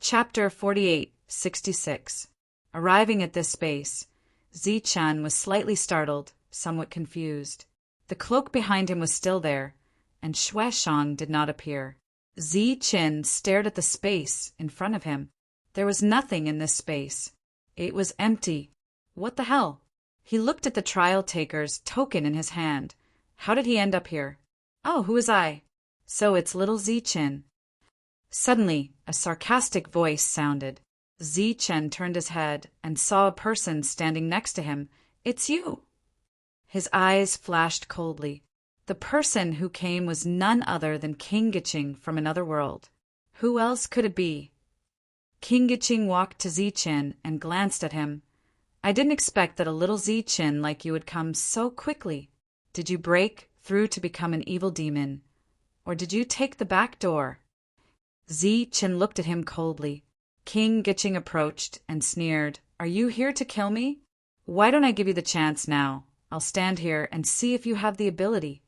Chapter 48-66. Arriving at this space, Zi-chan was slightly startled, somewhat confused. The cloak behind him was still there, and Shuai-shang did not appear. Zi-chan stared at the space in front of him. There was nothing in this space. It was empty. What the hell? He looked at the trial taker's token in his hand. How did he end up here? Oh, who is I? So it's little Zi-chan. Suddenly, a sarcastic voice sounded. Zi-chan turned his head and saw a person standing next to him. It's you! His eyes flashed coldly. The person who came was none other than King Giching from another world. Who else could it be? King Giching walked to Zi-chan and glanced at him. I didn't expect that a little Zi-chan like you would come so quickly. Did you break through to become an evil demon? Or did you take the back door? Zi-chan looked at him coldly. King Giching approached and sneered. Are you here to kill me? Why don't I give you the chance now? I'll stand here and see if you have the ability.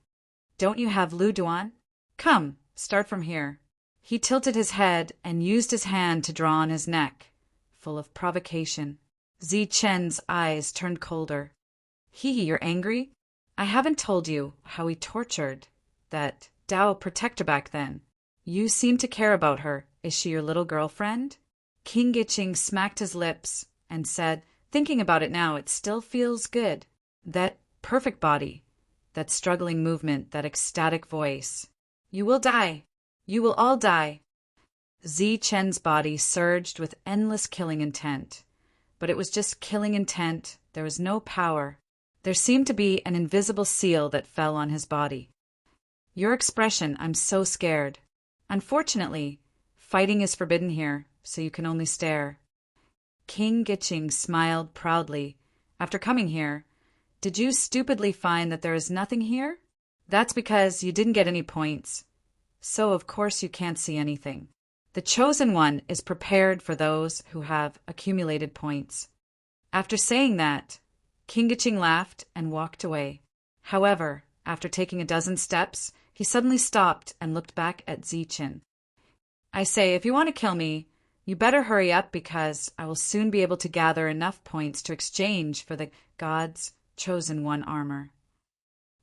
Don't you have Lu Duan? Come, start from here. He tilted his head and used his hand to draw on his neck, full of provocation. Zi-chen's eyes turned colder. You're angry? I haven't told you how he tortured that Dao protector back then. You seem to care about her. Is she your little girlfriend? King Giching smacked his lips and said, thinking about it now, it still feels good. That perfect body, that struggling movement, that ecstatic voice. You will die. You will all die. Zi-chen's body surged with endless killing intent. But it was just killing intent. There was no power. There seemed to be an invisible seal that fell on his body. Your expression, I'm so scared. Unfortunately, fighting is forbidden here, so you can only stare. King Giching smiled proudly. After coming here, did you stupidly find that there is nothing here? That's because you didn't get any points. So of course you can't see anything. The chosen one is prepared for those who have accumulated points. After saying that, King Giching laughed and walked away. However, after taking a dozen steps, he suddenly stopped and looked back at Zi-chan. I say, if you want to kill me, you better hurry up because I will soon be able to gather enough points to exchange for the God's Chosen One armor.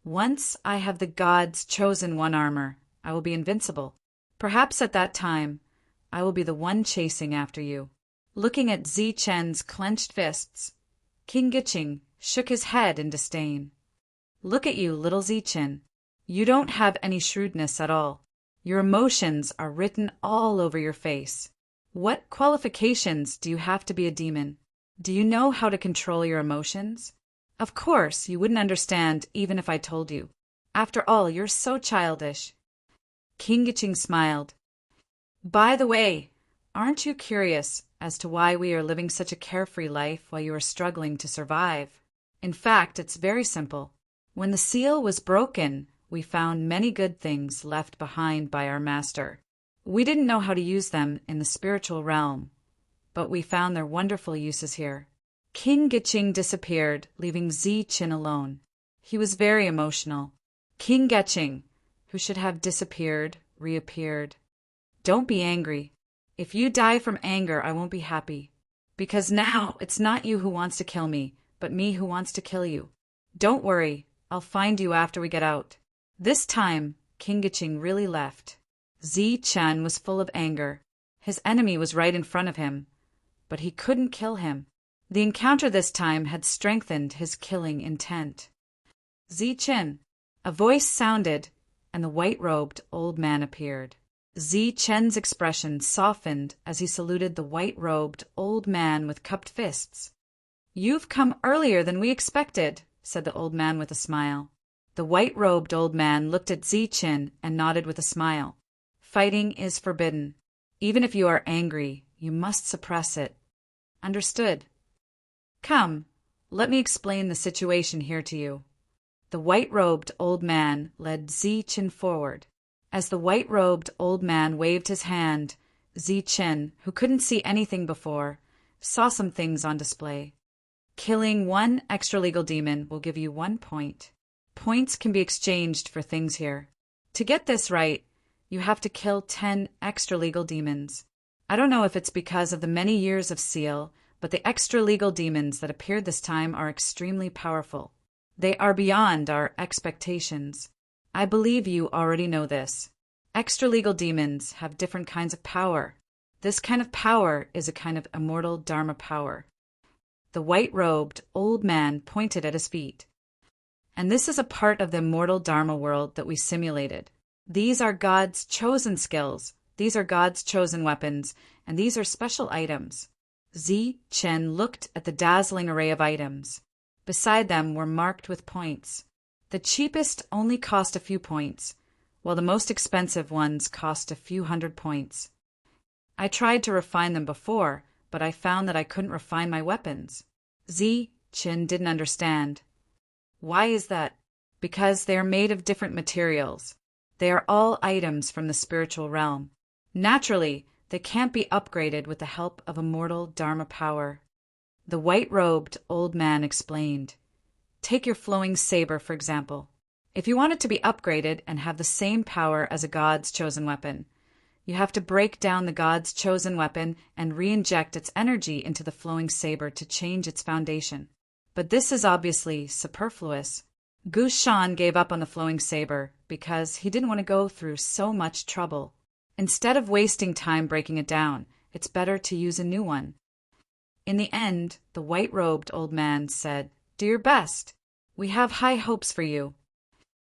Once I have the God's Chosen One armor, I will be invincible. Perhaps at that time, I will be the one chasing after you. Looking at Zi-chen's clenched fists, King Giching shook his head in disdain. Look at you, little Zi-chen. You don't have any shrewdness at all. Your emotions are written all over your face. What qualifications do you have to be a demon? Do you know how to control your emotions? Of course, you wouldn't understand even if I told you. After all, you're so childish. King Giching smiled. By the way, aren't you curious as to why we are living such a carefree life while you are struggling to survive? In fact, it's very simple. When the seal was broken, we found many good things left behind by our master. We didn't know how to use them in the spiritual realm, but we found their wonderful uses here. King Giching disappeared, leaving Zi-chan alone. He was very emotional. King Giching, who should have disappeared, reappeared. Don't be angry. If you die from anger, I won't be happy. Because now it's not you who wants to kill me, but me who wants to kill you. Don't worry, I'll find you after we get out. This time, King Giching really left. Zi-chan was full of anger. His enemy was right in front of him, but he couldn't kill him. The encounter this time had strengthened his killing intent. Zi-chan, a voice sounded, and the white-robed old man appeared. Zi-chen's expression softened as he saluted the white-robed old man with cupped fists. You've come earlier than we expected, said the old man with a smile. The white-robed old man looked at Zi-chan and nodded with a smile. Fighting is forbidden. Even if you are angry, you must suppress it. Understood. Come, let me explain the situation here to you. The white-robed old man led Zi-chan forward. As the white-robed old man waved his hand, Zi-chan, who couldn't see anything before, saw some things on display. Killing one extra-legal demon will give you 1 point. Points can be exchanged for things here. To get this right, you have to kill 10 extra-legal demons. I don't know if it's because of the many years of Seal, but the extra-legal demons that appeared this time are extremely powerful. They are beyond our expectations. I believe you already know this. Extra-legal demons have different kinds of power. This kind of power is a kind of immortal Dharma power. The white-robed old man pointed at his feet. And this is a part of the immortal Dharma world that we simulated. These are God's chosen skills. These are God's chosen weapons, and these are special items. Zi Chen looked at the dazzling array of items. Beside them were marked with points. The cheapest only cost a few points, while the most expensive ones cost a few hundred points. I tried to refine them before, but I found that I couldn't refine my weapons. Zi Chen didn't understand. Why is that? Because they are made of different materials. They are all items from the spiritual realm. Naturally, they can't be upgraded with the help of immortal Dharma power. The white-robed old man explained. Take your flowing saber, for example. If you want it to be upgraded and have the same power as a god's chosen weapon, you have to break down the god's chosen weapon and re-inject its energy into the flowing saber to change its foundation. But this is obviously superfluous. Gu Shan gave up on the flowing saber because he didn't want to go through so much trouble. Instead of wasting time breaking it down, it's better to use a new one. In the end, the white-robed old man said, "Do your best. We have high hopes for you."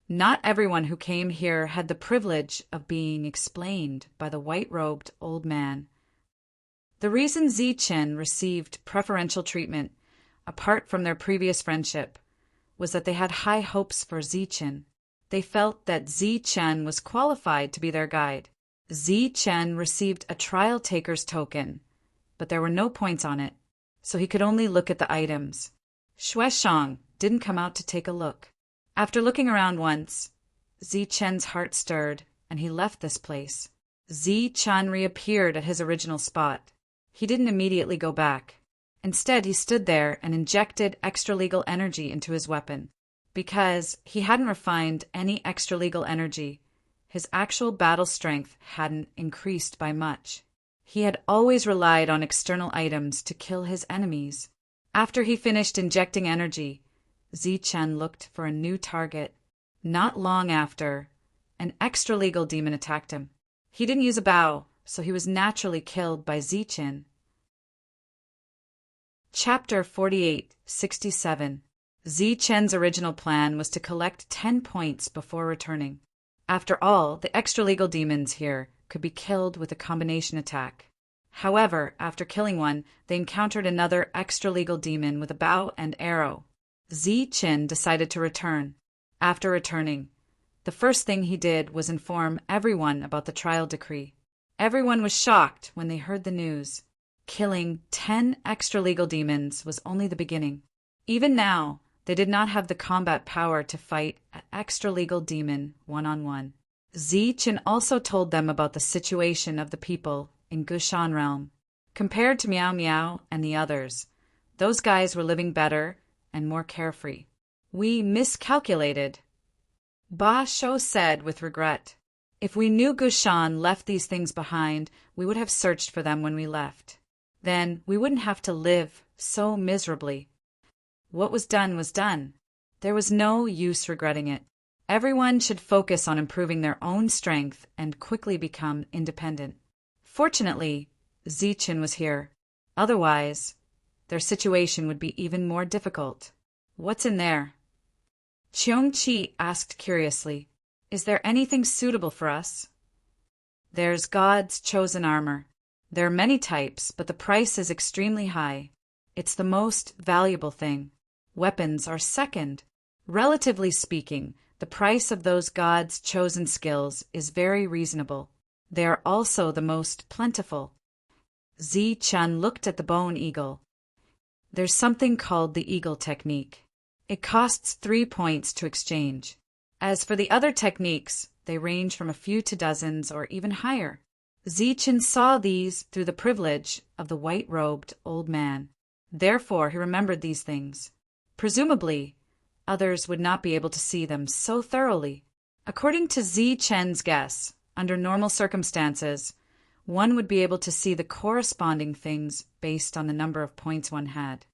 Not everyone who came here had the privilege of being explained by the white-robed old man. The reason Zi Chen received preferential treatment, apart from their previous friendship, was that they had high hopes for Zi Chen. They felt that Zi Chen was qualified to be their guide. Zi Chen received a trial taker's token, but there were no points on it, so he could only look at the items. Xue Shang didn't come out to take a look. After looking around once, Zi Chen's heart stirred, and he left this place. Zi Chen reappeared at his original spot. He didn't immediately go back. Instead, he stood there and injected extra-legal energy into his weapon. Because he hadn't refined any extra-legal energy, his actual battle strength hadn't increased by much. He had always relied on external items to kill his enemies. After he finished injecting energy, Zi Chen looked for a new target. Not long after, an extra-legal demon attacked him. He didn't use a bow, so he was naturally killed by Zi Chen. Chapter 48-67. Zi Chen's original plan was to collect 10 points before returning. After all, the extra-legal demons here could be killed with a combination attack. However, after killing one, they encountered another extra-legal demon with a bow and arrow. Zi Chen decided to return. After returning, the first thing he did was inform everyone about the trial decree. Everyone was shocked when they heard the news. Killing 10 extra-legal demons was only the beginning. Even now, they did not have the combat power to fight an extra-legal demon one-on-one. Zi Chen also told them about the situation of the people in Gushan realm. Compared to Miao Miao and the others, those guys were living better and more carefree. We miscalculated, Ba Shou said with regret. If we knew Gushan left these things behind, we would have searched for them when we left. Then we wouldn't have to live so miserably. What was done. There was no use regretting it. Everyone should focus on improving their own strength and quickly become independent. Fortunately, Zi Chen was here. Otherwise, their situation would be even more difficult. What's in there? Qiong Qi asked curiously. Is there anything suitable for us? There's God's chosen armor. There are many types, but the price is extremely high. It's the most valuable thing. Weapons are second. Relatively speaking, the price of those God's chosen skills is very reasonable. They are also the most plentiful. Zi Chen looked at the bone eagle. There's something called the eagle technique. It costs 3 points to exchange. As for the other techniques, they range from a few to dozens or even higher. Zi Chen saw these through the privilege of the white-robed old man. Therefore, he remembered these things. Presumably, others would not be able to see them so thoroughly. According to Zi Chen's guess, under normal circumstances, one would be able to see the corresponding things based on the number of points one had.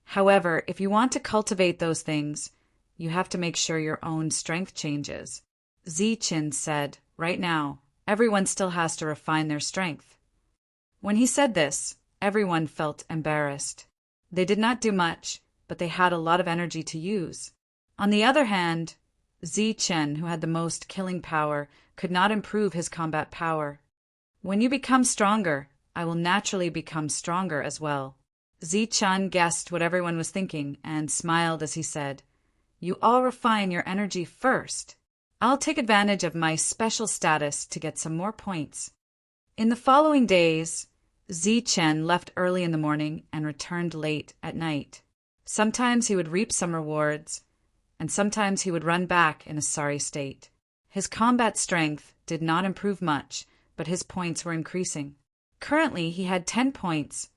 However, if you want to cultivate those things, you have to make sure your own strength changes. Zichen said, right now, everyone still has to refine their strength. When he said this, everyone felt embarrassed. They did not do much, but they had a lot of energy to use. On the other hand, Zichen, who had the most killing power, could not improve his combat power. When you become stronger, I will naturally become stronger as well. Zichen guessed what everyone was thinking and smiled as he said, You all refine your energy first. I'll take advantage of my special status to get some more points. In the following days, Zichen left early in the morning and returned late at night. Sometimes he would reap some rewards, and sometimes he would run back in a sorry state. His combat strength did not improve much, but his points were increasing. Currently, he had 10 points,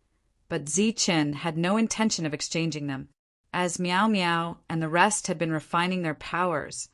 but Zichen had no intention of exchanging them. As Meow Meow and the rest had been refining their powers,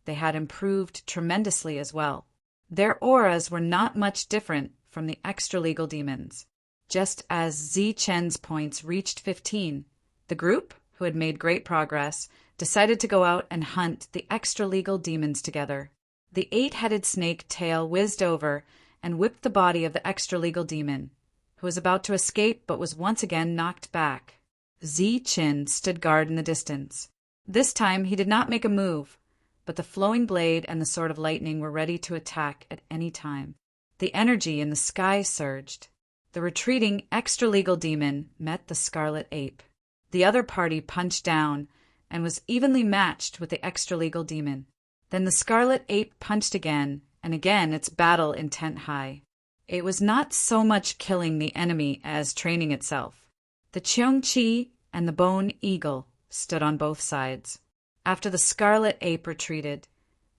they had improved tremendously as well. Their auras were not much different from the extra-legal demons. Just as Zichen's points reached 15, the group, who had made great progress, decided to go out and hunt the extra-legal demons together. The 8-headed snake tail whizzed over and whipped the body of the extra-legal demon, who was about to escape but was once again knocked back. Zichen stood guard in the distance. This time he did not make a move, but the flowing blade and the sword of lightning were ready to attack at any time. The energy in the sky surged. The retreating extra-legal demon met the scarlet ape. The other party punched down and was evenly matched with the extra-legal demon. Then the scarlet ape punched again, and again its battle intent high. It was not so much killing the enemy as training itself. The Cheongchi and the bone eagle stood on both sides. After the scarlet ape retreated,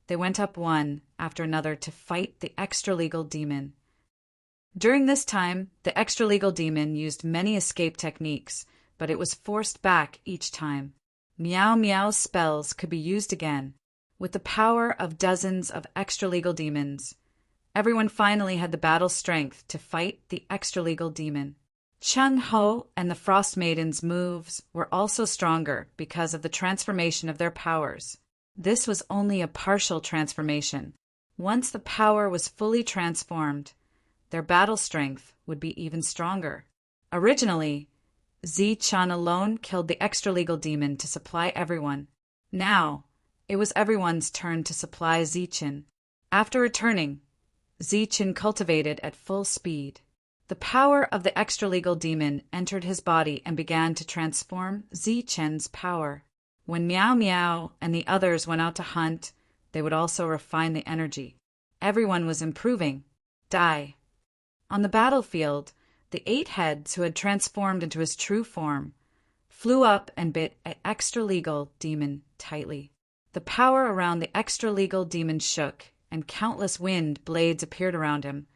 they went up one after another to fight the extra-legal demon. During this time, the extra-legal demon used many escape techniques, but it was forced back each time. Meow Meow's spells could be used again. With the power of dozens of extra-legal demons, everyone finally had the battle strength to fight the extra-legal demon. Chung Ho and the Frost Maiden's moves were also stronger because of the transformation of their powers. This was only a partial transformation. Once the power was fully transformed, their battle strength would be even stronger. Originally, Zichen alone killed the extra-legal demon to supply everyone. Now, it was everyone's turn to supply Zichen. After returning, Zichen cultivated at full speed. The power of the extra-legal demon entered his body and began to transform Zichen's power. When Meow Meow and the others went out to hunt, they would also refine the energy. Everyone was improving. On the battlefield, the 8 heads who had transformed into his true form flew up and bit an extra-legal demon tightly. The power around the extra-legal demon shook, and countless wind blades appeared around him,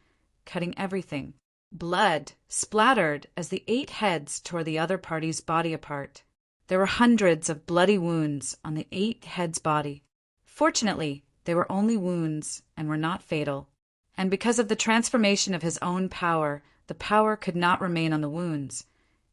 cutting everything. Blood splattered as the 8 heads tore the other party's body apart. There were hundreds of bloody wounds on the 8 heads' body. Fortunately, they were only wounds and were not fatal. And because of the transformation of his own power, the power could not remain on the wounds,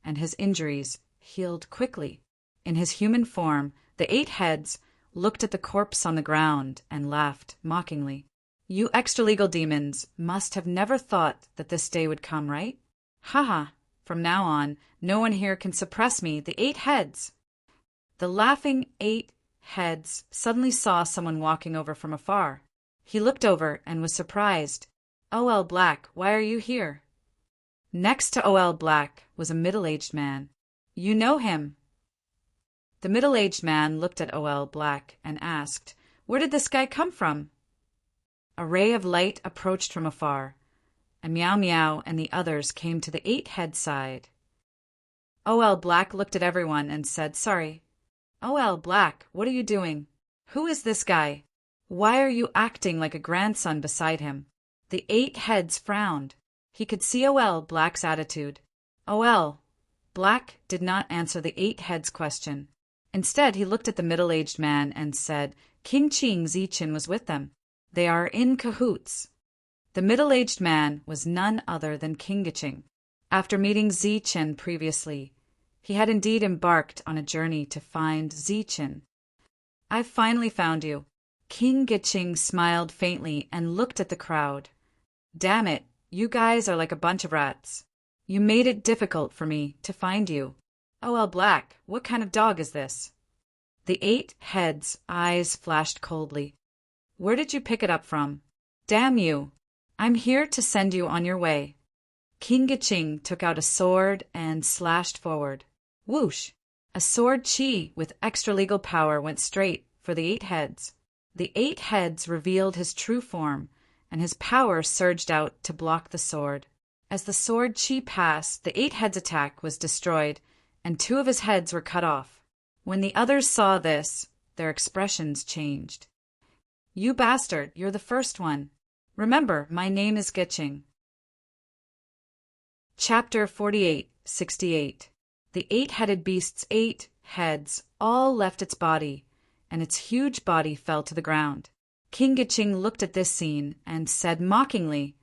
and his injuries healed quickly. In his human form, the 8 heads looked at the corpse on the ground and laughed mockingly. You extra-legal demons must have never thought that this day would come, right? Ha! From now on, no one here can suppress me, the 8 heads. The laughing 8 heads suddenly saw someone walking over from afar. He looked over and was surprised. O.L. Black, why are you here? Next to O.L. Black was a middle-aged man. You know him. The middle-aged man looked at O.L. Black and asked, Where did this guy come from? A ray of light approached from afar, and Meow Meow and the others came to the 8-head side. O.L. Black looked at everyone and said, Sorry. O.L. Black, what are you doing? Who is this guy? Why are you acting like a grandson beside him? The 8 heads frowned. He could see O.L. Black's attitude. O.L. Black did not answer the 8 heads' question. Instead, he looked at the middle-aged man and said, King Ching Zichen was with them. They are in cahoots. The middle-aged man was none other than King Giching. After meeting Zichen previously, he had indeed embarked on a journey to find Zichen. "I've finally found you." King Giching smiled faintly and looked at the crowd. "Damn it, you guys are like a bunch of rats. You made it difficult for me to find you." "Oh, well, Black, what kind of dog is this?" The 8 heads' eyes flashed coldly. "Where did you pick it up from? Damn you! I'm here to send you on your way." King Giching took out a sword and slashed forward. Whoosh! A sword chi with extra-legal power went straight for the 8 heads. The 8 heads revealed his true form, and his power surged out to block the sword. As the sword chi passed, the 8 heads' attack was destroyed, and 2 of his heads were cut off. When the others saw this, their expressions changed. "You bastard, you're the first one. Remember, my name is Giching." Chapter 48:68. The 8-headed beast's 8 heads all left its body, and its huge body fell to the ground. King Giching looked at this scene and said mockingly,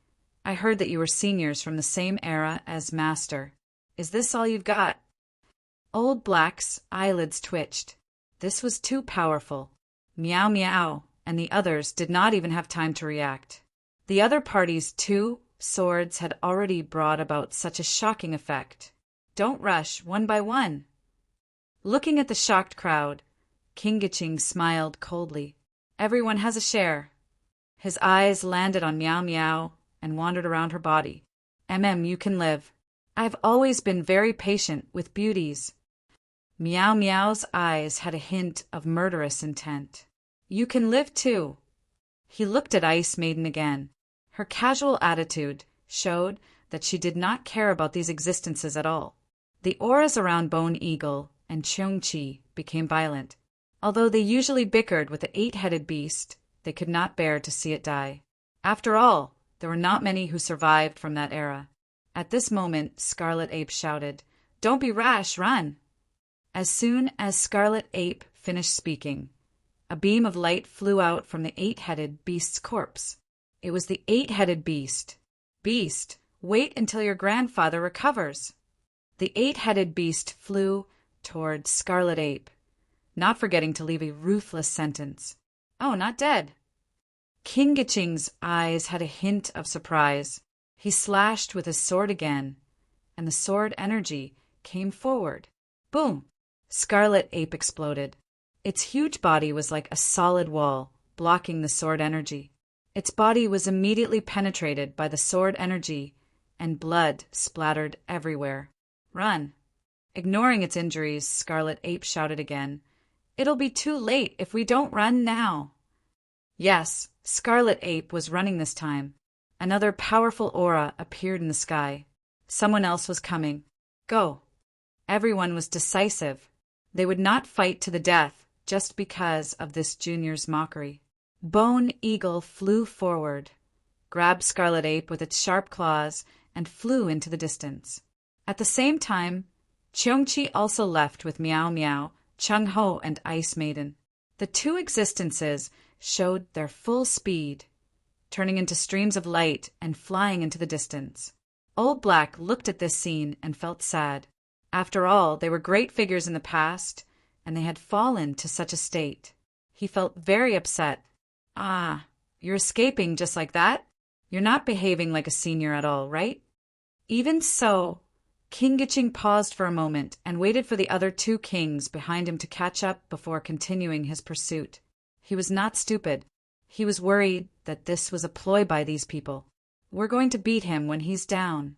"I heard that you were seniors from the same era as Master. Is this all you've got?" Old Black's eyelids twitched. This was too powerful. Meow meow, and the others did not even have time to react. The other party's 2 swords had already brought about such a shocking effect. "Don't rush, one by one." Looking at the shocked crowd, King Giching smiled coldly. "Everyone has a share." His eyes landed on Meow Meow and wandered around her body. You can live. I've always been very patient with beauties." Meow Meow's eyes had a hint of murderous intent. "You can live too." He looked at Ice Maiden again. Her casual attitude showed that she did not care about these existences at all. The auras around Bone Eagle and Cheongchi became violent. Although they usually bickered with the 8-headed beast, they could not bear to see it die. After all, there were not many who survived from that era. At this moment, Scarlet Ape shouted, "Don't be rash, run!" As soon as Scarlet Ape finished speaking, a beam of light flew out from the 8-headed beast's corpse. It was the 8-headed beast. "Beast, wait until your grandfather recovers." The 8-headed beast flew toward Scarlet Ape, not forgetting to leave a ruthless sentence. "Oh, not dead." King Giching's eyes had a hint of surprise. He slashed with his sword again, and the sword energy came forward. Boom! Scarlet Ape exploded. Its huge body was like a solid wall, blocking the sword energy. Its body was immediately penetrated by the sword energy, and blood splattered everywhere. "Run!" Ignoring its injuries, Scarlet Ape shouted again, "It'll be too late if we don't run now." Yes, Scarlet Ape was running this time. Another powerful aura appeared in the sky. Someone else was coming. Go. Everyone was decisive. They would not fight to the death just because of this junior's mockery. Bone Eagle flew forward, grabbed Scarlet Ape with its sharp claws, and flew into the distance. At the same time, Cheongchi also left with Meow Meow, Chung Ho, and Ice Maiden. The 2 existences showed their full speed, turning into streams of light and flying into the distance. Old Black looked at this scene and felt sad. After all, they were great figures in the past, and they had fallen to such a state. He felt very upset. "Ah, you're escaping just like that? You're not behaving like a senior at all, right?" Even so, King Giching paused for a moment and waited for the other 2 kings behind him to catch up before continuing his pursuit. He was not stupid. He was worried that this was a ploy by these people. "We're going to beat him when he's down."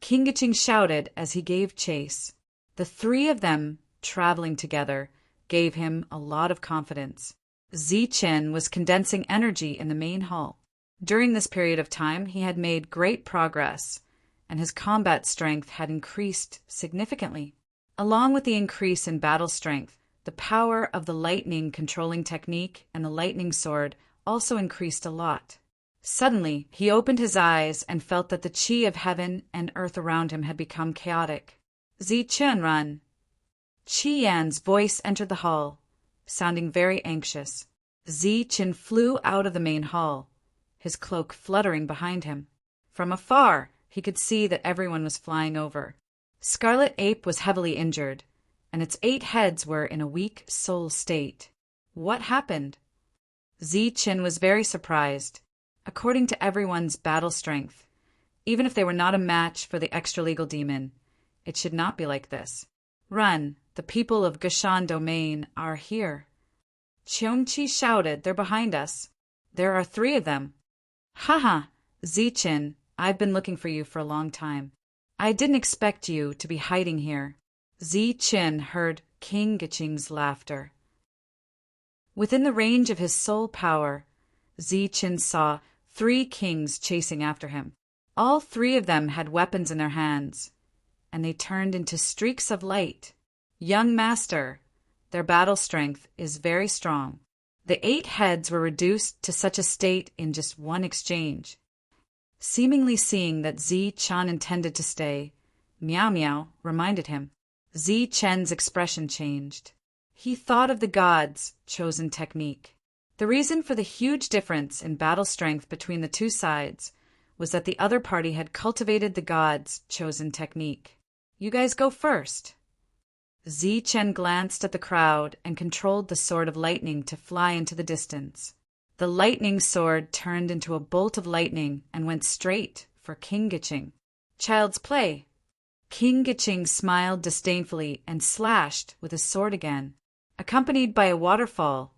King Giching shouted as he gave chase. The 3 of them, traveling together, gave him a lot of confidence. Zichen was condensing energy in the main hall. During this period of time, he had made great progress, and his combat strength had increased significantly. Along with the increase in battle strength, the power of the lightning controlling technique and the lightning sword also increased a lot. Suddenly, he opened his eyes and felt that the chi of heaven and earth around him had become chaotic. "Zichen, run!" Qi Yan's voice entered the hall, sounding very anxious. Zichen flew out of the main hall. his cloak fluttering behind him. From afar, he could see that everyone was flying over. Scarlet Ape was heavily injured, and its 8 heads were in a weak soul state. What happened? Zi-Chin was very surprised. According to everyone's battle strength, even if they were not a match for the extra-legal demon, it should not be like this. Run, the people of Gashan Domain are here. Cheongchi shouted, they're behind us. There are 3 of them. Haha, Zi-Chin, I've been looking for you for a long time. I didn't expect you to be hiding here. Zi-Chin heard King Giching's laughter. Within the range of his soul power, Zi-Chin saw 3 kings chasing after him. All 3 of them had weapons in their hands, and they turned into streaks of light. Young master, their battle strength is very strong. The 8 heads were reduced to such a state in just one exchange. Seemingly seeing that Zi-Chan intended to stay, Meow Meow reminded him. Zi-Chen's expression changed. He thought of the gods' chosen technique. The reason for the huge difference in battle strength between the 2 sides was that the other party had cultivated the gods' chosen technique. You guys go first. Zi-Chen glanced at the crowd and controlled the sword of lightning to fly into the distance. The lightning sword turned into a bolt of lightning and went straight for King Giching. Child's play. King Giching smiled disdainfully and slashed with his sword again. Accompanied by a waterfall,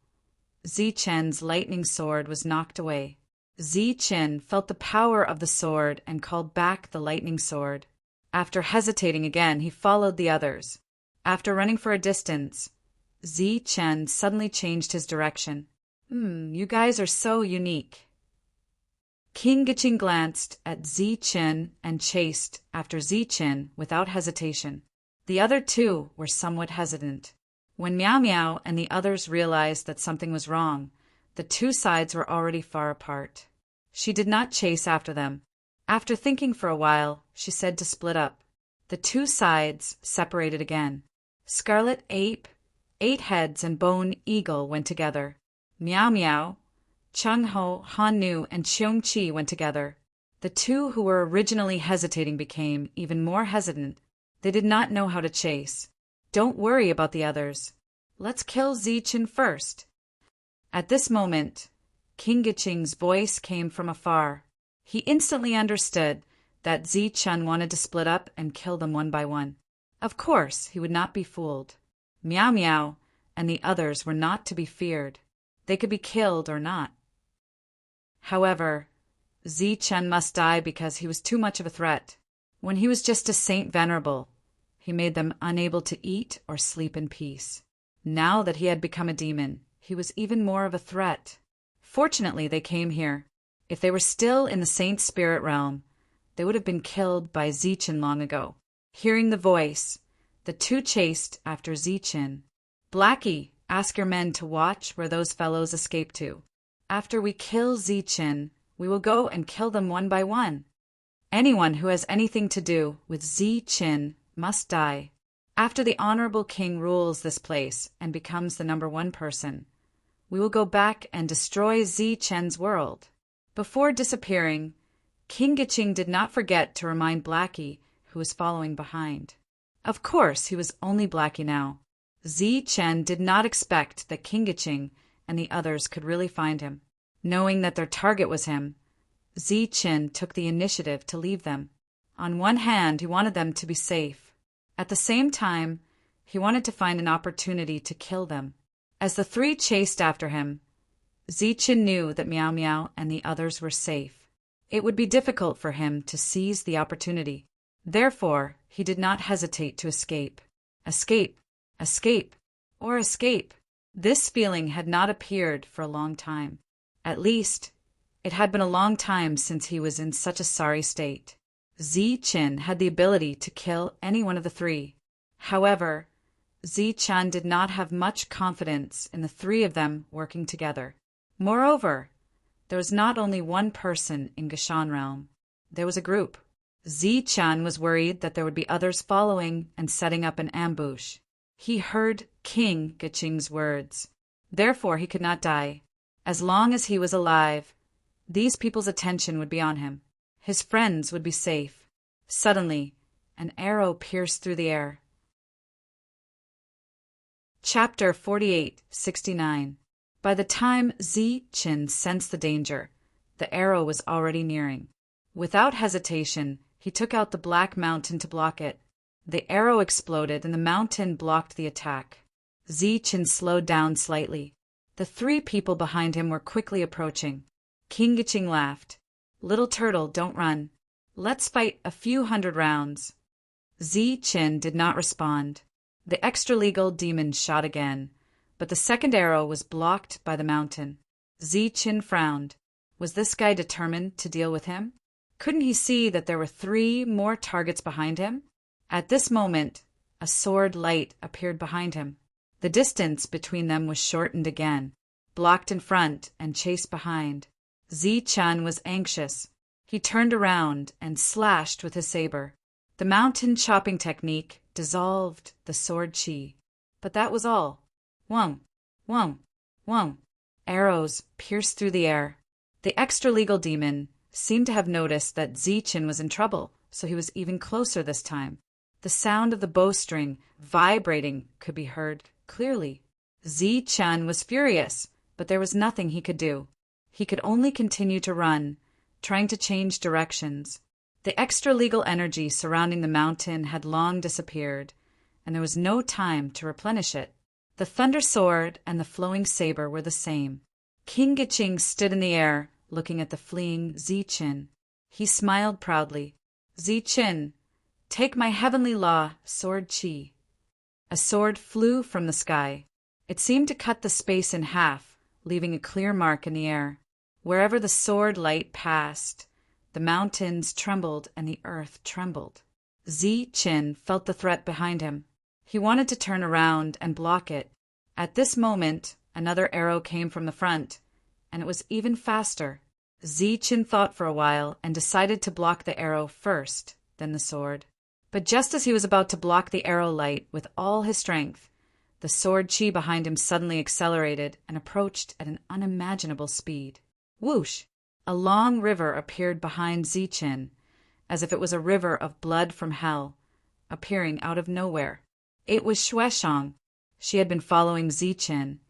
Zi-Chen's lightning sword was knocked away. Zi-Chen felt the power of the sword and called back the lightning sword. After hesitating again, he followed the others. After running for a distance, Zi-Chen suddenly changed his direction. You guys are so unique. King Giching glanced at Zi-Chen and chased after Zi-Chen without hesitation. The other 2 were somewhat hesitant. When Meow Meow and the others realized that something was wrong, the 2 sides were already far apart. She did not chase after them. After thinking for a while, she said to split up. The 2 sides separated again. Scarlet Ape, 8 heads, and Bone Eagle went together. Meow Meow, Chung Ho, Han Nu, and Cheong Chi went together. The 2 who were originally hesitating became even more hesitant. They did not know how to chase. Don't worry about the others. Let's kill Zi-Chin first. At this moment, King Giching's voice came from afar. He instantly understood that Zi-Chan wanted to split up and kill them one by one. Of course, he would not be fooled. Meow Meow and the others were not to be feared. They could be killed or not. However, Zi-Chan must die because he was too much of a threat. When he was just a saint venerable, he made them unable to eat or sleep in peace. Now that he had become a demon, he was even more of a threat. Fortunately, they came here. If they were still in the saint spirit realm, they would have been killed by Zi-Chin long ago. Hearing the voice, the 2 chased after Zi-Chin. Blackie, ask your men to watch where those fellows escape to. After we kill Zi-Chin, we will go and kill them one by one. Anyone who has anything to do with Zi-Chin must die. After the honorable king rules this place and becomes the #1 person, we will go back and destroy Zi-Chen's world. Before disappearing, King Giching did not forget to remind Blackie, who was following behind. Of course, he was only Blackie now. Zi-Chen did not expect that King Giching and the others could really find him. Knowing that their target was him, Zi-Chen took the initiative to leave them. On one hand, he wanted them to be safe. At the same time, he wanted to find an opportunity to kill them. As the 3 chased after him, Zi-Chen knew that Meow Meow and the others were safe. It would be difficult for him to seize the opportunity. Therefore, he did not hesitate to escape. Escape, escape, or escape. This feeling had not appeared for a long time. At least, it had been a long time since he was in such a sorry state. Zi-Chin had the ability to kill any one of the 3. However, Zi-Chan did not have much confidence in the 3 of them working together. Moreover, there was not only one person in Gashan realm. There was a group. Zi-Chan was worried that there would be others following and setting up an ambush. He heard King Giching's words. Therefore, he could not die. As long as he was alive, These people's attention would be on him. His friends would be safe. Suddenly, an arrow pierced through the air. Chapter 48:69. By the time Zichen sensed the danger, the arrow was already nearing. Without hesitation, he took out the black mountain to block it. The arrow exploded and the mountain blocked the attack. Zichen slowed down slightly. The three people behind him were quickly approaching. King Giching laughed. "Little turtle, don't run. Let's fight a few hundred rounds." Zichen did not respond. The extra-legal demon shot again, but the second arrow was blocked by the mountain. Zichen frowned. Was this guy determined to deal with him? Couldn't he see that there were 3 more targets behind him? At this moment, a sword light appeared behind him. The distance between them was shortened again, blocked in front and chased behind. Zichen was anxious. He turned around and slashed with his saber. The mountain chopping technique dissolved the sword chi. But that was all. Whong, whong, whong. Arrows pierced through the air. The extra-legal demon seemed to have noticed that Zichen was in trouble, so he was even closer this time. The sound of the bowstring vibrating could be heard clearly. Zichen was furious, but there was nothing he could do. He could only continue to run, trying to change directions. The extra-legal energy surrounding the mountain had long disappeared, and there was no time to replenish it. The thunder sword and the flowing saber were the same. King Giching stood in the air, looking at the fleeing Zichen. He smiled proudly. "Zichen, take my heavenly law, sword chi." A sword flew from the sky. It seemed to cut the space in half, leaving a clear mark in the air. Wherever the sword light passed, the mountains trembled and the earth trembled. Zichen felt the threat behind him. He wanted to turn around and block it. At this moment, another arrow came from the front, and it was even faster. Zichen thought for a while and decided to block the arrow first, then the sword. But just as he was about to block the arrow light with all his strength, the sword chi behind him suddenly accelerated and approached at an unimaginable speed. Whoosh! A long river appeared behind Zichen, as if it was a river of blood from hell, appearing out of nowhere. It was Shueshang. She had been following Zichen,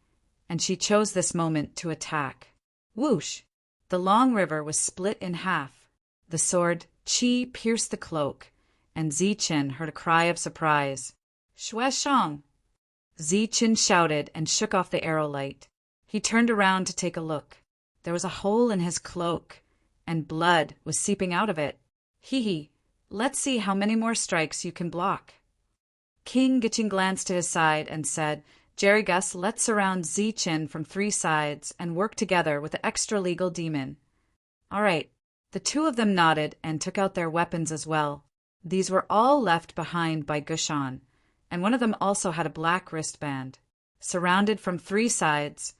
and she chose this moment to attack. Whoosh! The long river was split in half. The sword chi pierced the cloak, and Zichen heard a cry of surprise. "Shueshang!" Zichen shouted and shook off the arrow light. He turned around to take a look. There was a hole in his cloak, and blood was seeping out of it. "Hee, let's see how many more strikes you can block." King Giching glanced to his side and said, "Jerry Gus, let's surround Zichen from 3 sides and work together with the extra-legal demon." "All right." The 2 of them nodded and took out their weapons as well. These were all left behind by Gushan, and one of them also had a black wristband. Surrounded from 3 sides,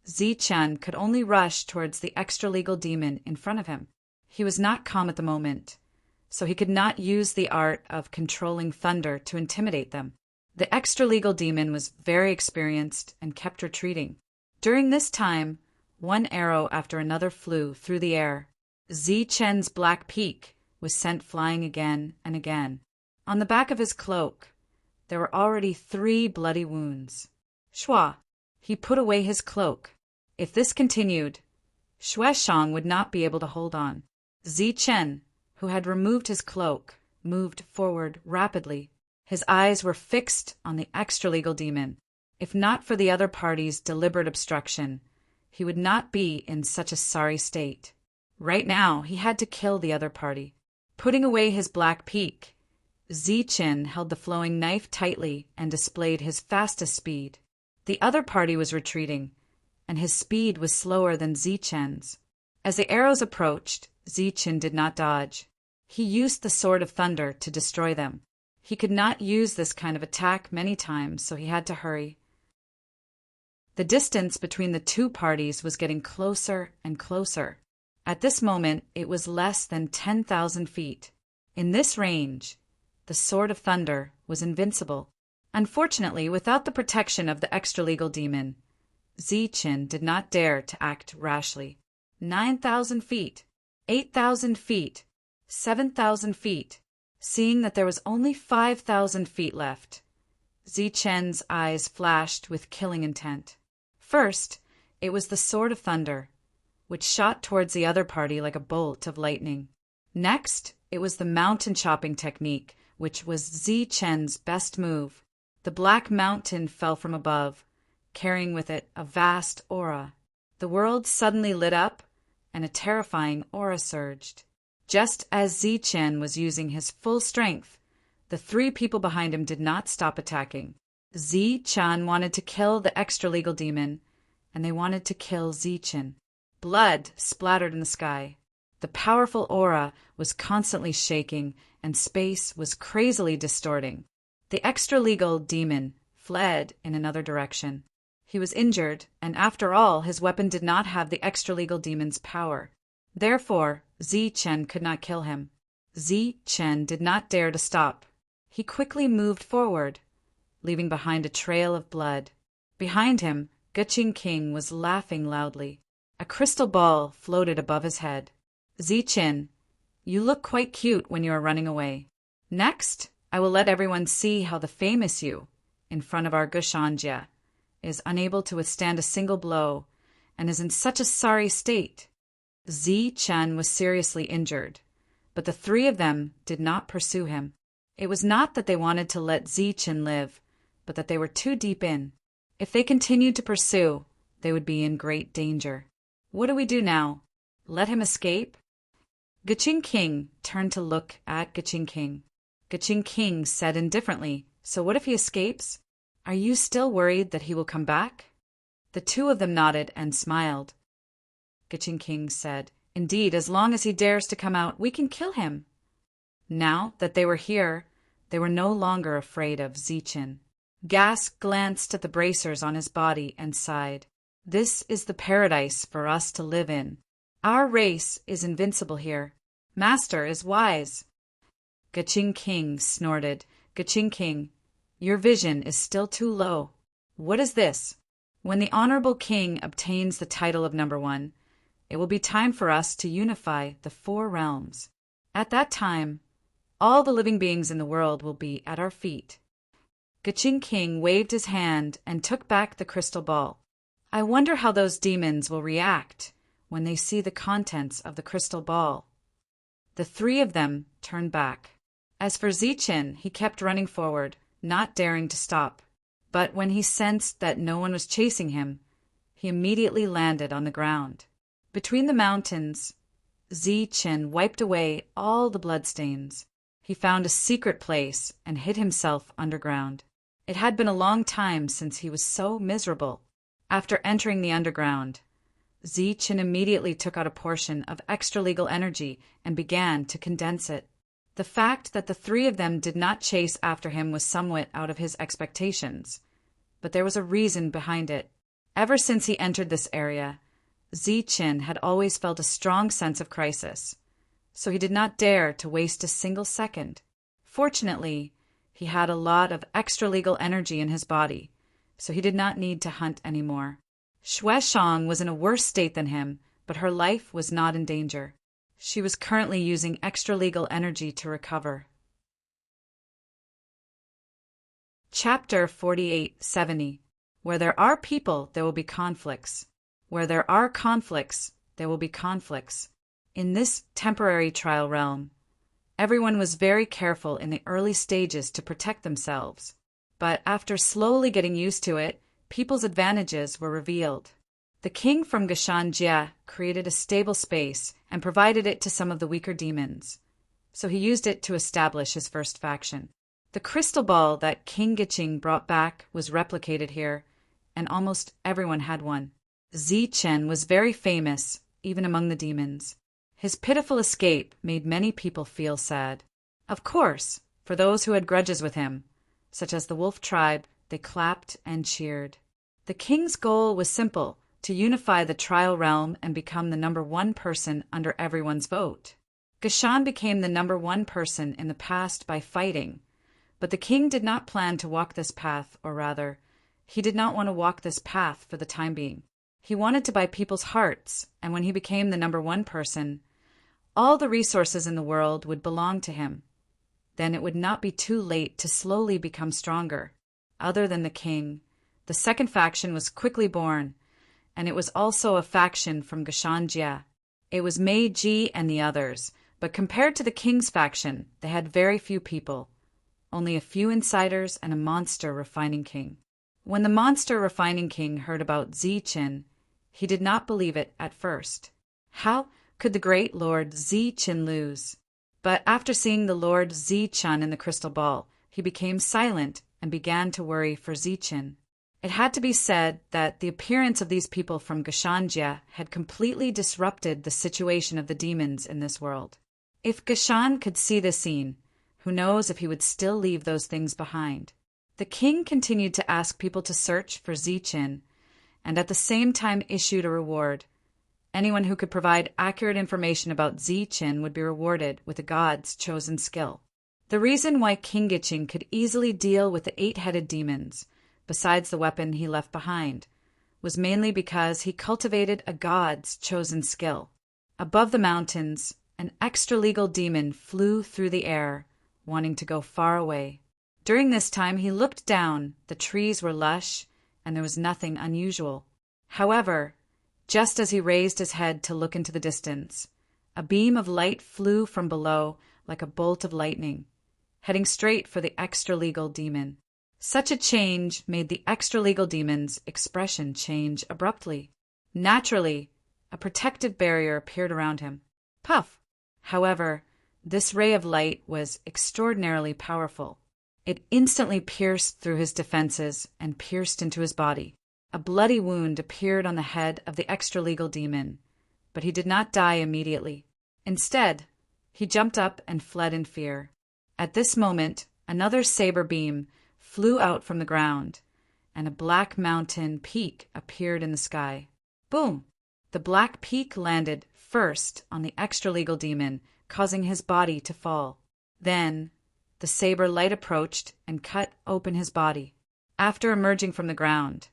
Zichen could only rush towards the extra-legal demon in front of him. He was not calm at the moment, so he could not use the art of controlling thunder to intimidate them. The extra-legal demon was very experienced and kept retreating. During this time, one arrow after another flew through the air. Zichen's black peak was sent flying again and again. On the back of his cloak, there were already 3 bloody wounds. Shua! He put away his cloak. If this continued, Shueshang would not be able to hold on. Zichen, who had removed his cloak, moved forward rapidly. His eyes were fixed on the extra-legal demon. If not for the other party's deliberate obstruction, he would not be in such a sorry state. Right now, he had to kill the other party. Putting away his black peak, Zichen held the flowing knife tightly and displayed his fastest speed. The other party was retreating, and his speed was slower than Zichen's. As the arrows approached, Zichen did not dodge. He used the Sword of Thunder to destroy them. He could not use this kind of attack many times, so he had to hurry. The distance between the 2 parties was getting closer and closer. At this moment, it was less than 10,000 feet. In this range, the Sword of Thunder was invincible. Unfortunately, without the protection of the extra-legal demon, Zichen did not dare to act rashly. 9,000 feet, 8,000 feet, 7,000 feet. Seeing that there was only 5,000 feet left, Zichen's eyes flashed with killing intent. First, it was the Sword of Thunder, which shot towards the other party like a bolt of lightning. Next, it was the mountain chopping technique, which was Zichen's best move. The black mountain fell from above, carrying with it a vast aura. The world suddenly lit up, and a terrifying aura surged. Just as Zichen was using his full strength, the three people behind him did not stop attacking. Zichan wanted to kill the extra-legal demon, and they wanted to kill Zichen. Blood splattered in the sky. The powerful aura was constantly shaking, and space was crazily distorting. The extra-legal demon fled in another direction. He was injured, and after all, his weapon did not have the extra-legal demon's power. Therefore, Zichen could not kill him. Zichen did not dare to stop. He quickly moved forward, leaving behind a trail of blood. Behind him, Guqing King was laughing loudly. A crystal ball floated above his head. Zichen, you look quite cute when you are running away. Next, I will let everyone see how the famous you, in front of our Gushanja, is unable to withstand a single blow, and is in such a sorry state. Zichen was seriously injured, but the three of them did not pursue him. It was not that they wanted to let Zichen live, but that they were too deep in. If they continued to pursue, they would be in great danger. What do we do now? Let him escape? Guqing King turned to look at Guqing King. Guqing King said indifferently, "So what if he escapes? Are you still worried that he will come back?" The two of them nodded and smiled. Guqing King said, "Indeed, as long as he dares to come out, we can kill him." Now that they were here, they were no longer afraid of Zichen. Gas glanced at the bracers on his body and sighed. "This is the paradise for us to live in. Our race is invincible here. Master is wise." Guqing King snorted. "Guqing King, your vision is still too low. What is this? When the honorable king obtains the title of number 1, it will be time for us to unify the 4 realms. At that time, all the living beings in the world will be at our feet." Guqing King waved his hand and took back the crystal ball. "I wonder how those demons will react when they see the contents of the crystal ball." The 3 of them turned back. As for Zichen, he kept running forward, not daring to stop. But when he sensed that no one was chasing him, he immediately landed on the ground. Between the mountains, Zichen wiped away all the bloodstains. He found a secret place and hid himself underground. It had been a long time since he was so miserable. After entering the underground, Zichen immediately took out a portion of extra-legal energy and began to condense it. The fact that the 3 of them did not chase after him was somewhat out of his expectations, but there was a reason behind it. Ever since he entered this area, Zichen had always felt a strong sense of crisis, so he did not dare to waste a single second. Fortunately, he had a lot of extra-legal energy in his body, so he did not need to hunt anymore. Shueshang was in a worse state than him, but her life was not in danger. She was currently using extra-legal energy to recover. Chapter 48-70. Where there are people, there will be conflicts. Where there are conflicts, there will be conflicts. In this temporary trial realm, everyone was very careful in the early stages to protect themselves. But after slowly getting used to it, people's advantages were revealed. The king from Gushanja created a stable space and provided it to some of the weaker demons, so he used it to establish his first faction. The crystal ball that King Guqing brought back was replicated here, and almost everyone had one. Zichen was very famous, even among the demons. His pitiful escape made many people feel sad. Of course, for those who had grudges with him, such as the wolf tribe, they clapped and cheered. The king's goal was simple: to unify the trial realm and become the number 1 person under everyone's vote. Gashan became the number 1 person in the past by fighting, but the king did not plan to walk this path, or rather, he did not want to walk this path for the time being. He wanted to buy people's hearts, and when he became the number one person, all the resources in the world would belong to him. Then it would not be too late to slowly become stronger. Other than the king, the second faction was quickly born, and it was also a faction from Gashanjia. It was Meiji and the others, but compared to the king's faction, they had very few people, only a few insiders and a monster refining king. When the monster refining king heard about Ziqin, he did not believe it at first. How could the great Lord Ziqin lose? But after seeing the Lord Zichun in the crystal ball, he became silent and began to worry for Ziqin. It had to be said that the appearance of these people from Gashanjia had completely disrupted the situation of the demons in this world. If Gashan could see the scene, who knows if he would still leave those things behind. The king continued to ask people to search for Ziqin, and at the same time issued a reward. Anyone who could provide accurate information about Ziqin would be rewarded with a god's chosen skill. The reason why King Giching could easily deal with the 8-headed demons, besides the weapon he left behind, was mainly because he cultivated a god's chosen skill. Above the mountains, an extra-legal demon flew through the air, wanting to go far away. During this time he looked down, the trees were lush, and there was nothing unusual. However, just as he raised his head to look into the distance, a beam of light flew from below like a bolt of lightning, heading straight for the extra-legal demon. Such a change made the extra-legal demon's expression change abruptly. Naturally, a protective barrier appeared around him. Puff! However, this ray of light was extraordinarily powerful. It instantly pierced through his defenses and pierced into his body. A bloody wound appeared on the head of the extra-legal demon, but he did not die immediately. Instead, he jumped up and fled in fear. At this moment, another saber beam flew out from the ground, and a black mountain peak appeared in the sky. Boom! The black peak landed first on the extra-legal demon, causing his body to fall. Then, the saber light approached and cut open his body. After emerging from the ground,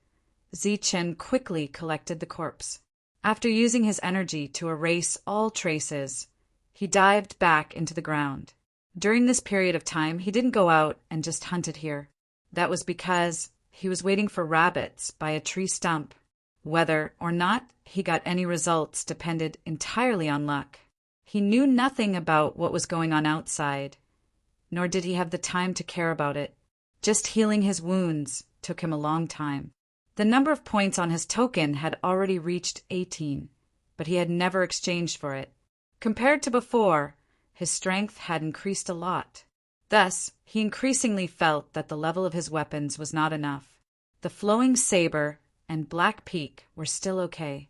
Ziqin quickly collected the corpse. After using his energy to erase all traces, he dived back into the ground. During this period of time, he didn't go out and just hunted here. That was because he was waiting for rabbits by a tree stump. Whether or not he got any results depended entirely on luck. He knew nothing about what was going on outside, nor did he have the time to care about it. Just healing his wounds took him a long time. The number of points on his token had already reached 18, but he had never exchanged for it. Compared to before, his strength had increased a lot. Thus, he increasingly felt that the level of his weapons was not enough. The flowing saber and black peak were still okay.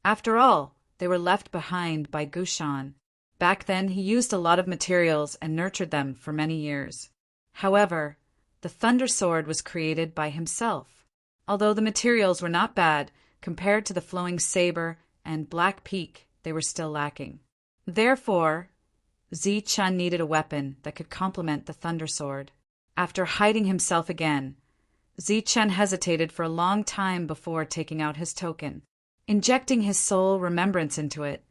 After all, they were left behind by Gushan. Back then, he used a lot of materials and nurtured them for many years. However, the Thunder Sword was created by himself. Although the materials were not bad, compared to the flowing saber and black peak, they were still lacking. Therefore, Zichun needed a weapon that could complement the Thunder Sword. After hiding himself again, Zichun hesitated for a long time before taking out his token. Injecting his soul remembrance into it,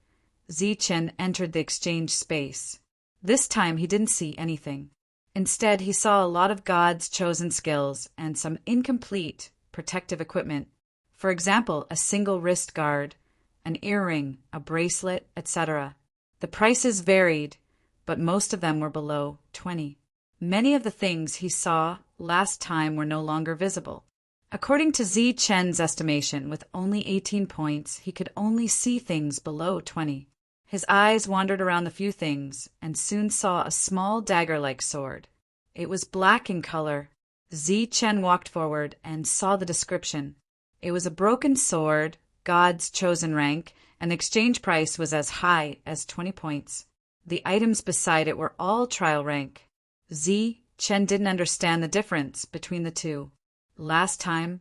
Zichun entered the exchange space. This time he didn't see anything. Instead, he saw a lot of God's chosen skills and some incomplete protective equipment. For example, a single wrist guard, an earring, a bracelet, etc. The prices varied, but most of them were below 20. Many of the things he saw last time were no longer visible. According to Zichun's estimation, with only 18 points, he could only see things below 20. His eyes wandered around the few things and soon saw a small dagger-like sword. It was black in color. Zichun walked forward and saw the description. It was a broken sword, God's chosen rank, and the exchange price was as high as 20 points. The items beside it were all trial rank. Zichun didn't understand the difference between the two. Last time,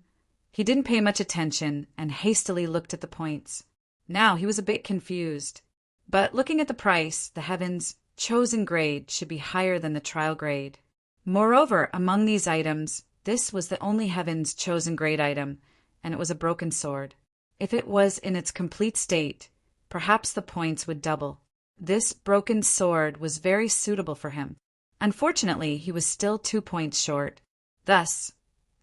he didn't pay much attention and hastily looked at the points. Now he was a bit confused. But looking at the price, the heaven's chosen grade should be higher than the trial grade. Moreover, among these items, this was the only heaven's chosen grade item, and it was a broken sword. If it was in its complete state, perhaps the points would double. This broken sword was very suitable for him. Unfortunately, he was still 2 points short. Thus,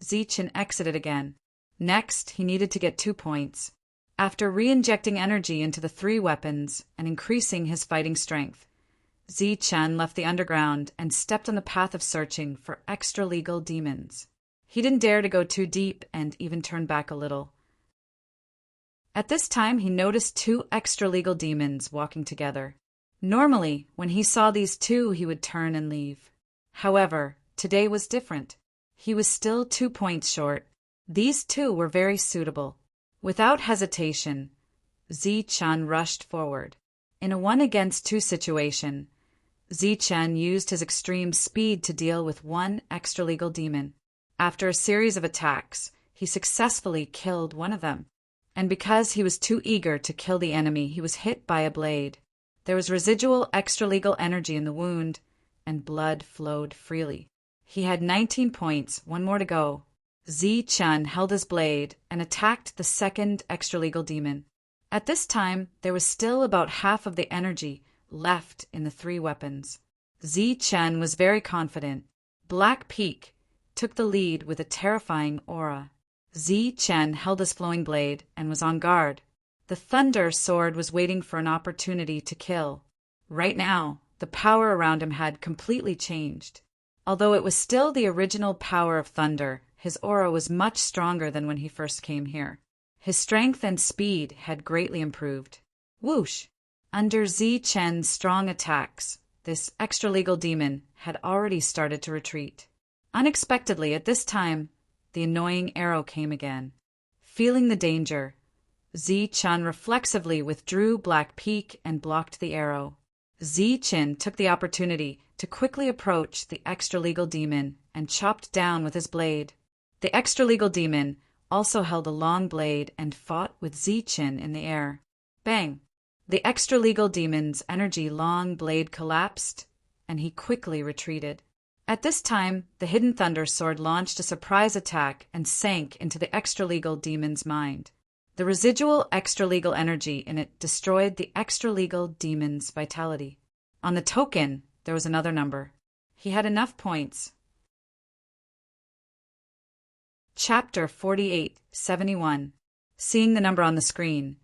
Zichen exited again. Next, he needed to get 2 points. After re-injecting energy into the 3 weapons and increasing his fighting strength, Zichen left the underground and stepped on the path of searching for extra-legal demons. He didn't dare to go too deep and even turn back a little. At this time, he noticed 2 extra-legal demons walking together. Normally, when he saw these 2, he would turn and leave. However, today was different. He was still 2 points short. These 2 were very suitable. Without hesitation, Zichen rushed forward. In a 1-against-2 situation, Zichen used his extreme speed to deal with 1 extra-legal demon. After a series of attacks, he successfully killed one of them. And because he was too eager to kill the enemy, he was hit by a blade. There was residual extra-legal energy in the wound, and blood flowed freely. He had 19 points, 1 more to go. Zichen held his blade and attacked the second extra-legal demon. At this time, there was still about half of the energy left in the 3 weapons. Zichen was very confident. Black Peak took the lead with a terrifying aura. Zichen held his flowing blade and was on guard. The Thunder sword was waiting for an opportunity to kill. Right now, the power around him had completely changed. Although it was still the original power of Thunder, his aura was much stronger than when he first came here. His strength and speed had greatly improved. Whoosh! Under Zichen's strong attacks, this extra-legal demon had already started to retreat. Unexpectedly, at this time, the annoying arrow came again. Feeling the danger, Zichen reflexively withdrew Black Peak and blocked the arrow. Zichen took the opportunity to quickly approach the extra-legal demon and chopped down with his blade. The extra-legal demon also held a long blade and fought with Zichen in the air. Bang! The extra-legal demon's energy long blade collapsed, and he quickly retreated. At this time, the hidden Thunder sword launched a surprise attack and sank into the extra-legal demon's mind. The residual extra-legal energy in it destroyed the extra-legal demon's vitality. On the token, there was another number. He had enough points. Chapter 48:71. Seeing the number on the screen,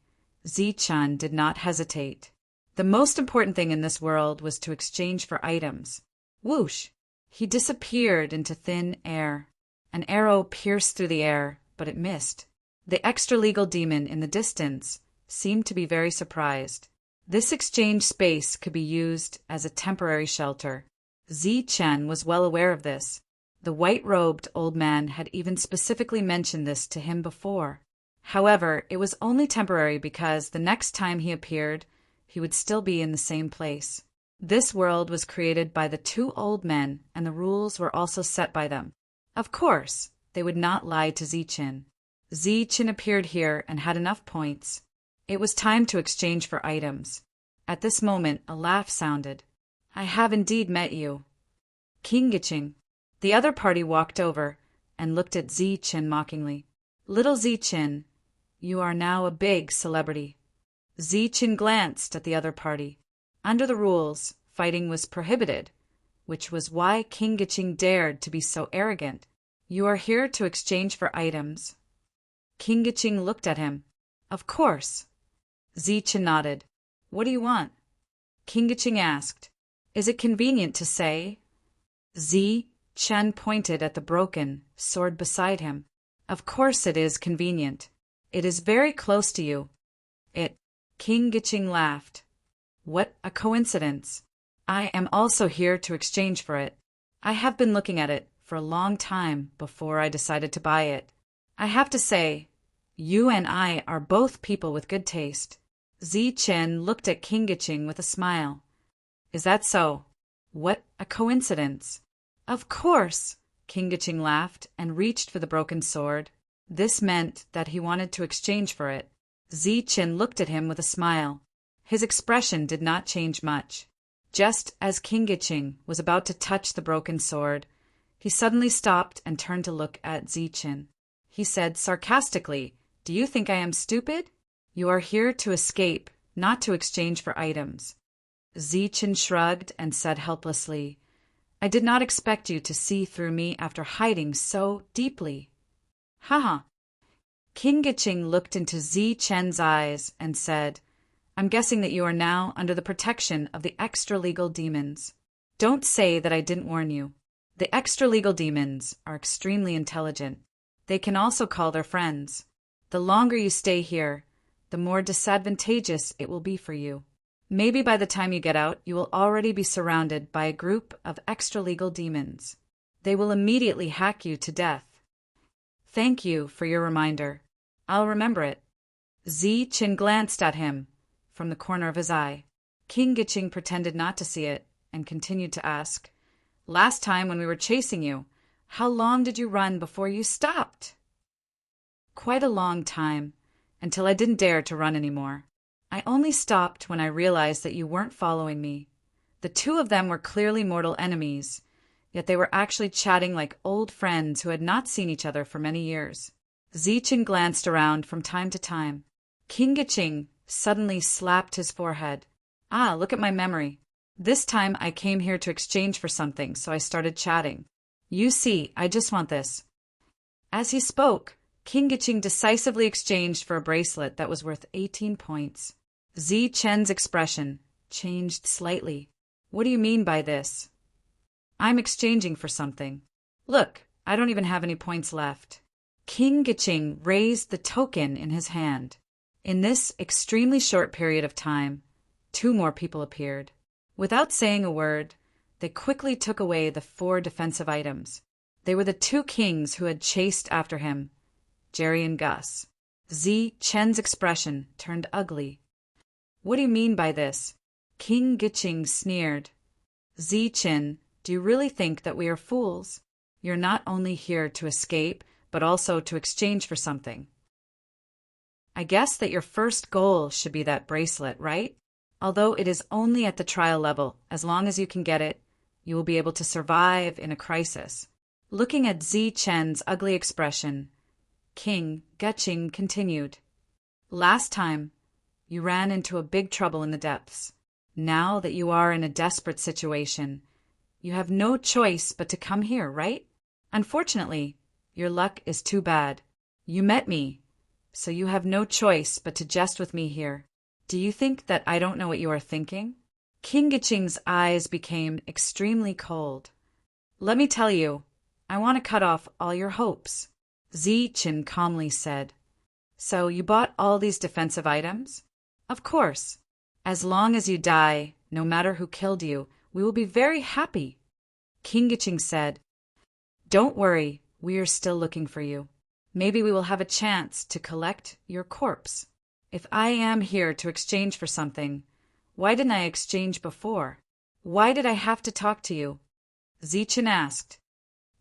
Zichen did not hesitate. The most important thing in this world was to exchange for items. Whoosh! He disappeared into thin air. An arrow pierced through the air, but it missed. The extra-legal demon in the distance seemed to be very surprised. This exchange space could be used as a temporary shelter. Zichen was well aware of this. The white-robed old man had even specifically mentioned this to him before. However, it was only temporary because the next time he appeared, he would still be in the same place. This world was created by the 2 old men, and the rules were also set by them. Of course, they would not lie to Zichen. Zichen appeared here and had enough points. It was time to exchange for items. At this moment, a laugh sounded. I have indeed met you. Kingiching. The other party walked over and looked at Zichen mockingly. Little Zichen, you are now a big celebrity. Zichen glanced at the other party. Under the rules, fighting was prohibited, which was why Kingiching dared to be so arrogant. You are here to exchange for items. Kingiching looked at him. Of course. Zichen nodded. What do you want? Kingiching asked. Is it convenient to say? Zichen pointed at the broken sword beside him. Of course it is convenient. It is very close to you. Kingiching laughed. What a coincidence. I am also here to exchange for it. I have been looking at it for a long time before I decided to buy it. I have to say, you and I are both people with good taste. Zichen looked at Kingiching with a smile. Is that so? What a coincidence. Of course, Kingiching laughed and reached for the broken sword. This meant that he wanted to exchange for it. Zichen looked at him with a smile. His expression did not change much. Just as Kingiching was about to touch the broken sword, he suddenly stopped and turned to look at Zichen. He said sarcastically, "Do you think I am stupid? You are here to escape, not to exchange for items." Zichen shrugged and said helplessly, "I did not expect you to see through me after hiding so deeply." Haha. King Giching looked into Zichen's eyes and said, "I'm guessing that you are now under the protection of the extra-legal demons. Don't say that I didn't warn you. The extra-legal demons are extremely intelligent. They can also call their friends. The longer you stay here, the more disadvantageous it will be for you. Maybe by the time you get out, you will already be surrounded by a group of extra-legal demons. They will immediately hack you to death." "Thank you for your reminder. I'll remember it." Zichen glanced at him from the corner of his eye. King Giching pretended not to see it and continued to ask, "Last time when we were chasing you, how long did you run before you stopped?" "Quite a long time, until I didn't dare to run anymore. I only stopped when I realized that you weren't following me. The two of them were clearly mortal enemies, yet they were actually chatting like old friends who had not seen each other for many years." Zichen glanced around from time to time. King Giching suddenly slapped his forehead. "Ah, look at my memory. This time I came here to exchange for something, so I started chatting. You see, I just want this." As he spoke, King Giching decisively exchanged for a bracelet that was worth 18 points. Zichen's expression changed slightly. "What do you mean by this?" "I'm exchanging for something. Look, I don't even have any points left." King Giching raised the token in his hand. In this extremely short period of time, 2 more people appeared. Without saying a word, they quickly took away the 4 defensive items. They were the 2 kings who had chased after him, Jerry and Gus. Zichen's expression turned ugly. "What do you mean by this?" King Giching sneered. "Zichen, do you really think that we are fools? You're not only here to escape, but also to exchange for something. I guess that your first goal should be that bracelet, right? Although it is only at the trial level, as long as you can get it, you will be able to survive in a crisis." Looking at Zichen's ugly expression, King Giching continued, "Last time, you ran into a big trouble in the depths. Now that you are in a desperate situation, you have no choice but to come here, right? Unfortunately, your luck is too bad. You met me, so you have no choice but to jest with me here. Do you think that I don't know what you are thinking?" King Giching's eyes became extremely cold. "Let me tell you, I want to cut off all your hopes," Zichen calmly said. "So you bought all these defensive items?" "Of course. As long as you die, no matter who killed you, we will be very happy." King Giching said, "Don't worry, we are still looking for you. Maybe we will have a chance to collect your corpse. If I am here to exchange for something, why didn't I exchange before? Why did I have to talk to you?" Zichen asked.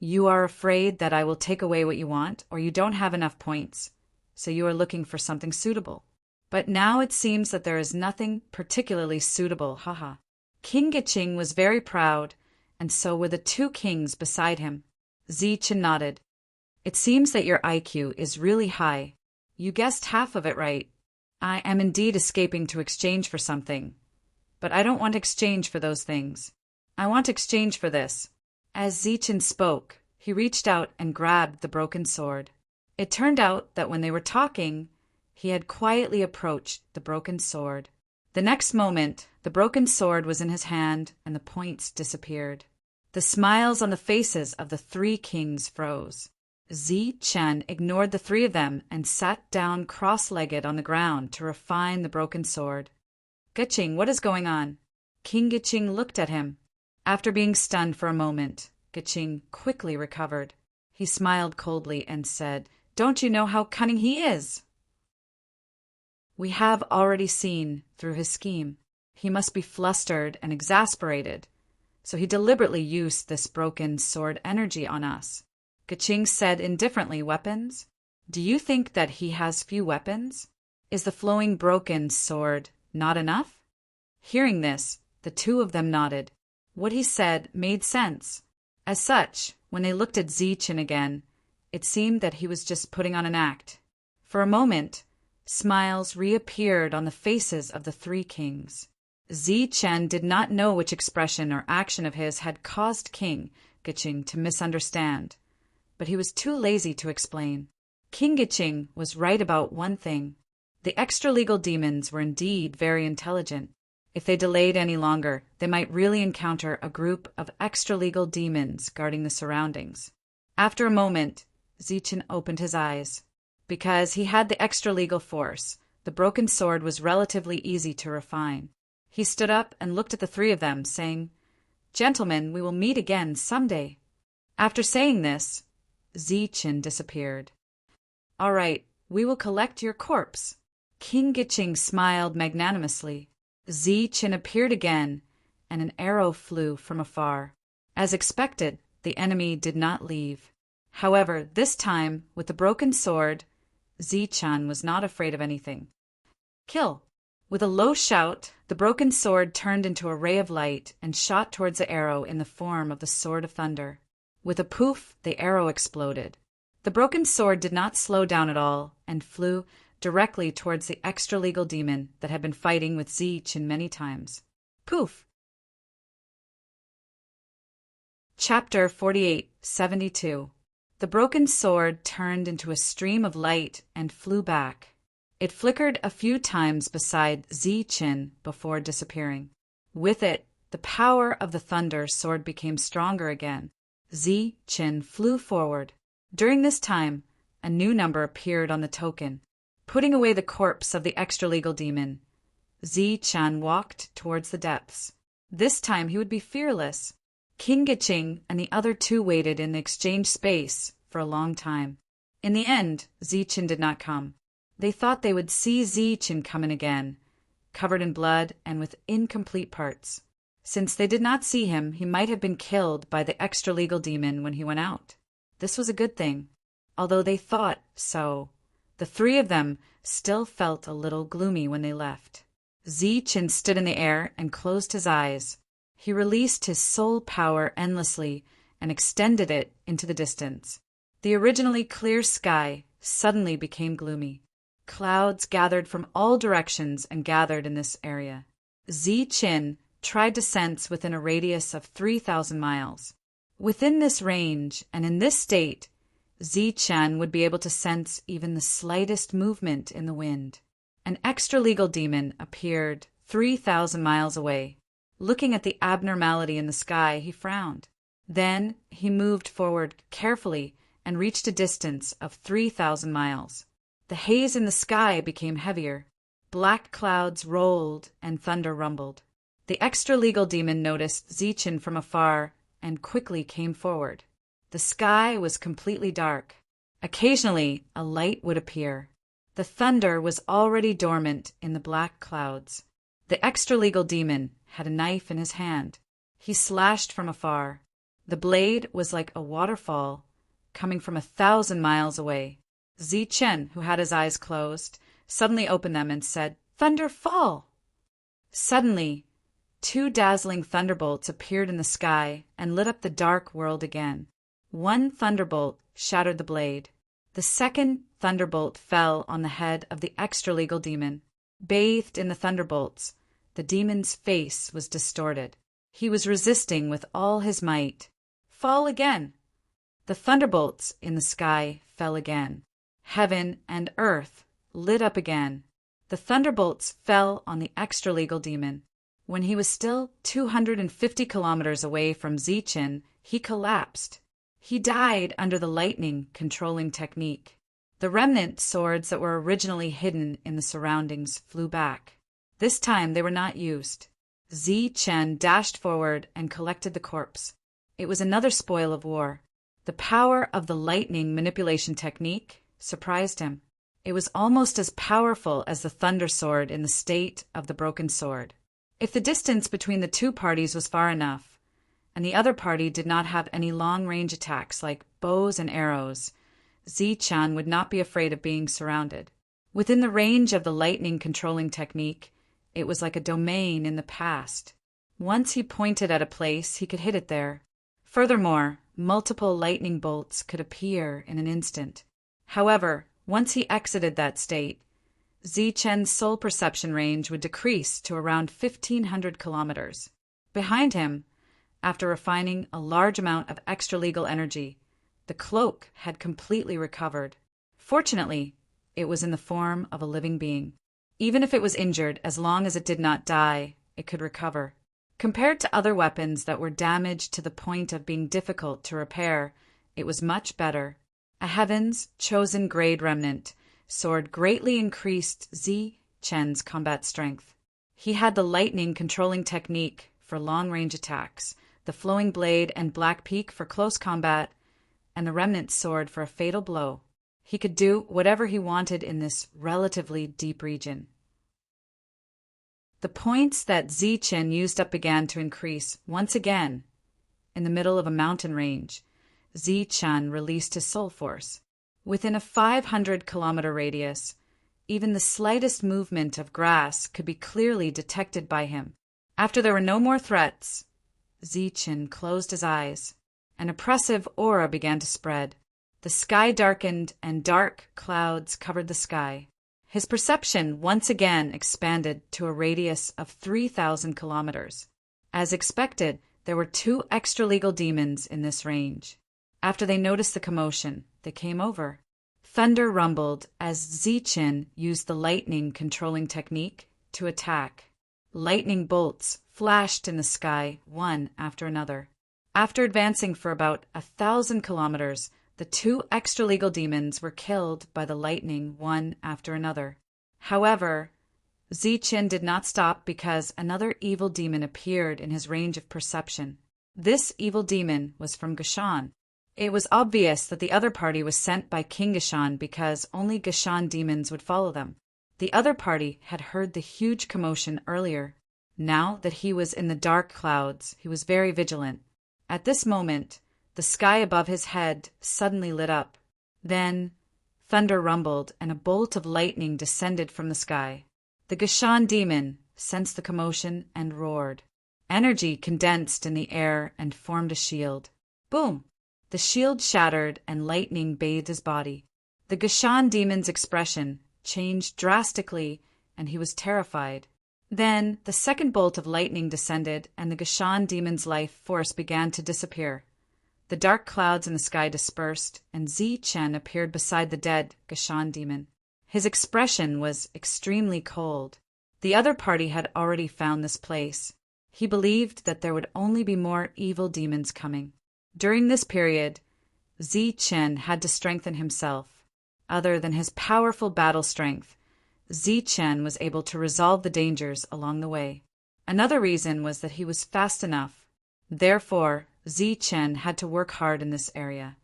"You are afraid that I will take away what you want, or you don't have enough points, so you are looking for something suitable. But now it seems that there is nothing particularly suitable, haha." King Giching was very proud, and so were the 2 kings beside him. Zichen nodded. "It seems that your IQ is really high. You guessed half of it right. I am indeed escaping to exchange for something. But I don't want exchange for those things. I want exchange for this." As Zichen spoke, he reached out and grabbed the broken sword. It turned out that when they were talking, he had quietly approached the broken sword. The next moment, the broken sword was in his hand and the points disappeared. The smiles on the faces of the 3 kings froze. Zichen ignored the 3 of them and sat down cross-legged on the ground to refine the broken sword. "Giching, what is going on?" King Giching looked at him. After being stunned for a moment, Giching quickly recovered. He smiled coldly and said, "Don't you know how cunning he is? We have already seen through his scheme. He must be flustered and exasperated, so he deliberately used this broken sword energy on us." Giching said indifferently, "Weapons? Do you think that he has few weapons? Is the flowing broken sword not enough?" Hearing this, the 2 of them nodded. What he said made sense. As such, when they looked at Zichen again, It seemed that he was just putting on an act. For a moment, smiles reappeared on the faces of the three kings. Zichen did not know which expression or action of his had caused King Giching to misunderstand, but he was too lazy to explain. King Giching was right about one thing. The extra-legal demons were indeed very intelligent. If they delayed any longer, they might really encounter a group of extra-legal demons guarding the surroundings. After a moment, Zichen opened his eyes. Because he had the extra-legal force, the broken sword was relatively easy to refine. He stood up and looked at the three of them, saying, "Gentlemen, we will meet again someday." After saying this, Zichen disappeared. "All right, we will collect your corpse." King Giching smiled magnanimously. Zichen appeared again, and an arrow flew from afar. As expected, the enemy did not leave. However, this time, with the broken sword, Zichen was not afraid of anything. "Kill!" With a low shout, the broken sword turned into a ray of light and shot towards the arrow in the form of the Sword of Thunder. With a poof, the arrow exploded. The broken sword did not slow down at all and flew directly towards the extra-legal demon that had been fighting with Zichen many times. Poof! Chapter 48:72. The broken sword turned into a stream of light and flew back. It flickered a few times beside Zichen before disappearing. With it, the power of the thunder sword became stronger again. Zichen flew forward. During this time, a new number appeared on the token. Putting away the corpse of the extra-legal demon, Zichen walked towards the depths. This time he would be fearless. King Giching and the other two waited in the exchange space for a long time. In the end, Zichen did not come. They thought they would see Zichen coming again, covered in blood and with incomplete parts. Since they did not see him, he might have been killed by the extra-legal demon when he went out. This was a good thing. Although they thought so, the three of them still felt a little gloomy when they left. Zichen stood in the air and closed his eyes. He released his soul power endlessly and extended it into the distance. The originally clear sky suddenly became gloomy. Clouds gathered from all directions and gathered in this area. Zichen tried to sense within a radius of 3,000 miles. Within this range and in this state, Zichen would be able to sense even the slightest movement in the wind. An extra-legal demon appeared 3,000 miles away. Looking at the abnormality in the sky, he frowned. Then he moved forward carefully and reached a distance of 3,000 miles. The haze in the sky became heavier. Black clouds rolled and thunder rumbled. The extra-legal demon noticed Zichen from afar and quickly came forward. The sky was completely dark. Occasionally, a light would appear. The thunder was already dormant in the black clouds. The extra-legal demon had a knife in his hand. He slashed from afar. The blade was like a waterfall coming from 1,000 miles away. Zichen, who had his eyes closed, suddenly opened them and said, "Thunder, fall!" Suddenly, 2 dazzling thunderbolts appeared in the sky and lit up the dark world again. One thunderbolt shattered the blade. The second thunderbolt fell on the head of the extra-legal demon. Bathed in the thunderbolts, the demon's face was distorted. He was resisting with all his might. "Fall again!" The thunderbolts in the sky fell again. Heaven and earth lit up again. The thunderbolts fell on the extra-legal demon. When he was still 250 kilometers away from Zichen, he collapsed. He died under the lightning controlling technique. The remnant swords that were originally hidden in the surroundings flew back. This time they were not used. Zichen dashed forward and collected the corpse. It was another spoil of war. The power of the lightning manipulation technique surprised him. It was almost as powerful as the thunder sword in the state of the broken sword. If the distance between the two parties was far enough, and the other party did not have any long-range attacks like bows and arrows, Zichen would not be afraid of being surrounded. Within the range of the lightning controlling technique, it was like a domain in the past. Once he pointed at a place, he could hit it there. Furthermore, multiple lightning bolts could appear in an instant. However, once he exited that state, Zichen's soul perception range would decrease to around 1,500 kilometers. Behind him, after refining a large amount of extra-legal energy, the cloak had completely recovered. Fortunately, it was in the form of a living being. Even if it was injured, as long as it did not die, it could recover. Compared to other weapons that were damaged to the point of being difficult to repair, it was much better. A Heaven's Chosen Grade Remnant sword greatly increased Zichen's combat strength. He had the lightning controlling technique for long-range attacks, the flowing blade and black peak for close combat, and the remnant sword for a fatal blow. He could do whatever he wanted in this relatively deep region. The points that Zichen used up began to increase once again. In the middle of a mountain range, Zichen released his soul force. Within a 500-kilometer radius, even the slightest movement of grass could be clearly detected by him. After there were no more threats, Zichen closed his eyes. An oppressive aura began to spread. The sky darkened and dark clouds covered the sky. His perception once again expanded to a radius of 3,000 kilometers. As expected, there were 2 extra-legal demons in this range. After they noticed the commotion, they came over. Thunder rumbled as Zichen used the lightning controlling technique to attack. Lightning bolts flashed in the sky, one after another. After advancing for about 1,000 kilometers, the 2 extra-legal demons were killed by the lightning one after another. However, Zichen did not stop because another evil demon appeared in his range of perception. This evil demon was from Gashan. It was obvious that the other party was sent by King Gashan because only Gashan demons would follow them. The other party had heard the huge commotion earlier. Now that he was in the dark clouds, he was very vigilant. At this moment, the sky above his head suddenly lit up. Then, thunder rumbled and a bolt of lightning descended from the sky. The Gashan demon sensed the commotion and roared. Energy condensed in the air and formed a shield. Boom! The shield shattered and lightning bathed his body. The Gashan demon's expression changed drastically and he was terrified. Then the second bolt of lightning descended and the Gashan demon's life force began to disappear. The dark clouds in the sky dispersed, and Zichen appeared beside the dead Gashan demon. His expression was extremely cold. The other party had already found this place. He believed that there would only be more evil demons coming. During this period, Zichen had to strengthen himself. Other than his powerful battle strength, Zichen was able to resolve the dangers along the way. Another reason was that he was fast enough. Therefore, Zichen had to work hard in this area.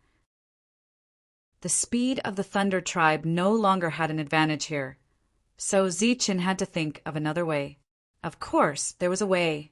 The speed of the Thunder tribe no longer had an advantage here, so Zichen had to think of another way. Of course, there was a way,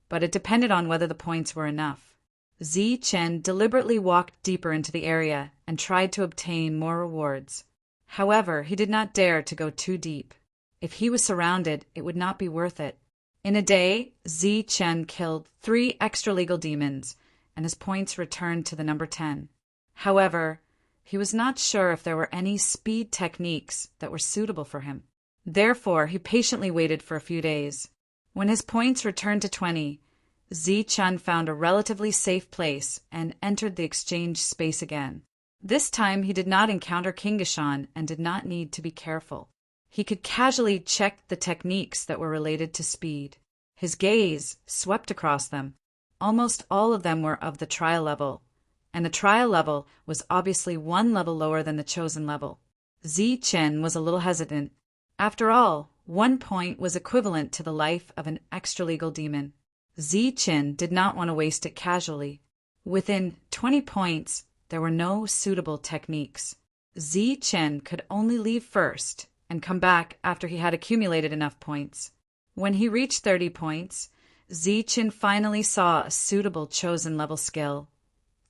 but it depended on whether the points were enough. Zichen deliberately walked deeper into the area and tried to obtain more rewards. However, he did not dare to go too deep. If he was surrounded, it would not be worth it. In a day, Zichen killed 3 extra-legal demons, and his points returned to the number 10. However, he was not sure if there were any speed techniques that were suitable for him. Therefore, he patiently waited for a few days. When his points returned to 20, Zichen found a relatively safe place and entered the exchange space again. This time, he did not encounter King Gashan and did not need to be careful. He could casually check the techniques that were related to speed. His gaze swept across them. Almost all of them were of the trial level, and the trial level was obviously 1 level lower than the chosen level. Zichen was a little hesitant. After all, 1 point was equivalent to the life of an extra-legal demon. Zichen did not want to waste it casually. Within 20 points, there were no suitable techniques. Zichen could only leave first and come back after he had accumulated enough points. When he reached 30 points, Zichen finally saw a suitable chosen level skill,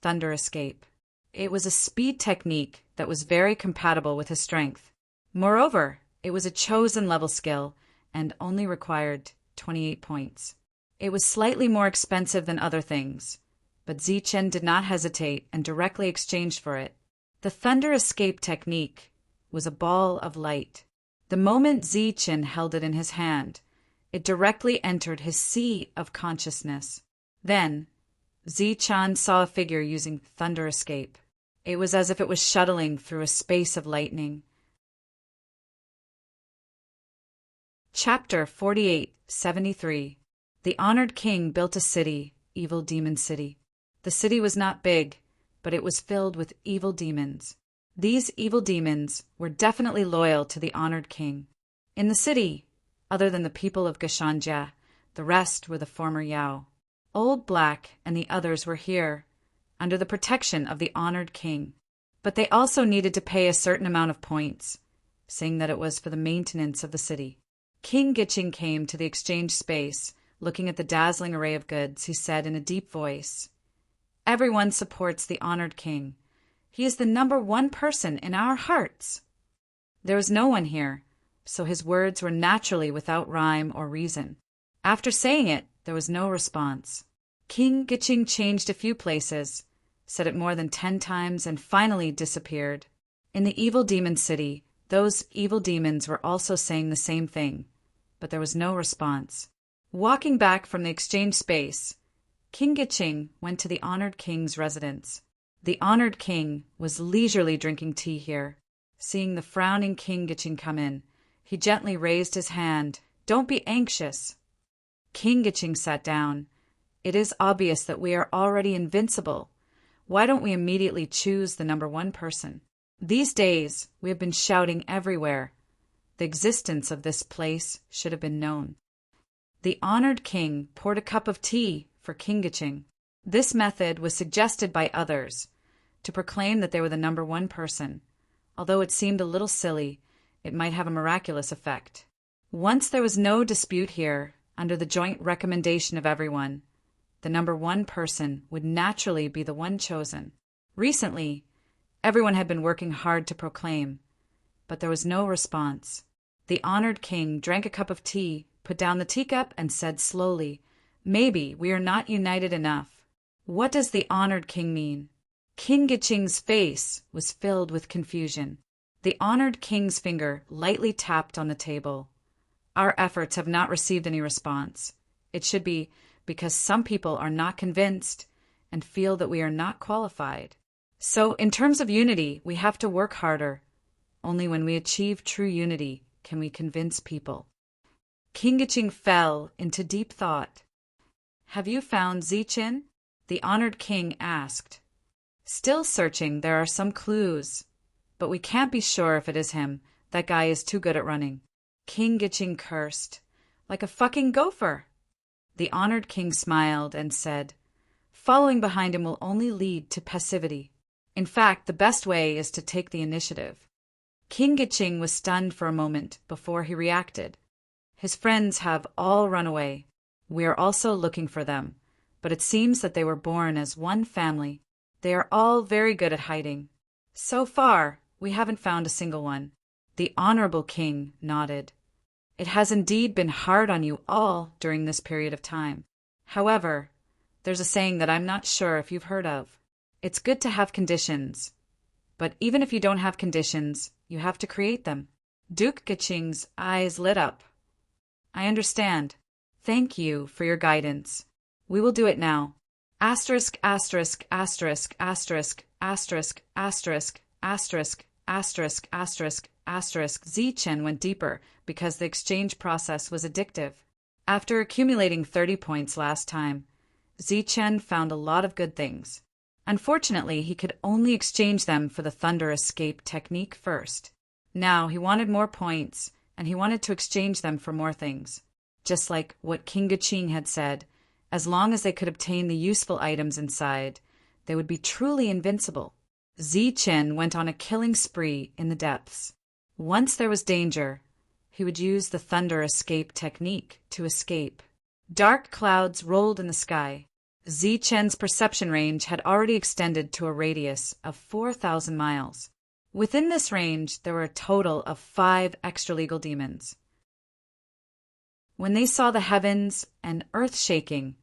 Thunder Escape. It was a speed technique that was very compatible with his strength. Moreover, it was a chosen level skill and only required 28 points. It was slightly more expensive than other things, but Zichen did not hesitate and directly exchanged for it. The thunder escape technique was a ball of light. The moment Zichen held it in his hand, it directly entered his sea of consciousness. Then, Zichen saw a figure using thunder escape. It was as if it was shuttling through a space of lightning. Chapter 48-73. The honored king built a city, Evil Demon City. The city was not big, but it was filled with evil demons. These evil demons were definitely loyal to the honored king. In the city, other than the people of Gashanja, the rest were the former Yao. Old Black and the others were here, under the protection of the honored king. But they also needed to pay a certain amount of points, saying that it was for the maintenance of the city. King Giching came to the exchange space. Looking at the dazzling array of goods, he said in a deep voice, "Everyone supports the honored king. He is the #1 person in our hearts." There was no one here, so his words were naturally without rhyme or reason. After saying it, there was no response. King Giching changed a few places, said it more than 10 times, and finally disappeared. In the evil demon city, those evil demons were also saying the same thing, but there was no response. Walking back from the exchange space, King Giching went to the honored king's residence. The honored king was leisurely drinking tea here. Seeing the frowning King Giching come in, he gently raised his hand. "Don't be anxious." King Giching sat down. "It is obvious that we are already invincible. Why don't we immediately choose the #1 person? These days, we have been shouting everywhere. The existence of this place should have been known." The honored king poured a cup of tea for King Giching. This method was suggested by others to proclaim that they were the #1 person. Although it seemed a little silly, it might have a miraculous effect. Once there was no dispute here, under the joint recommendation of everyone, the #1 person would naturally be the one chosen. Recently, everyone had been working hard to proclaim, but there was no response. The honored king drank a cup of tea, put down the teacup, and said slowly, "Maybe we are not united enough. What does the honored king mean?" King Giching's face was filled with confusion. The honored king's finger lightly tapped on the table. "Our efforts have not received any response. It should be because some people are not convinced and feel that we are not qualified. So, in terms of unity, we have to work harder. Only when we achieve true unity can we convince people." King Giching fell into deep thought. "Have you found Zichen?" the honored king asked. "Still searching. There are some clues, but we can't be sure if it is him. That guy is too good at running." King Giching cursed. "Like a fucking gopher." The honored king smiled and said, "Following behind him will only lead to passivity. In fact, the best way is to take the initiative." King Giching was stunned for a moment before he reacted. "His friends have all run away. We are also looking for them, but it seems that they were born as one family. They are all very good at hiding. So far, we haven't found a single one." The honorable king nodded. "It has indeed been hard on you all during this period of time. However, there's a saying that I'm not sure if you've heard of. It's good to have conditions, but even if you don't have conditions, you have to create them." Duke Giching's eyes lit up. "I understand. Thank you for your guidance. We will do it now. Asterisk, asterisk, asterisk, asterisk, asterisk, asterisk, asterisk, asterisk, asterisk, asterisk. Zichen went deeper because the exchange process was addictive. After accumulating 30 points last time, Zichen found a lot of good things. Unfortunately, he could only exchange them for the thunder escape technique first. Now he wanted more points, and he wanted to exchange them for more things. Just like what King Giching had said, as long as they could obtain the useful items inside, they would be truly invincible. Zichen went on a killing spree in the depths. Once there was danger, he would use the thunder escape technique to escape. Dark clouds rolled in the sky. Zichen's perception range had already extended to a radius of 4,000 miles. Within this range, there were a total of 5 extra-legal demons. When they saw the heavens and earth shaking,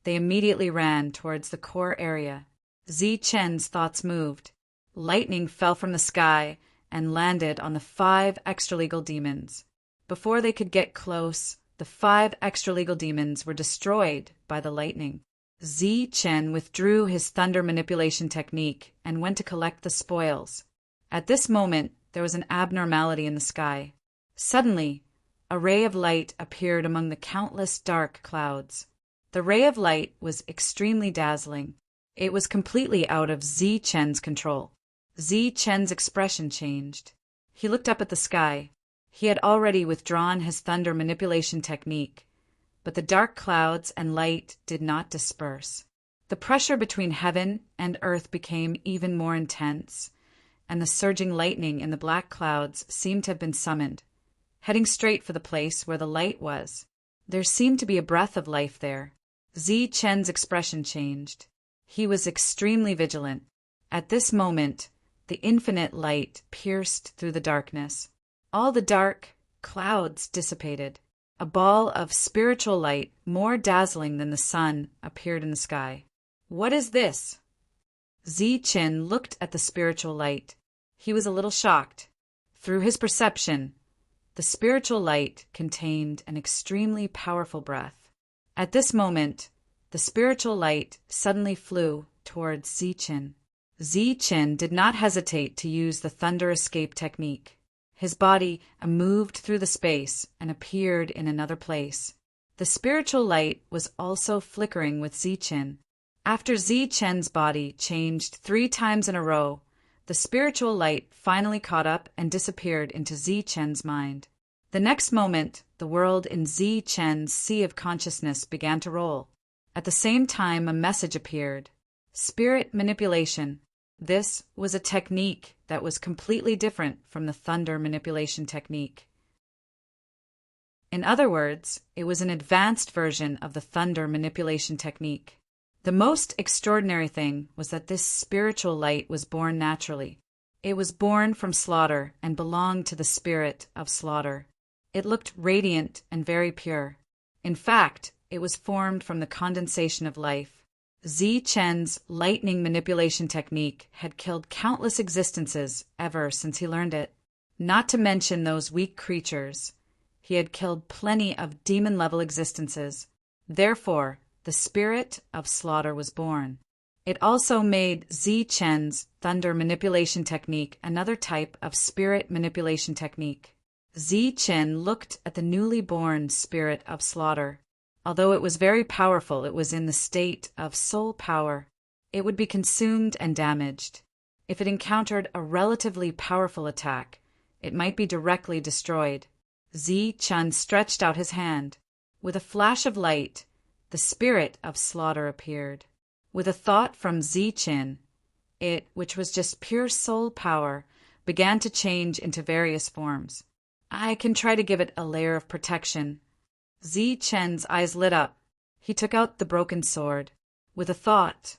They immediately ran towards the core area. Zi Chen's thoughts moved. Lightning fell from the sky and landed on the 5 extra-legal demons. Before they could get close, the 5 extra-legal demons were destroyed by the lightning. Zi Chen withdrew his thunder manipulation technique and went to collect the spoils. At this moment, there was an abnormality in the sky. Suddenly, a ray of light appeared among the countless dark clouds. The ray of light was extremely dazzling. It was completely out of Zi Chen's control. Zi Chen's expression changed. He looked up at the sky. He had already withdrawn his thunder manipulation technique, but the dark clouds and light did not disperse. The pressure between heaven and earth became even more intense, and the surging lightning in the black clouds seemed to have been summoned, heading straight for the place where the light was. There seemed to be a breath of life there. Zi Chen's expression changed. He was extremely vigilant. At this moment, the infinite light pierced through the darkness. All the dark clouds dissipated. A ball of spiritual light, more dazzling than the sun, appeared in the sky. What is this? Zi Chen looked at the spiritual light. He was a little shocked. Through his perception, the spiritual light contained an extremely powerful breath. At this moment, the spiritual light suddenly flew towards Zi Chen. Zi Chen did not hesitate to use the thunder escape technique. His body moved through the space and appeared in another place. The spiritual light was also flickering with Zi Chen. After Zi Chen's body changed 3 times in a row, the spiritual light finally caught up and disappeared into Zi Chen's mind. The next moment, the world in Zi Chen's sea of consciousness began to roll. At the same time, a message appeared. Spirit manipulation. This was a technique that was completely different from the thunder manipulation technique. In other words, it was an advanced version of the thunder manipulation technique. The most extraordinary thing was that this spiritual light was born naturally. It was born from slaughter and belonged to the spirit of slaughter. It looked radiant and very pure. In fact, it was formed from the condensation of life. Zi Chen's lightning manipulation technique had killed countless existences ever since he learned it. Not to mention those weak creatures. He had killed plenty of demon-level existences. Therefore, the spirit of slaughter was born. It also made Zi Chen's thunder manipulation technique another type of spirit manipulation technique. Zi Chen looked at the newly born spirit of slaughter. Although it was very powerful, it was in the state of soul power. It would be consumed and damaged. If it encountered a relatively powerful attack, it might be directly destroyed. Zi Chen stretched out his hand. With a flash of light, the spirit of slaughter appeared. With a thought from Zi Chen, it, which was just pure soul power, began to change into various forms. I can try to give it a layer of protection. Zi Chen's eyes lit up. He took out the broken sword. With a thought,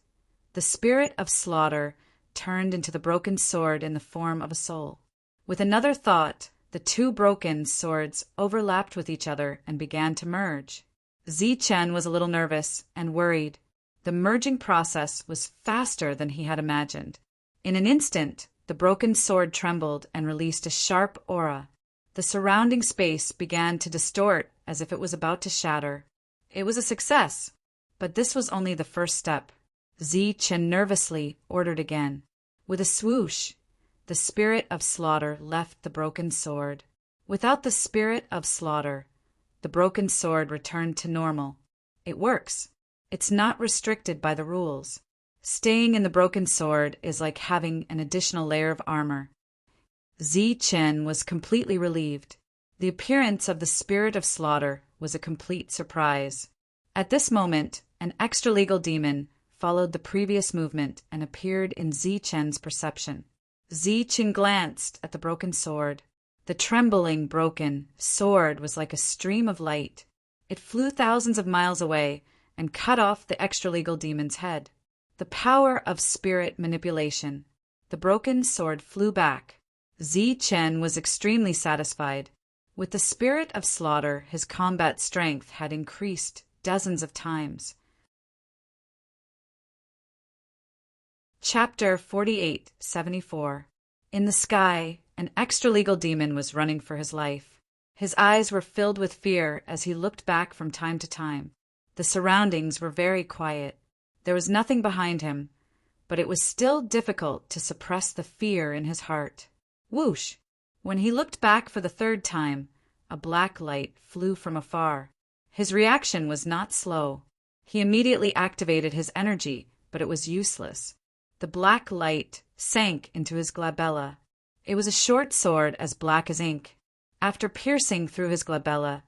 the spirit of slaughter turned into the broken sword in the form of a soul. With another thought, the 2 broken swords overlapped with each other and began to merge. Zi Chen was a little nervous and worried. The merging process was faster than he had imagined. In an instant, the broken sword trembled and released a sharp aura. The surrounding space began to distort as if it was about to shatter. It was a success, but this was only the first step. Zi Chen nervously ordered again. With a swoosh, the spirit of slaughter left the broken sword. Without the spirit of slaughter, the broken sword returned to normal. It works. It's not restricted by the rules. Staying in the broken sword is like having an additional layer of armor. Zi Chen was completely relieved. The appearance of the spirit of slaughter was a complete surprise. At this moment, an extra-legal demon followed the previous movement and appeared in Zi Chen's perception. Zi Chen glanced at the broken sword. The trembling, broken sword was like a stream of light. It flew thousands of miles away and cut off the extra-legal demon's head. The power of spirit manipulation. The broken sword flew back. Zi Chen was extremely satisfied. With the spirit of slaughter, his combat strength had increased dozens of times. Chapter 4874. In the sky, an extra-legal demon was running for his life. His eyes were filled with fear as he looked back from time to time. The surroundings were very quiet. There was nothing behind him, but it was still difficult to suppress the fear in his heart. Whoosh! When he looked back for the third time, a black light flew from afar. His reaction was not slow. He immediately activated his energy, but it was useless. The black light sank into his glabella. It was a short sword as black as ink. After piercing through his glabella,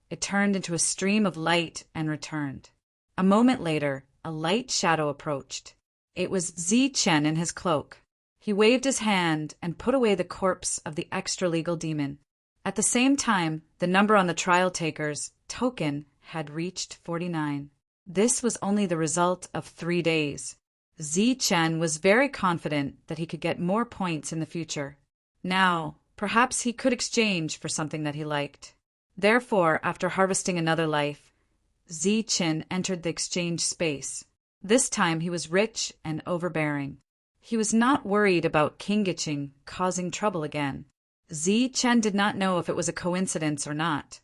it turned into a stream of light and returned. A moment later, a light shadow approached. It was Zi-Chen in his cloak. He waved his hand and put away the corpse of the extra-legal demon. At the same time, the number on the trial taker's token had reached 49. This was only the result of 3 days. Zi-Chen was very confident that he could get more points in the future. Now, perhaps he could exchange for something that he liked. Therefore, after harvesting another life, Zi-Chen entered the exchange space. This time he was rich and overbearing. He was not worried about King Giching causing trouble again. Zi-Chen did not know if it was a coincidence or not,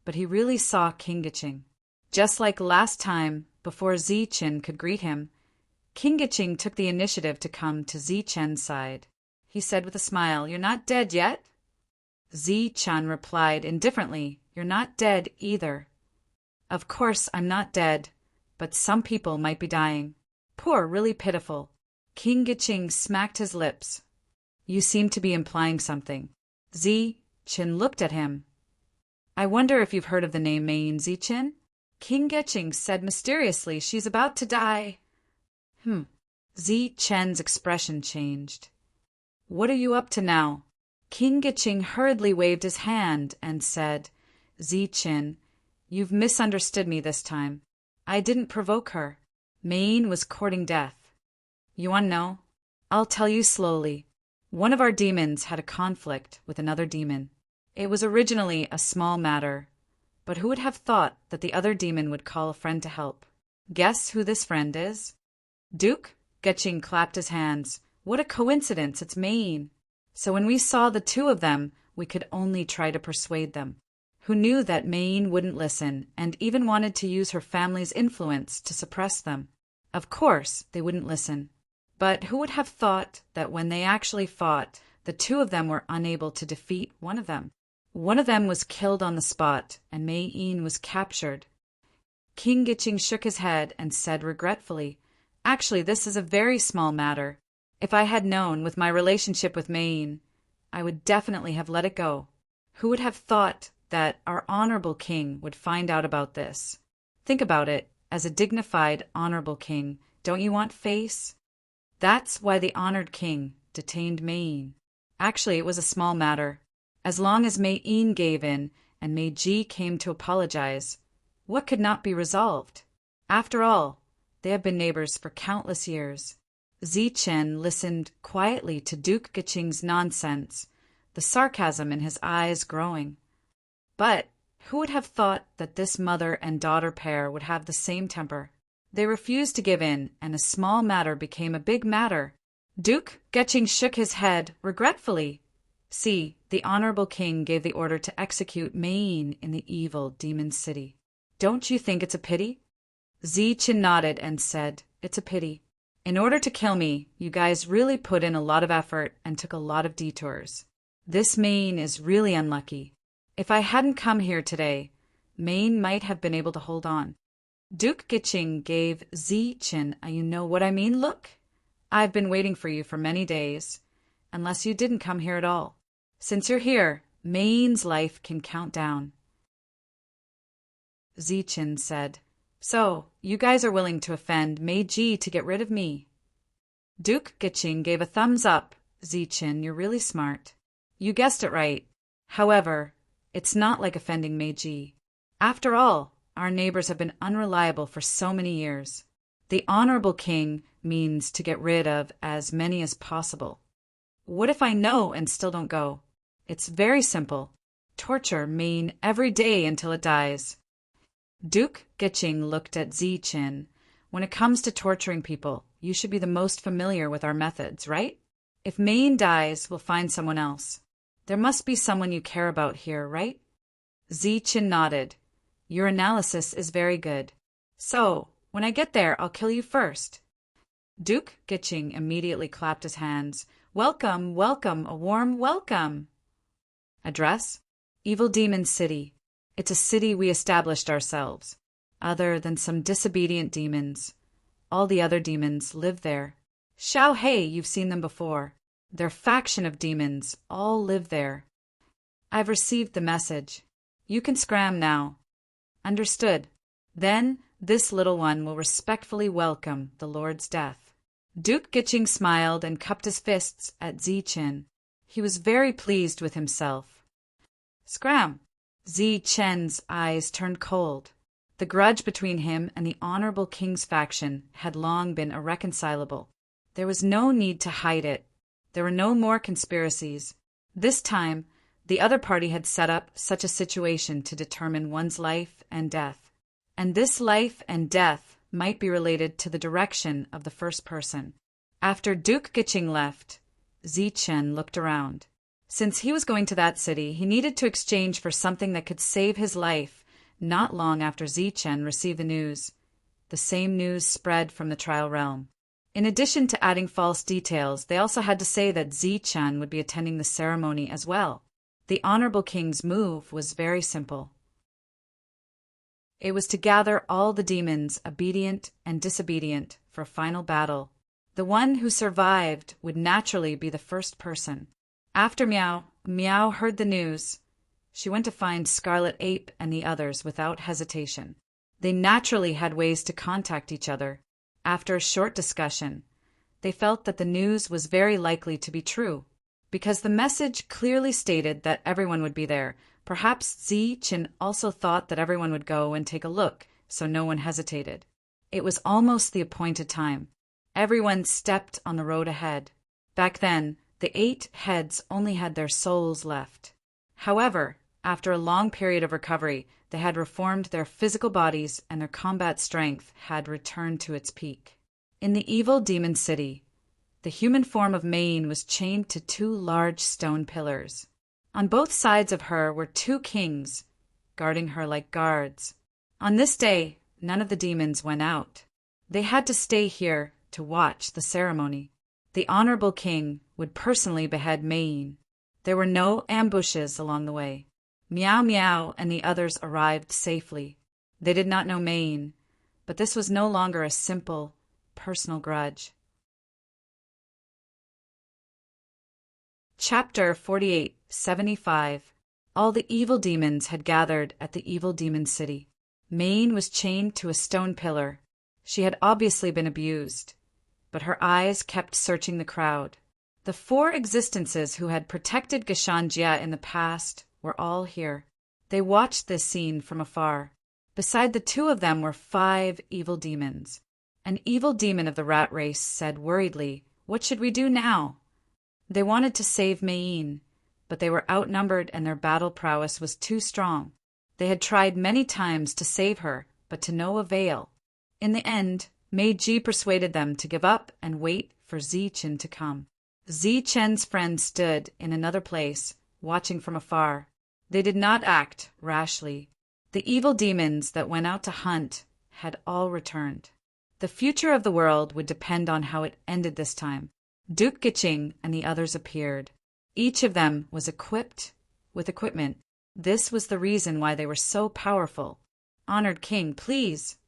but he really saw King Giching. Just like last time, before Zi-Chen could greet him, King Giching took the initiative to come to Zi-Chen's side. He said with a smile, "You're not dead yet?" Zi-Chen replied indifferently, "You're not dead either." "Of course I'm not dead, but some people might be dying. Poor, really pitiful." King Giching smacked his lips. "You seem to be implying something." Zi-Chen looked at him. "I wonder if you've heard of the name Main Zi-Chen?" King Giching said mysteriously, "She's about to die." Zi-Chen's expression changed. "What are you up to now?" King Giching hurriedly waved his hand and said, "Zi-Chen, you've misunderstood me this time. I didn't provoke her. Main was courting death. You want to know? I'll tell you slowly. One of our demons had a conflict with another demon. It was originally a small matter, but who would have thought that the other demon would call a friend to help? Guess who this friend is?" "Duke?" Giching clapped his hands. "What a coincidence, it's Main." So when we saw the two of them, we could only try to persuade them. Who knew that Main wouldn't listen and even wanted to use her family's influence to suppress them. Of course, they wouldn't listen. But who would have thought that when they actually fought, the two of them were unable to defeat one of them? One of them was killed on the spot, and Mei-Yin was captured. King Giching shook his head and said regretfully, "Actually, this is a very small matter. If I had known with my relationship with Mei-Yin, I would definitely have let it go. Who would have thought that our honorable king would find out about this? Think about it. As a dignified, honorable king, don't you want face? That's why the honored king detained Mei-Yin. Actually, it was a small matter. As long as Mei-Yin gave in and Mei-Ji came to apologize, what could not be resolved? After all, they have been neighbors for countless years." Zi-Chen listened quietly to Duke Giching's nonsense, the sarcasm in his eyes growing. But who would have thought that this mother and daughter pair would have the same temper? They refused to give in, and a small matter became a big matter. Duke Giching shook his head regretfully. "See, the honorable king gave the order to execute Mei-Yin in the evil demon city. Don't you think it's a pity?" Zi-Chen nodded and said, "It's a pity. In order to kill me, you guys really put in a lot of effort and took a lot of detours. This Mei-Yin is really unlucky. If I hadn't come here today, Mei-Yin might have been able to hold on." Duke Giching gave Zi-Chen a you-know-what-I-mean look. "I've been waiting for you for many days, unless you didn't come here at all. Since you're here, Mei-Yin's life can count down." Zi-Chen said, "So, you guys are willing to offend Mei-Ji to get rid of me?" Duke Giching gave a thumbs up. "Zi-Chen, you're really smart. You guessed it right. However, it's not like offending Mei-Ji. After all, our neighbors have been unreliable for so many years. The honorable king means to get rid of as many as possible. What if I know and still don't go? It's very simple. Torture Mei-Yin every day until it dies." Duke Giching looked at Zi-Chen. "When it comes to torturing people, you should be the most familiar with our methods, right? If Maine dies, we'll find someone else. There must be someone you care about here, right? Zichen nodded. Your analysis is very good. So, when I get there, I'll kill you first. Duke Giching immediately clapped his hands. Welcome, welcome, a warm welcome. Address? Evil Demon City. It's a city we established ourselves. Other than some disobedient demons. All the other demons live there. Xiao Hei, you've seen them before. Their faction of demons all live there. I've received the message. You can scram now. Understood. Then this little one will respectfully welcome the Lord's death. Duke Giching smiled and cupped his fists at Zichen. He was very pleased with himself. Scram! Zichen's eyes turned cold. The grudge between him and the honorable king's faction had long been irreconcilable. There was no need to hide it. There were no more conspiracies. This time, the other party had set up such a situation to determine one's life and death. And this life and death might be related to the direction of the first person. After Duke Giching left, Zichen looked around. Since he was going to that city, he needed to exchange for something that could save his life. Not long after Zichen received the news, the same news spread from the trial realm. In addition to adding false details, they also had to say that Zichen would be attending the ceremony as well. The honorable king's move was very simple. It was to gather all the demons, obedient and disobedient, for a final battle. The one who survived would naturally be the first person. After Meow heard the news, she went to find Scarlet Ape and the others without hesitation. They naturally had ways to contact each other. After a short discussion, they felt that the news was very likely to be true, because the message clearly stated that everyone would be there. Perhaps Zichen also thought that everyone would go and take a look, so no one hesitated. It was almost the appointed time. Everyone stepped on the road ahead. Back then, the 8 heads only had their souls left. However, after a long period of recovery, they had reformed their physical bodies and their combat strength had returned to its peak. In the evil demon city, the human form of Maine was chained to 2 large stone pillars. On both sides of her were 2 kings, guarding her like guards. On this day, none of the demons went out. They had to stay here to watch the ceremony. The honorable king would personally behead Maine. There were no ambushes along the way. Meow and the others arrived safely. They did not know Maine, but this was no longer a simple, personal grudge. Chapter 48, 75. All the evil demons had gathered at the evil demon city. Maine was chained to a stone pillar. She had obviously been abused, but her eyes kept searching the crowd. The 4 existences who had protected Gashan Jia in the past were all here. They watched this scene from afar. Beside the 2 of them were 5 evil demons. An evil demon of the rat race said worriedly, "What should we do now?" They wanted to save Maine, but they were outnumbered and their battle prowess was too strong. They had tried many times to save her, but to no avail. In the end, Meiji persuaded them to give up and wait for Zichen to come. Zichen's friends stood in another place, watching from afar. They did not act rashly. The evil demons that went out to hunt had all returned. The future of the world would depend on how it ended this time. Duke Giching and the others appeared. Each of them was equipped with equipment. This was the reason why they were so powerful. Honored King, please.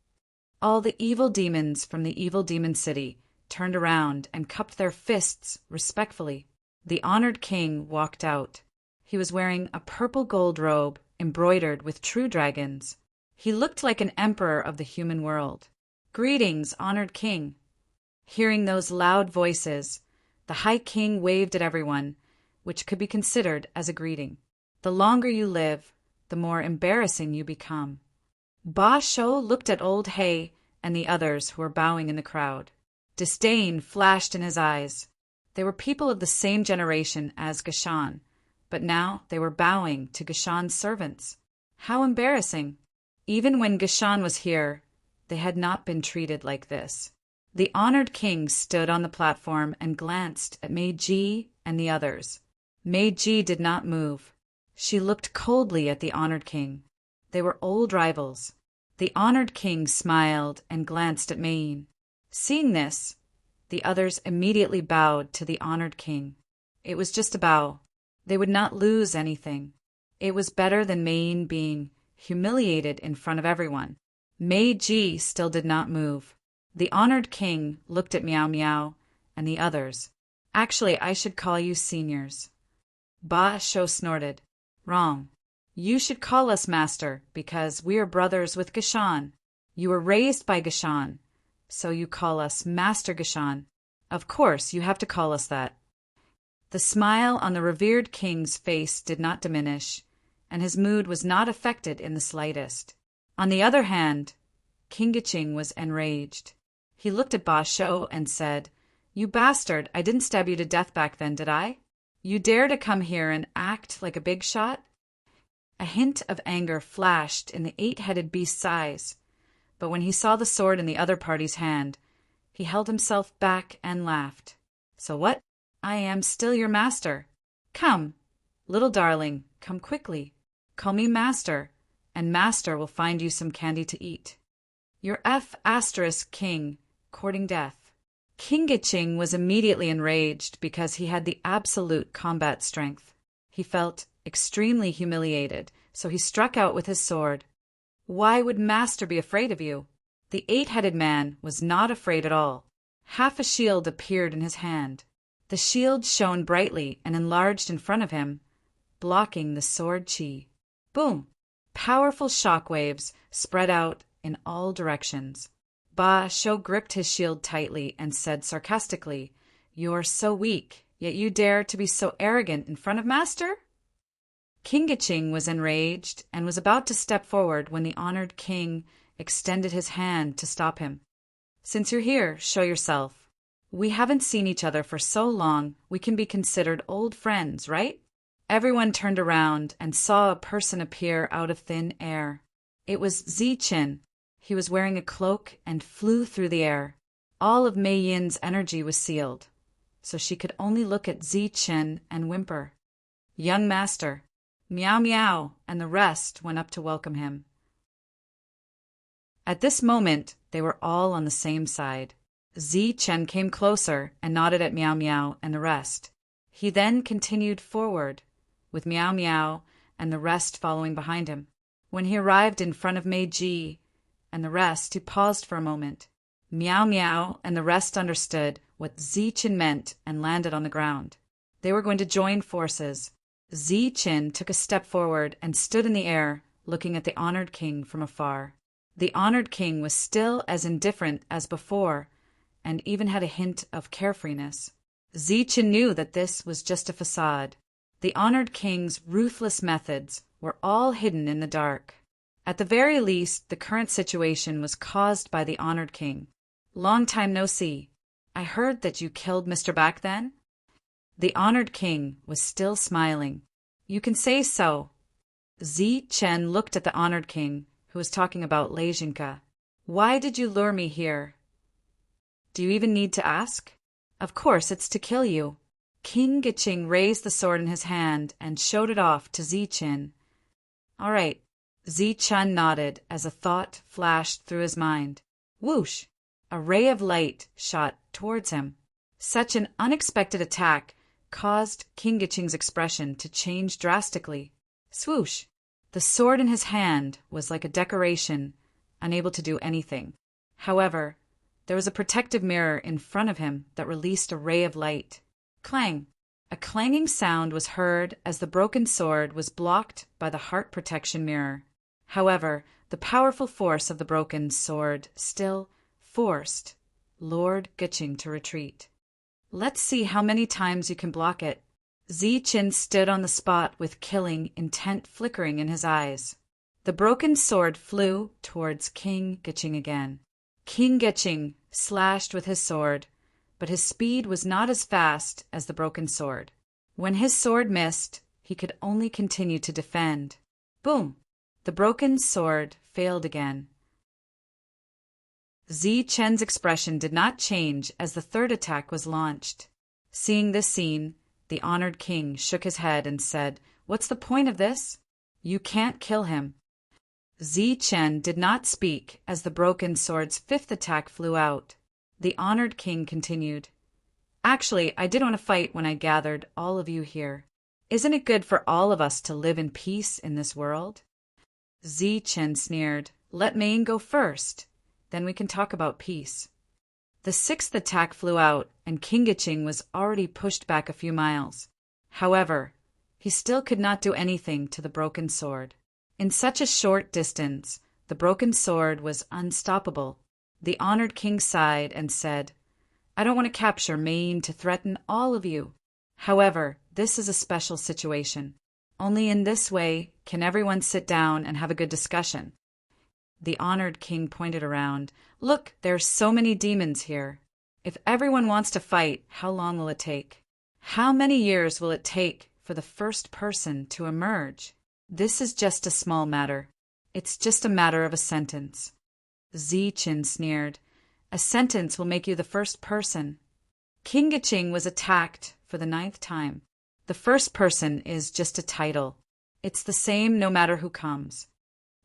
All the evil demons from the evil demon city turned around and cupped their fists respectfully. The honored king walked out. He was wearing a purple gold robe embroidered with true dragons. He looked like an emperor of the human world. Greetings, honored king. Hearing those loud voices, the High King waved at everyone, which could be considered as a greeting. The longer you live, the more embarrassing you become. Ba Shou looked at old Hei and the others who were bowing in the crowd. Disdain flashed in his eyes. They were people of the same generation as Gashan, but now they were bowing to Gashan's servants. How embarrassing! Even when Gashan was here, they had not been treated like this. The honored king stood on the platform and glanced at Meiji and the others. Meiji did not move. She looked coldly at the honored king. They were old rivals. The honored king smiled and glanced at Mein. Seeing this, the others immediately bowed to the honored king. It was just a bow. They would not lose anything. It was better than Mein being humiliated in front of everyone. Meiji still did not move. The honored king looked at Meow Meow and the others. Actually, I should call you seniors. Ba Shou snorted. Wrong. You should call us master because we are brothers with Gashan. You were raised by Gashan, so you call us Master Gashan. Of course, you have to call us that. The smile on the revered king's face did not diminish, and his mood was not affected in the slightest. On the other hand, King Giching was enraged. He looked at Ba Shou and said, "You bastard, I didn't stab you to death back then, did I? You dare to come here and act like a big shot?" A hint of anger flashed in the eight-headed beast's eyes, but when he saw the sword in the other party's hand, he held himself back and laughed. "So what? I am still your master. Come, little darling, come quickly. Call me master, and master will find you some candy to eat. Your King, courting death." King Giching was immediately enraged because he had the absolute combat strength. He felt extremely humiliated, so he struck out with his sword. "Why would master be afraid of you?" The eight-headed man was not afraid at all. Half a shield appeared in his hand. The shield shone brightly and enlarged in front of him, blocking the sword chi. Boom! Powerful shock waves spread out in all directions. Ba Shou gripped his shield tightly and said sarcastically, "You're so weak, yet you dare to be so arrogant in front of master?" King Giching was enraged and was about to step forward when the honored king extended his hand to stop him. "Since you're here, show yourself. We haven't seen each other for so long, we can be considered old friends, right?" Everyone turned around and saw a person appear out of thin air. It was Ziqin. He was wearing a cloak and flew through the air. All of Mei Yin's energy was sealed, so she could only look at Ziqin and whimper. "Young master." Meow Meow and the rest went up to welcome him. At this moment, they were all on the same side. Ziqin came closer and nodded at Meow Meow and the rest. He then continued forward, with Meow Meow and the rest following behind him. When he arrived in front of Meiji and the rest, he paused for a moment. Meow Meow and the rest understood what Ziqin meant and landed on the ground. They were going to join forces. Ziqin took a step forward and stood in the air, looking at the honored king from afar. The honored king was still as indifferent as before, and even had a hint of carefreeness. Ziqin knew that this was just a facade. The honored king's ruthless methods were all hidden in the dark. At the very least, the current situation was caused by the honored king. "Long time no see. I heard that you killed Mr. Back then?" The honored king was still smiling. "You can say so." Ziqin looked at the honored king, who was talking about Lei Jinka. "Why did you lure me here? Do you even need to ask? Of course, it's to kill you." King Giching raised the sword in his hand and showed it off to Ziqin. "All right." Ziqin nodded as a thought flashed through his mind. Whoosh! A ray of light shot towards him. Such an unexpected attack caused King Giching's expression to change drastically. Swoosh! The sword in his hand was like a decoration, unable to do anything. However, there was a protective mirror in front of him that released a ray of light. Clang! A clanging sound was heard as the broken sword was blocked by the heart protection mirror. However, the powerful force of the broken sword still forced Lord Giching to retreat. "Let's see how many times you can block it." Ziqin stood on the spot with killing intent flickering in his eyes. The broken sword flew towards King Giching again. King Giching slashed with his sword, but his speed was not as fast as the broken sword. When his sword missed, he could only continue to defend. Boom! The broken sword failed again. Zi Chen's expression did not change as the third attack was launched. Seeing this scene, the honored king shook his head and said, "What's the point of this? You can't kill him." Zi Chen did not speak as the broken sword's fifth attack flew out. The honored king continued, "Actually, I did want to fight when I gathered all of you here. Isn't it good for all of us to live in peace in this world?" Zi Chen sneered, "Let Mei go first. Then we can talk about peace." The sixth attack flew out, and King Giching was already pushed back a few miles. However, he still could not do anything to the broken sword. In such a short distance, the broken sword was unstoppable. The honored king sighed and said, "I don't want to capture Mei to threaten all of you. However, this is a special situation. Only in this way can everyone sit down and have a good discussion." The honored king pointed around. "Look, there are so many demons here. If everyone wants to fight, how long will it take? How many years will it take for the first person to emerge? This is just a small matter. It's just a matter of a sentence." Zi Chen sneered. "A sentence will make you the first person." King Giching was attacked for the 9th time. The first person is just a title. It's the same no matter who comes.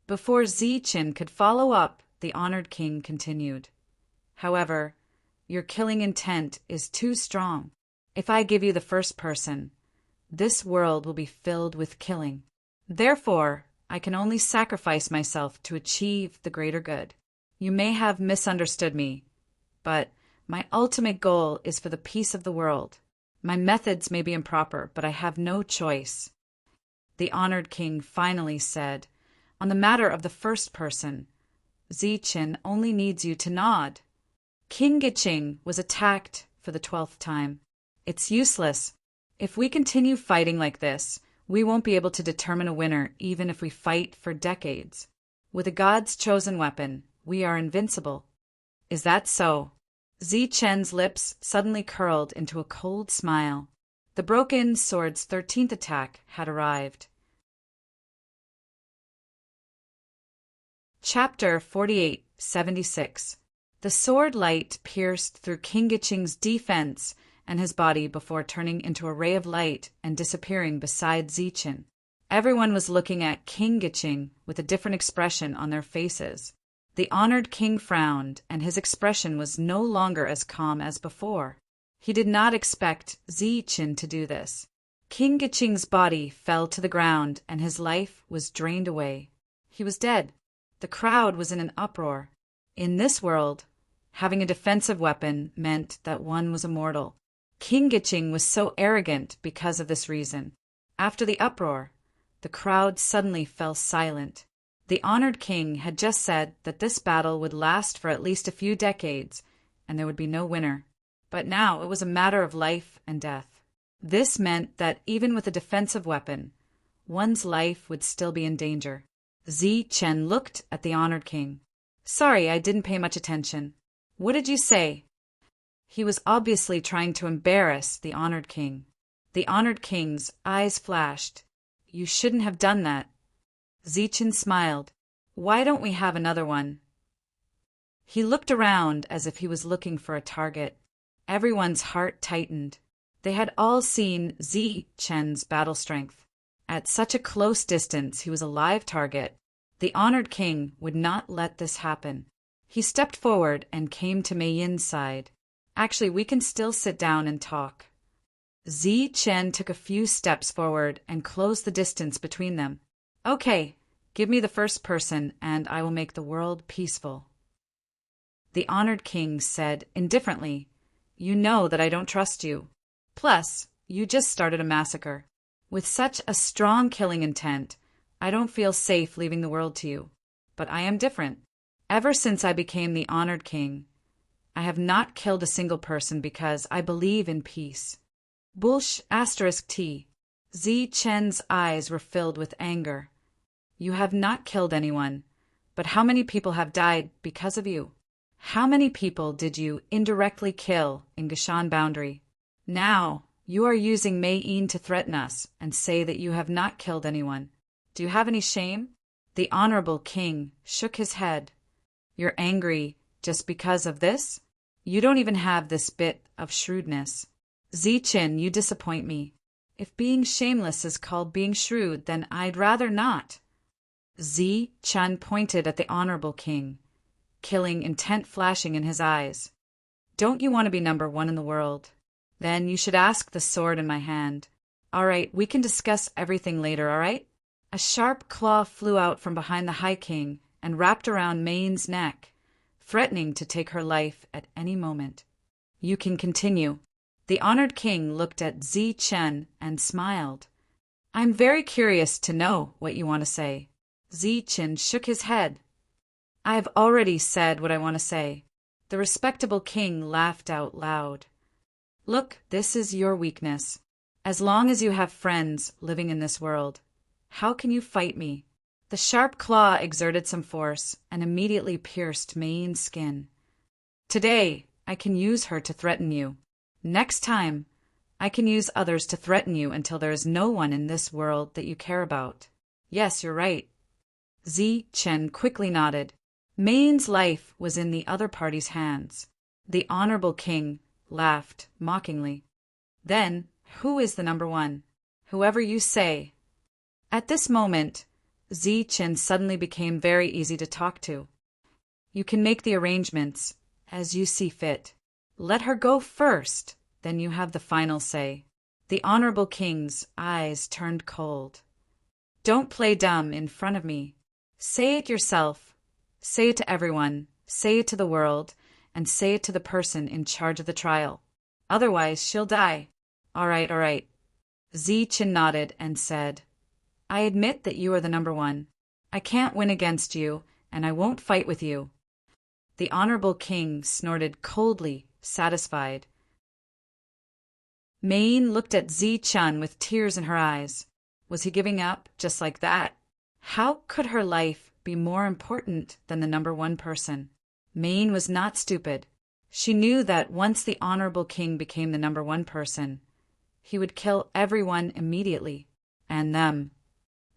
Before Zi Chen could follow up, the honored king continued. "However, your killing intent is too strong. If I give you the first person, this world will be filled with killing. Therefore, I can only sacrifice myself to achieve the greater good. You may have misunderstood me, but my ultimate goal is for the peace of the world. My methods may be improper, but I have no choice." The honored king finally said, "On the matter of the first person, Zi Chen only needs you to nod." King Giching was attacked for the 12th time. "It's useless. If we continue fighting like this, we won't be able to determine a winner even if we fight for decades. With a god's chosen weapon, we are invincible." "Is that so?" Zi Chen's lips suddenly curled into a cold smile. The broken sword's 13th attack had arrived. Chapter 48-76. The sword light pierced through King Giching's defense and his body before turning into a ray of light and disappearing beside Zi Chen. Everyone was looking at King Giching with a different expression on their faces. The honored king frowned, and his expression was no longer as calm as before. He did not expect Zi Chen to do this. King Giching's body fell to the ground, and his life was drained away. He was dead. The crowd was in an uproar. In this world, having a defensive weapon meant that one was immortal. King Giching was so arrogant because of this reason. After the uproar, the crowd suddenly fell silent. The honored king had just said that this battle would last for at least a few decades, and there would be no winner. But now it was a matter of life and death. This meant that even with a defensive weapon, one's life would still be in danger. Zi Chen looked at the honored king. "Sorry, I didn't pay much attention. What did you say?" He was obviously trying to embarrass the honored king. The honored king's eyes flashed. "You shouldn't have done that." Zi Chen smiled. "Why don't we have another one?" He looked around as if he was looking for a target. Everyone's heart tightened. They had all seen Zi Chen's battle strength. At such a close distance, he was a live target. The honored king would not let this happen. He stepped forward and came to Mei Yin's side. "Actually, we can still sit down and talk." Zi Chen took a few steps forward and closed the distance between them. "Okay, give me the first person, and I will make the world peaceful." The honored king said indifferently, "You know that I don't trust you. Plus, you just started a massacre. With such a strong killing intent, I don't feel safe leaving the world to you. But I am different. Ever since I became the honored king, I have not killed a single person because I believe in peace." Bullsh *T. Zi Chen's eyes were filled with anger. "You have not killed anyone, but how many people have died because of you? How many people did you indirectly kill in Gashan boundary? Now, you are using Mei Yin to threaten us and say that you have not killed anyone. Do you have any shame?" The honorable king shook his head. "You're angry Just because of this? You don't even have this bit of shrewdness. Zichen, you disappoint me. If being shameless is called being shrewd, then I'd rather not. Chen pointed at the Honorable King, killing intent flashing in his eyes. Don't you want to be number one in the world? Then you should ask the sword in my hand. All right, we can discuss everything later, all right? A sharp claw flew out from behind the High King and wrapped around Main's neck, threatening to take her life at any moment. You can continue. The honored king looked at Chen and smiled. I'm very curious to know what you want to say. Chen shook his head. I've already said what I want to say. The respectable king laughed out loud. Look, this is your weakness. As long as you have friends living in this world, how can you fight me? The sharp claw exerted some force and immediately pierced Main's skin. Today, I can use her to threaten you. Next time, I can use others to threaten you until there is no one in this world that you care about. Yes, you're right. Chen quickly nodded. Main's life was in the other party's hands. The honorable king laughed mockingly. Then, who is the number one? Whoever you say. At this moment, Chen suddenly became very easy to talk to. You can make the arrangements as you see fit. Let her go first, then you have the final say. The honorable king's eyes turned cold. Don't play dumb in front of me. Say it yourself. Say it to everyone. Say it to the world. And say it to the person in charge of the trial. Otherwise, she'll die. All right, all right. Chen nodded and said, I admit that you are the number one. I can't win against you, and I won't fight with you. The honorable king snorted coldly, satisfied. Main looked at Chen with tears in her eyes. Was he giving up just like that? How could her life be more important than the number one person? Main was not stupid. She knew that once the honorable king became the number one person, he would kill everyone immediately, and them.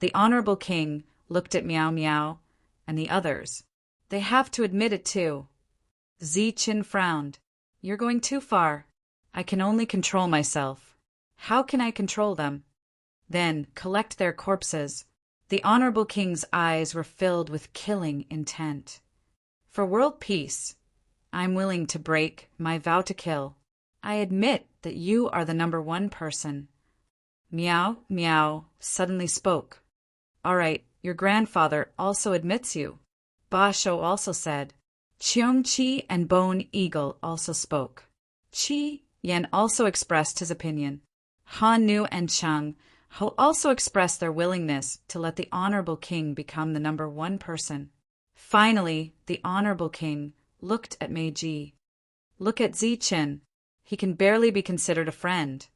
The honorable king looked at Meow Meow and the others. They have to admit it too. Chen frowned. You're going too far. I can only control myself. How can I control them? Then collect their corpses. The honorable king's eyes were filled with killing intent. For world peace, I'm willing to break my vow to kill. I admit that you are the number one person. Meow Meow suddenly spoke. All right, your grandfather also admits you. Ba Shou also said. Cheong Chi and Bone Eagle also spoke. Chi Yan also expressed his opinion. Han Nu and Chang Ho also expressed their willingness to let the honorable king become the number one person. Finally, the honorable king looked at Meiji. Look at Chen. He can barely be considered a friend.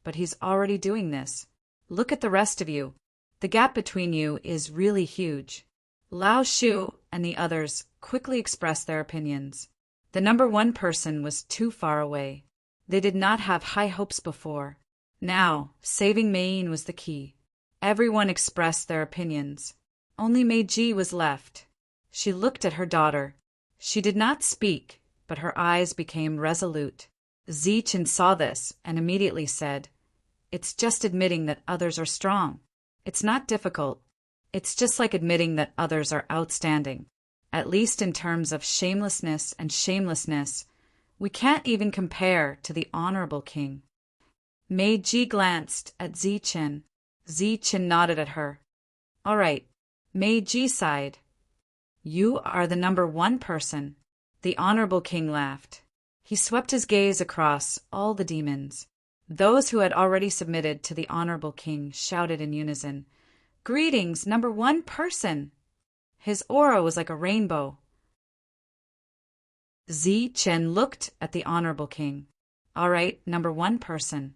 But he's already doing this. Look at the rest of you. The gap between you is really huge. Lao Shu and the others quickly expressed their opinions. The number one person was too far away. They did not have high hopes before. Now, saving Mein was the key. Everyone expressed their opinions. Only Meiji was left. She looked at her daughter. She did not speak, but her eyes became resolute. Chen saw this and immediately said, It's just admitting that others are strong. It's not difficult. It's just like admitting that others are outstanding. At least in terms of shamelessness and shamelessness, we can't even compare to the honorable king. Meiji glanced at Chen. Chen nodded at her. All right. Meiji sighed. You are the number one person. The honorable king laughed. He swept his gaze across all the demons. Those who had already submitted to the honorable king shouted in unison, Greetings, number one person! His aura was like a rainbow. Chen looked at the honorable king. All right, number one person.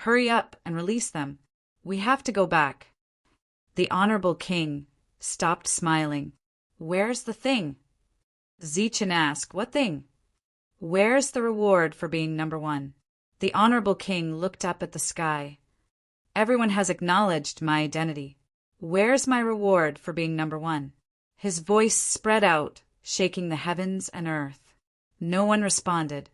Hurry up and release them. We have to go back. The honorable king stopped smiling. Where's the thing? Chen asked, What thing? Where's the reward for being number one? The honorable king looked up at the sky. Everyone has acknowledged my identity. Where's my reward for being number one? His voice spread out, shaking the heavens and earth. No one responded.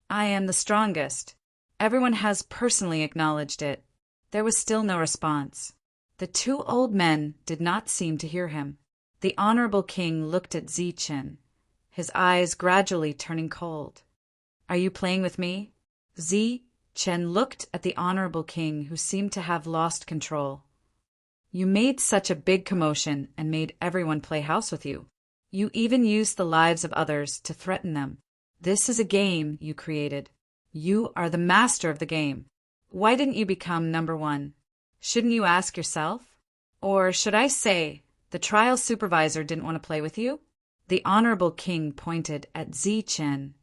I am the strongest. Everyone has personally acknowledged it. There was still no response. The two old men did not seem to hear him. The honorable king looked at Zichen, his eyes gradually turning cold. Are you playing with me? Zichen looked at the honorable king, who seemed to have lost control. You made such a big commotion and made everyone play house with you. You even used the lives of others to threaten them. This is a game you created. You are the master of the game. Why didn't you become number one? Shouldn't you ask yourself? Or should I say, the trial supervisor didn't want to play with you? The honorable king pointed at Zichen.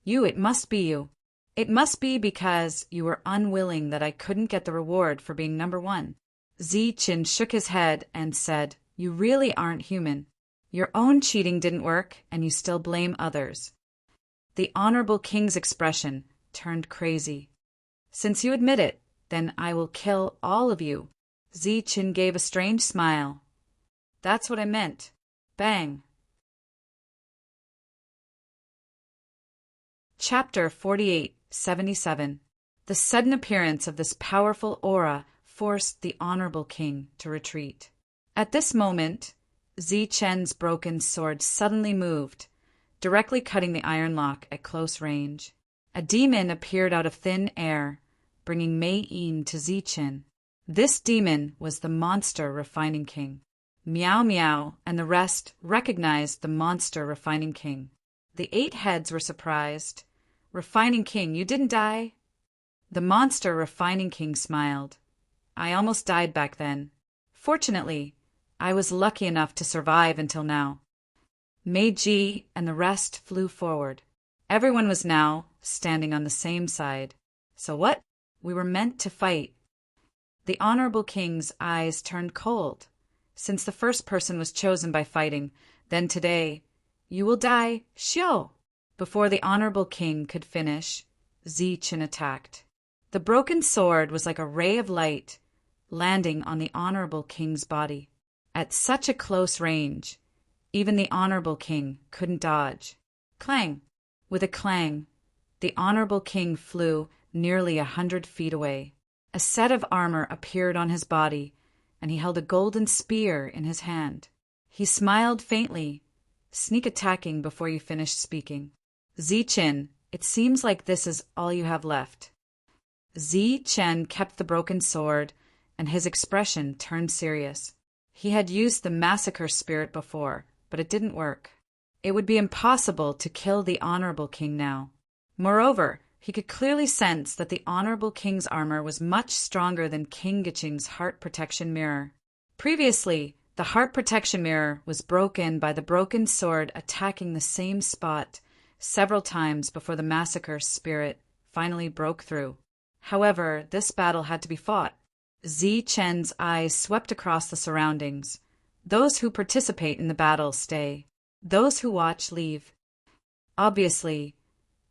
It must be you. It must be because you were unwilling that I couldn't get the reward for being number one. Zichen shook his head and said, You really aren't human. Your own cheating didn't work, and you still blame others. The honorable king's expression turned crazy. Since you admit it, then I will kill all of you. Zichen gave a strange smile. That's what I meant. Bang. Chapter 48:77. The sudden appearance of this powerful aura forced the honorable king to retreat. At this moment, Zichen's broken sword suddenly moved, directly cutting the iron lock at close range. A demon appeared out of thin air, bringing Mei-Yin to Zichen. This demon was the monster refining king. Meow Meow and the rest recognized the monster refining king. The 8 heads were surprised. Refining king, you didn't die? The monster refining king smiled. I almost died back then. Fortunately, I was lucky enough to survive until now. Meiji and the rest flew forward. Everyone was now standing on the same side. So what? We were meant to fight. The honorable king's eyes turned cold. Since the first person was chosen by fighting, then today, you will die, Xiao. Before the honorable king could finish, Zichen attacked. The broken sword was like a ray of light, landing on the honorable king's body. At such a close range, even the honorable king couldn't dodge. Clang! With a clang, the honorable king flew nearly 100 feet away. A set of armor appeared on his body, and he held a golden spear in his hand. He smiled faintly, sneak attacking before you finished speaking. Zichen, it seems like this is all you have left. Zichen kept the broken sword, and his expression turned serious. He had used the massacre spirit before, but it didn't work. It would be impossible to kill the honorable king now. Moreover, he could clearly sense that the honorable king's armor was much stronger than King Giching's heart protection mirror. Previously, the heart protection mirror was broken by the broken sword attacking the same spot several times before the massacre spirit finally broke through. However, this battle had to be fought. Zichen's eyes swept across the surroundings. Those who participate in the battle stay. Those who watch leave. Obviously,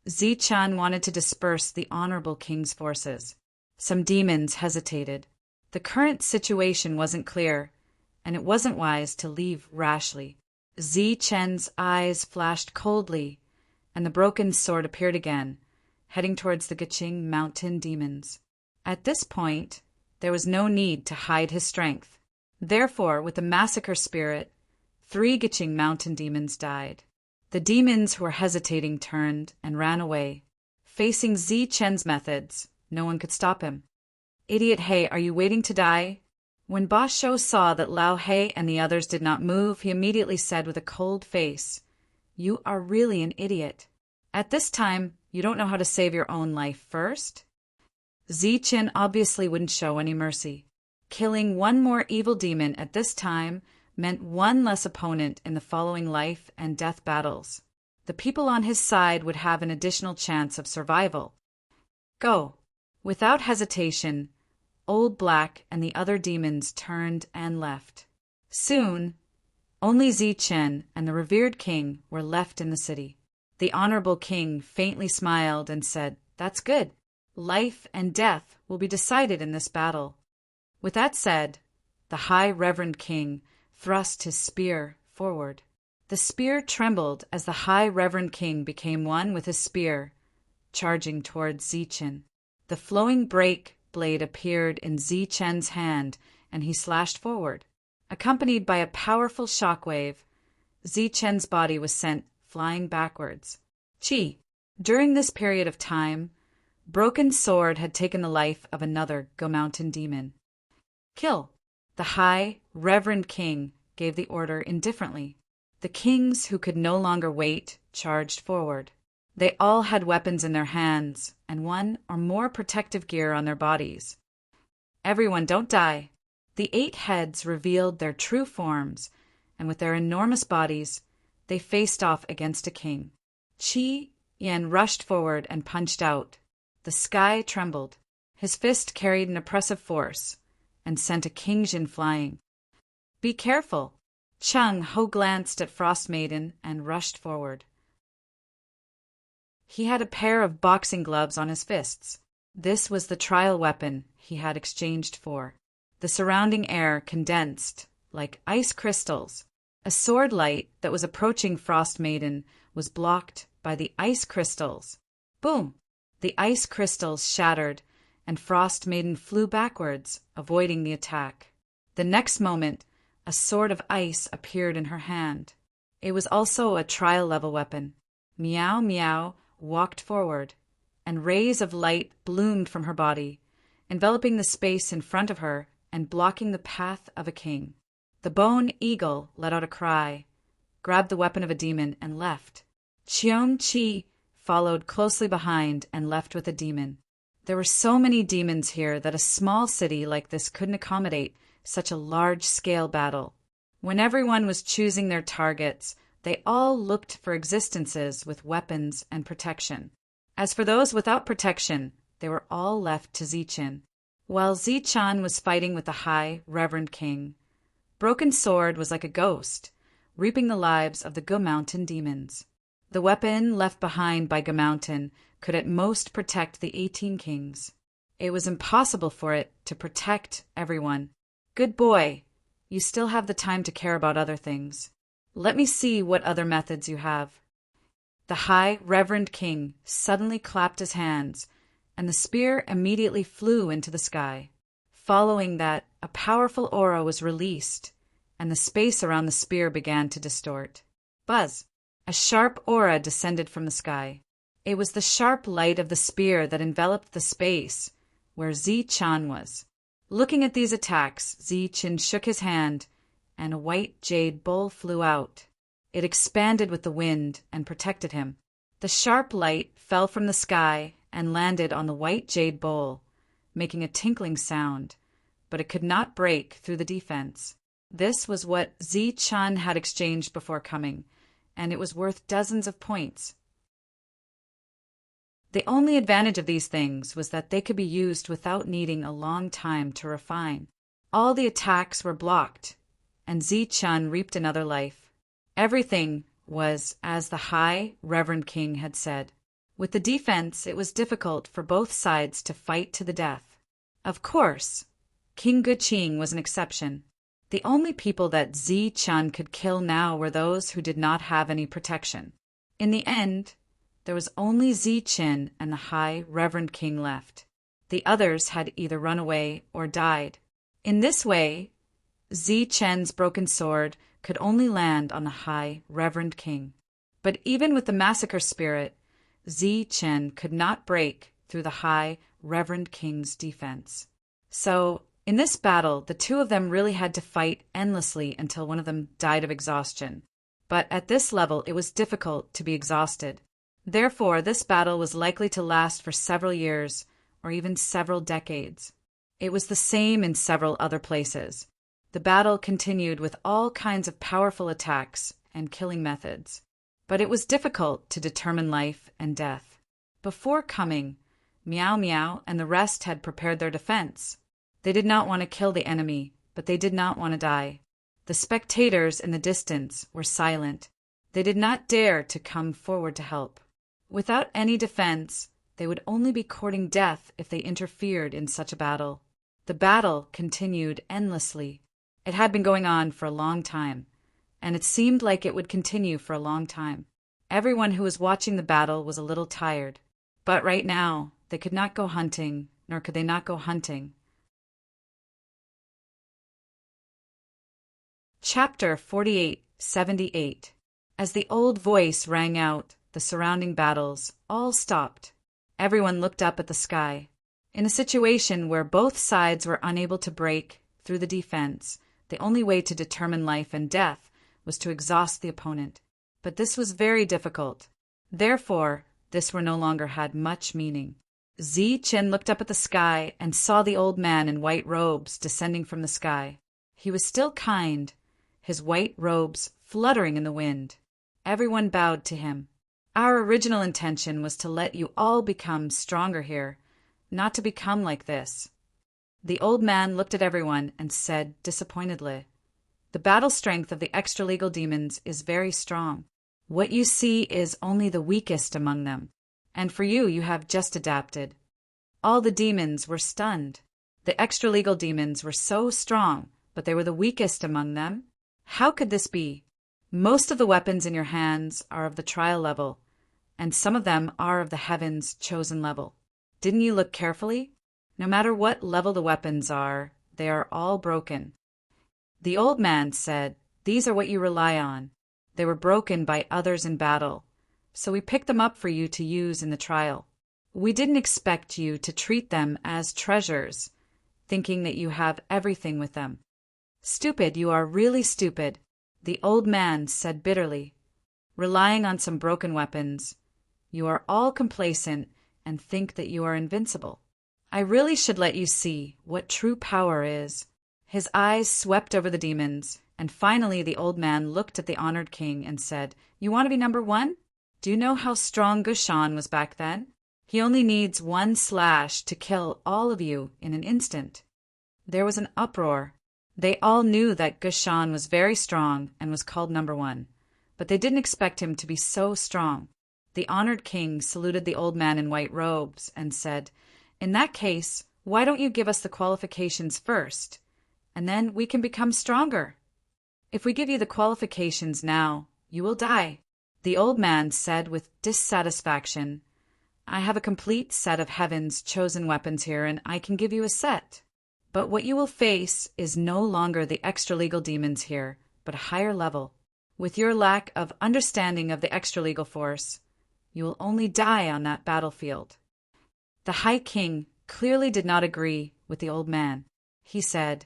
Zichen wanted to disperse the honorable king's forces. Some demons hesitated. The current situation wasn't clear, and it wasn't wise to leave rashly. Zichen's eyes flashed coldly, and the broken sword appeared again, heading towards the Giching mountain demons. At this point, there was no need to hide his strength. Therefore, with the massacre spirit, 3 Giching mountain demons died. The demons who were hesitating turned and ran away. Facing Zichen's methods, no one could stop him. Idiot He, are you waiting to die? When Ba Shou saw that Lao He and the others did not move, he immediately said with a cold face, You are really an idiot. At this time, you don't know how to save your own life first? Zichen obviously wouldn't show any mercy. Killing one more evil demon at this time meant one less opponent in the following life and death battles. The people on his side would have an additional chance of survival. Go. Without hesitation, Old Black and the other demons turned and left. Soon, only Zichen and the revered king were left in the city. The honorable king faintly smiled and said, That's good. Life and death will be decided in this battle. With that said, the High Reverend King thrust his spear forward. The spear trembled as the High Reverend King became one with his spear, charging towards Zichen. The flowing break blade appeared in Zichen's hand, and he slashed forward. Accompanied by a powerful shockwave, Zichen's body was sent flying backwards. Chi. During this period of time, Broken Sword had taken the life of another Go Mountain demon. Kill. The High Reverend King gave the order indifferently. The kings who could no longer wait charged forward. They all had weapons in their hands and one or more protective gear on their bodies. Everyone, don't die. The 8 heads revealed their true forms, and with their enormous bodies, they faced off against a king. Qi Yan rushed forward and punched out. The sky trembled. His fist carried an oppressive force and sent a King Jin flying. Be careful. Chung Ho glanced at Frost Maiden and rushed forward. He had a pair of boxing gloves on his fists. This was the trial weapon he had exchanged for. The surrounding air condensed like ice crystals. A sword light that was approaching Frost Maiden was blocked by the ice crystals. Boom! The ice crystals shattered, and Frost Maiden flew backwards, avoiding the attack. The next moment, a sword of ice appeared in her hand. It was also a trial-level weapon. Meow Meow walked forward, and rays of light bloomed from her body, enveloping the space in front of her and blocking the path of a king. The Bone Eagle let out a cry, grabbed the weapon of a demon, and left. Cheong Chi followed closely behind and left with a demon. There were so many demons here that a small city like this couldn't accommodate such a large-scale battle. When everyone was choosing their targets, they all looked for existences with weapons and protection. As for those without protection, they were all left to Zichen. While Zichan was fighting with the High Reverend King, Broken Sword was like a ghost, reaping the lives of the Go Mountain demons. The weapon left behind by Go Mountain could at most protect the 18 kings. It was impossible for it to protect everyone. Good boy, you still have the time to care about other things. Let me see what other methods you have. The High Reverend King suddenly clapped his hands, and the spear immediately flew into the sky. Following that, a powerful aura was released, and the space around the spear began to distort. Buzz! A sharp aura descended from the sky. It was the sharp light of the spear that enveloped the space where Zichan was. Looking at these attacks, Zichan shook his hand, and a white jade bowl flew out. It expanded with the wind and protected him. The sharp light fell from the sky and landed on the white jade bowl, making a tinkling sound, but it could not break through the defense. This was what Zichan had exchanged before coming, and it was worth dozens of points. The only advantage of these things was that they could be used without needing a long time to refine. All the attacks were blocked, and Zichan reaped another life. Everything was as the High Reverend King had said. With the defense, it was difficult for both sides to fight to the death. Of course, King Guqing was an exception. The only people that Zichan could kill now were those who did not have any protection. In the end, there was only Zichen and the High Reverend King left. The others had either run away or died. In this way, Zichen's broken sword could only land on the High Reverend King. But even with the massacre spirit, Zichen could not break through the High Reverend King's defense. So, in this battle, the two of them really had to fight endlessly until one of them died of exhaustion. But at this level, it was difficult to be exhausted. Therefore, this battle was likely to last for several years, or even several decades. It was the same in several other places. The battle continued with all kinds of powerful attacks and killing methods. But it was difficult to determine life and death. Before coming, Meow Meow and the rest had prepared their defense. They did not want to kill the enemy, but they did not want to die. The spectators in the distance were silent. They did not dare to come forward to help. Without any defense, they would only be courting death if they interfered in such a battle. The battle continued endlessly. It had been going on for a long time, and it seemed like it would continue for a long time. Everyone who was watching the battle was a little tired. But right now, they could not go hunting, nor could they not go hunting. Chapter 48:78. As the old voice rang out, the surrounding battles all stopped. Everyone looked up at the sky. In a situation where both sides were unable to break through the defense, the only way to determine life and death was to exhaust the opponent. But this was very difficult. Therefore, this war no longer had much meaning. Zichen looked up at the sky and saw the old man in white robes descending from the sky. He was still kind, his white robes fluttering in the wind. Everyone bowed to him. Our original intention was to let you all become stronger here, not to become like this. The old man looked at everyone and said disappointedly, "The battle strength of the extra-legal demons is very strong. What you see is only the weakest among them, and for you have just adapted." All the demons were stunned. The extra-legal demons were so strong, but they were the weakest among them? How could this be? Most of the weapons in your hands are of the trial level, and some of them are of the heavens' chosen level. Didn't you look carefully? No matter what level the weapons are, they are all broken. The old man said, "These are what you rely on. They were broken by others in battle, so we picked them up for you to use in the trial. We didn't expect you to treat them as treasures, thinking that you have everything with them. Stupid, you are really stupid," the old man said bitterly. "Relying on some broken weapons, you are all complacent and think that you are invincible. I really should let you see what true power is." His eyes swept over the demons, and finally the old man looked at the honored king and said, "You want to be number one? Do you know how strong Gushan was back then? He only needs one slash to kill all of you in an instant." There was an uproar. They all knew that Gushan was very strong and was called number one, but they didn't expect him to be so strong. The honored king saluted the old man in white robes and said, "In that case, why don't you give us the qualifications first, and then we can become stronger? If we give you the qualifications now, you will die." The old man said with dissatisfaction, "I have a complete set of heaven's chosen weapons here, and I can give you a set. But what you will face is no longer the extra-legal demons here, but a higher level. With your lack of understanding of the extra-legal force, you will only die on that battlefield." The High King clearly did not agree with the old man. He said,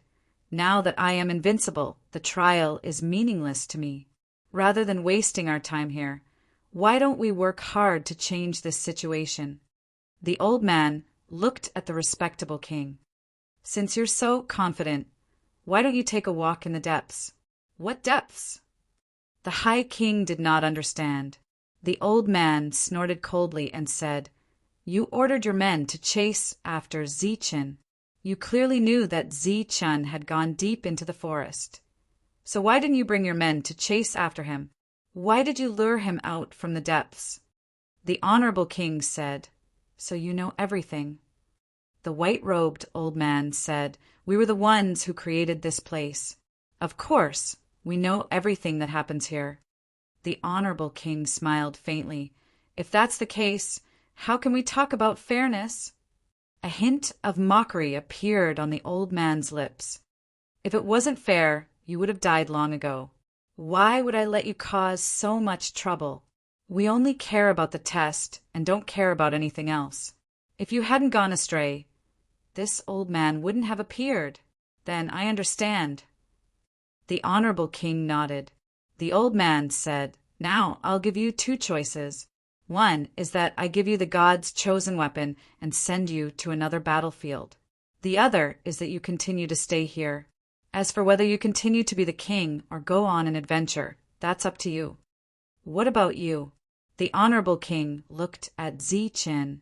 "Now that I am invincible, the trial is meaningless to me. Rather than wasting our time here, why don't we work hard to change this situation?" The old man looked at the respectable king. "Since you're so confident, why don't you take a walk in the depths?" "What depths?" The High King did not understand. The old man snorted coldly and said, "You ordered your men to chase after Zichen. You clearly knew that Zichen had gone deep into the forest. So why didn't you bring your men to chase after him? Why did you lure him out from the depths?" The honorable king said, "So you know everything." The white-robed old man said, "We were the ones who created this place. Of course, we know everything that happens here." The honorable king smiled faintly. "If that's the case, how can we talk about fairness?" A hint of mockery appeared on the old man's lips. "If it wasn't fair, you would have died long ago. Why would I let you cause so much trouble? We only care about the test and don't care about anything else. If you hadn't gone astray, this old man wouldn't have appeared. Then I understand." The honorable king nodded. The old man said, "Now I'll give you two choices. One is that I give you the god's chosen weapon and send you to another battlefield. The other is that you continue to stay here. As for whether you continue to be the king or go on an adventure, that's up to you. What about you?" The honorable king looked at Zichen.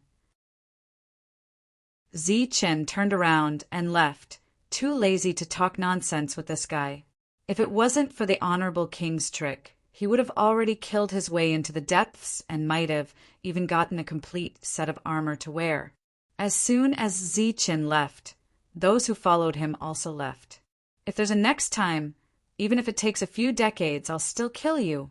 Zichen turned around and left, too lazy to talk nonsense with this guy. If it wasn't for the honorable king's trick, he would have already killed his way into the depths and might have even gotten a complete set of armor to wear. As soon as Zichen left, those who followed him also left. If there's a next time, Even if it takes a few decades, I'll still kill you.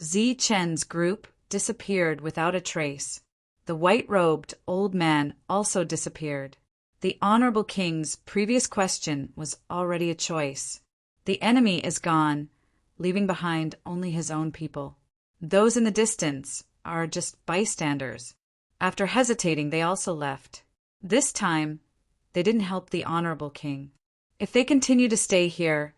Zi Chen's group disappeared without a trace. The white-robed old man also disappeared. The Honorable King's previous question was already a choice. The enemy is gone, leaving behind only his own people. Those in the distance are just bystanders. After hesitating, they also left. This time, they didn't help the Honorable King. If they continue to stay here,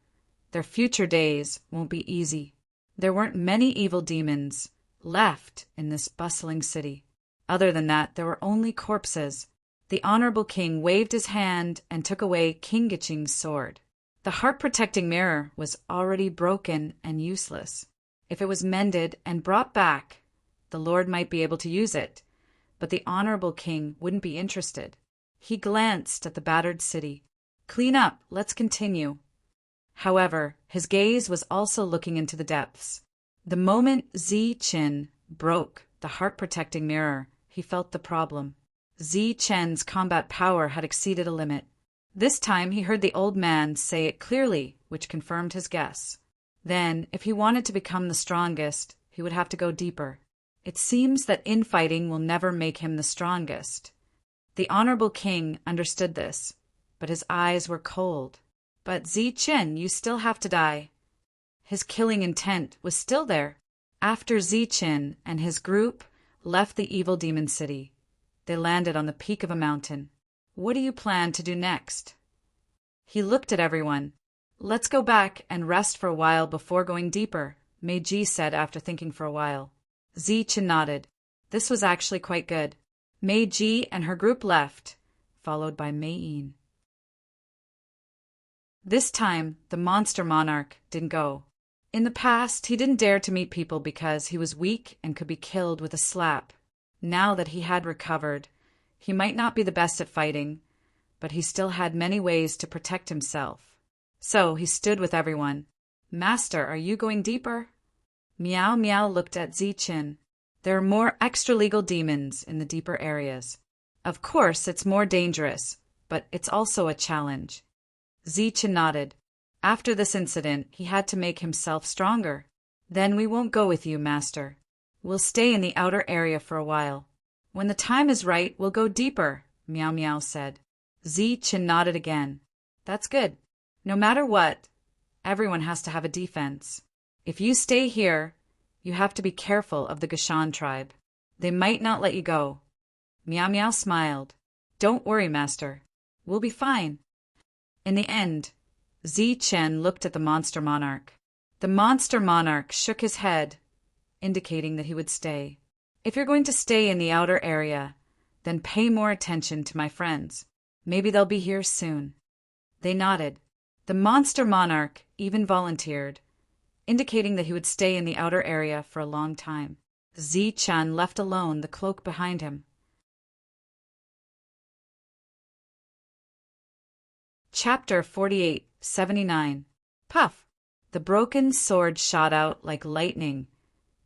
their future days won't be easy. There weren't many evil demons left in this bustling city. Other than that, there were only corpses. The Honorable King waved his hand and took away King Giching's sword. The heart-protecting mirror was already broken and useless. If it was mended and brought back, the Lord might be able to use it, but the Honorable King wouldn't be interested. He glanced at the battered city. Clean up, let's continue. However, his gaze was also looking into the depths. The moment Zi Chen broke the heart-protecting mirror, he felt the problem. Zi Chen's combat power had exceeded a limit. This time he heard the old man say it clearly, which confirmed his guess. Then, if he wanted to become the strongest, he would have to go deeper. It seems that infighting will never make him the strongest. The Honorable King understood this, but his eyes were cold. But Zi Chen, you still have to die. His killing intent was still there. After Zi Chen and his group left the evil demon city, they landed on the peak of a mountain. What do you plan to do next? He looked at everyone. Let's go back and rest for a while before going deeper, Meiji said after thinking for a while. Zi Chen nodded. This was actually quite good. Meiji and her group left, followed by Mei Yin. This time, the monster monarch didn't go. In the past, he didn't dare to meet people because he was weak and could be killed with a slap. Now that he had recovered, he might not be the best at fighting, but he still had many ways to protect himself. So he stood with everyone. Master, are you going deeper? Meow Meow looked at Zi Chen. There are more extra-legal demons in the deeper areas. Of course, it's more dangerous, but it's also a challenge. Zi Chen nodded. After this incident, he had to make himself stronger. Then we won't go with you, Master. We'll stay in the outer area for a while. When the time is right, we'll go deeper, Meow Meow said. Zi Chen nodded again. That's good. No matter what, everyone has to have a defense. If you stay here, you have to be careful of the Gashan tribe. They might not let you go. Meow Meow smiled. Don't worry, Master. We'll be fine. In the end, Zi Chen looked at the monster monarch. The monster monarch shook his head, indicating that he would stay. If you're going to stay in the outer area, then pay more attention to my friends. Maybe they'll be here soon. They nodded. The monster monarch even volunteered, indicating that he would stay in the outer area for a long time. Zi Chen left alone the cloak behind him. Chapter 48-79. Puff! The broken sword shot out like lightning,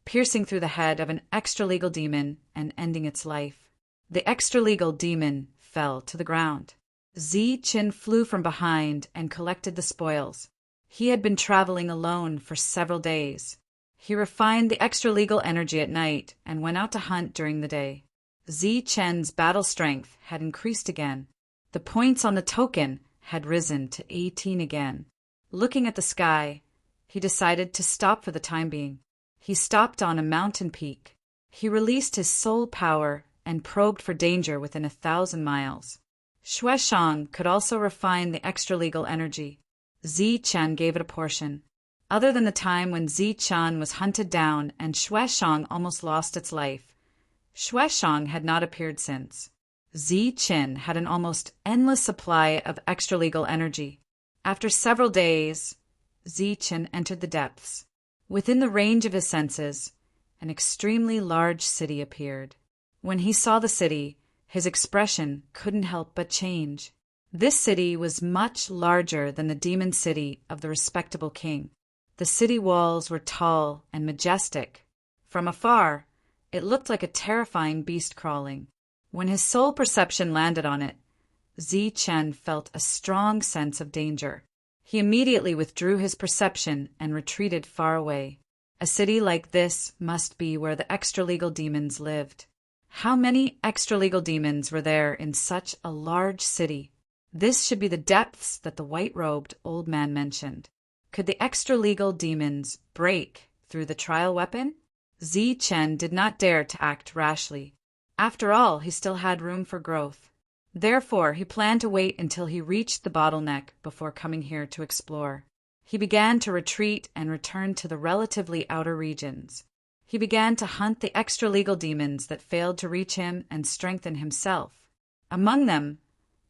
piercing through the head of an extra-legal demon and ending its life. The extra-legal demon fell to the ground. Zi Chen flew from behind and collected the spoils. He had been traveling alone for several days. He refined the extra-legal energy at night and went out to hunt during the day. Zi Chen's battle strength had increased again. The points on the token had risen to 18 again. Looking at the sky, he decided to stop for the time being. He stopped on a mountain peak. He released his soul power and probed for danger within 1,000 miles. Shueshang could also refine the extra-legal energy. Zi Chen gave it a portion. Other than the time when Zi Chen was hunted down and Shueshang almost lost its life, Shueshang had not appeared since. Zi Chen had an almost endless supply of extra-legal energy. After several days, Zi Chen entered the depths. Within the range of his senses, an extremely large city appeared. When he saw the city, his expression couldn't help but change. This city was much larger than the demon city of the respectable king. The city walls were tall and majestic. From afar, it looked like a terrifying beast crawling. When his soul perception landed on it, Zi Chen felt a strong sense of danger. He immediately withdrew his perception and retreated far away. A city like this must be where the extralegal demons lived. How many extralegal demons were there in such a large city? This should be the depths that the white-robed old man mentioned. Could the extralegal demons break through the trial weapon? Zi Chen did not dare to act rashly. After all, he still had room for growth. Therefore, he planned to wait until he reached the bottleneck before coming here to explore. He began to retreat and return to the relatively outer regions. He began to hunt the extralegal demons that failed to reach him and strengthen himself. Among them,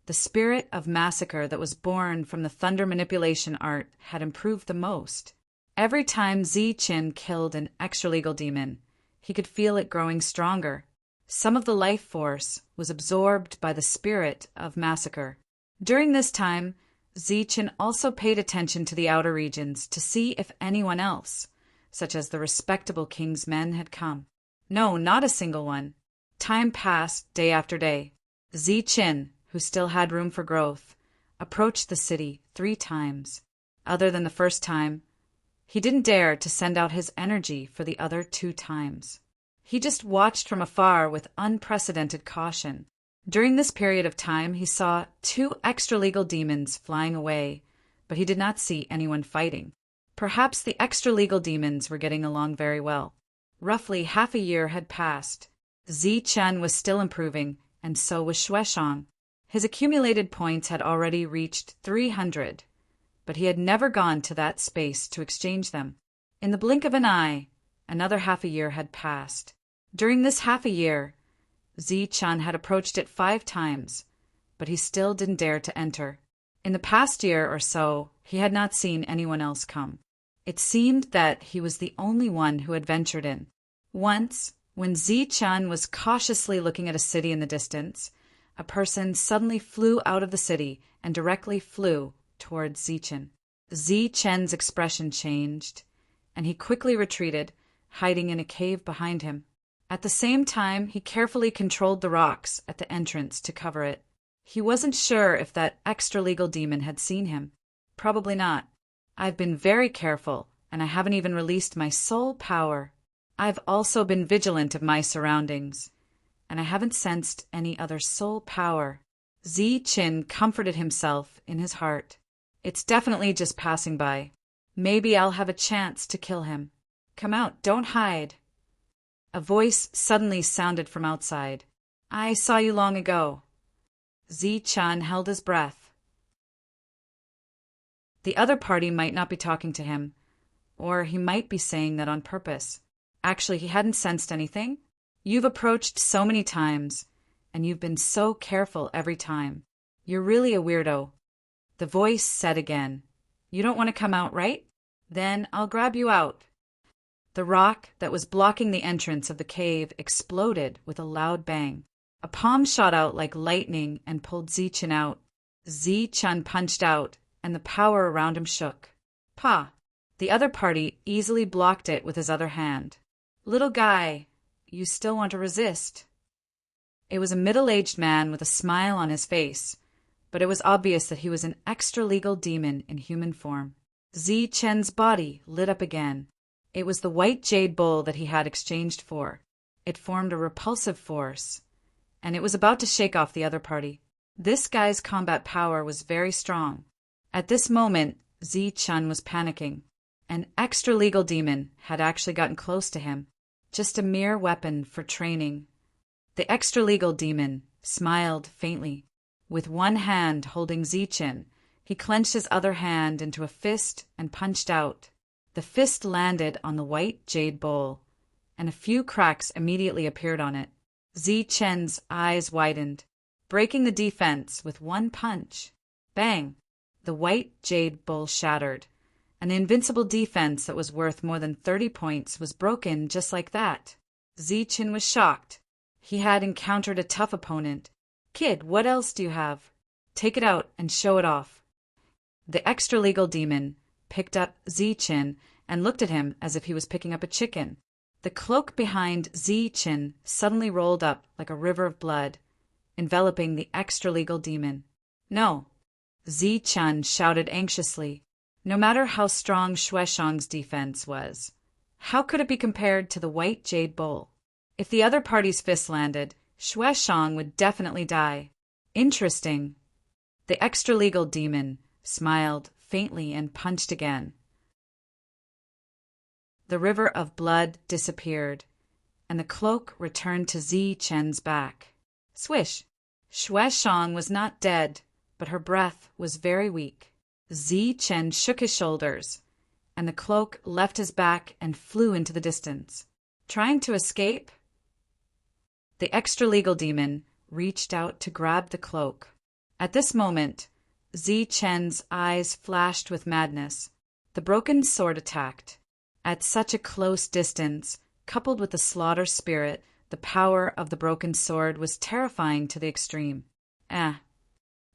the spirit of massacre that was born from the thunder manipulation art had improved the most. Every time Zi Chen killed an extralegal demon, he could feel it growing stronger. Some of the life force was absorbed by the spirit of massacre. During this time, Zi Chen also paid attention to the outer regions to see if anyone else, such as the respectable king's men, had come. No, not a single one. Time passed day after day. Zi Chen, who still had room for growth, approached the city 3 times. Other than the first time, he didn't dare to send out his energy for the other 2 times. He just watched from afar with unprecedented caution. During this period of time, he saw 2 extralegal demons flying away, but he did not see anyone fighting. Perhaps the extralegal demons were getting along very well. Roughly half a year had passed. Zi Chen was still improving, and so was Shueshang. His accumulated points had already reached 300, but he had never gone to that space to exchange them. In the blink of an eye, another half a year had passed. During this half a year, Zi Chen had approached it 5 times, but he still didn't dare to enter. In the past year or so, he had not seen anyone else come. It seemed that he was the only one who had ventured in. Once, when Zi Chen was cautiously looking at a city in the distance, a person suddenly flew out of the city and directly flew towards Zi Chen. Zi Chen's expression changed, and he quickly retreated, hiding in a cave behind him. At the same time, he carefully controlled the rocks at the entrance to cover it. He wasn't sure if that extralegal demon had seen him. Probably not. I've been very careful, and I haven't even released my soul power. I've also been vigilant of my surroundings, and I haven't sensed any other soul power. Zi Chen comforted himself in his heart. It's definitely just passing by. Maybe I'll have a chance to kill him. Come out, don't hide. A voice suddenly sounded from outside. I saw you long ago. Zi Chen held his breath. The other party might not be talking to him, or he might be saying that on purpose. Actually, he hadn't sensed anything. You've approached so many times, and you've been so careful every time. You're really a weirdo. The voice said again, You don't want to come out, right? Then I'll grab you out. The rock that was blocking the entrance of the cave exploded with a loud bang. A palm shot out like lightning and pulled Zi Chen out. Zi Chen punched out, and the power around him shook. Pa! The other party easily blocked it with his other hand. Little guy, you still want to resist. It was a middle-aged man with a smile on his face, but it was obvious that he was an extralegal demon in human form. Zi Chen's body lit up again. It was the white jade bowl that he had exchanged for. It formed a repulsive force, and it was about to shake off the other party. This guy's combat power was very strong. At this moment, Zi Chen was panicking. An extralegal demon had actually gotten close to him, just a mere weapon for training. The extralegal demon smiled faintly. With one hand holding Zi Chen, he clenched his other hand into a fist and punched out. The fist landed on the white jade bowl, and a few cracks immediately appeared on it. Zi Chen's eyes widened, breaking the defense with one punch. Bang! The white jade bowl shattered, and the invincible defense that was worth more than 30 points was broken just like that. Zi Chen was shocked. He had encountered a tough opponent. Kid, what else do you have? Take it out and show it off. The extralegal demon picked up Zi Chen and looked at him as if he was picking up a chicken. The cloak behind Zi Chen suddenly rolled up like a river of blood, enveloping the extralegal demon. No, Zi Chen shouted anxiously. No matter how strong Shueshang's defense was, how could it be compared to the white jade bowl? If the other party's fist landed, Shueshang would definitely die. Interesting. The extra-legal demon smiled faintly and punched again. The river of blood disappeared, and the cloak returned to Zi Chen's back. Swish! Shueshang was not dead, but her breath was very weak. Zi Chen shook his shoulders, and the cloak left his back and flew into the distance. Trying to escape? The extra-legal demon reached out to grab the cloak. At this moment, Zi Chen's eyes flashed with madness. The broken sword attacked. At such a close distance, coupled with the slaughter spirit, the power of the broken sword was terrifying to the extreme.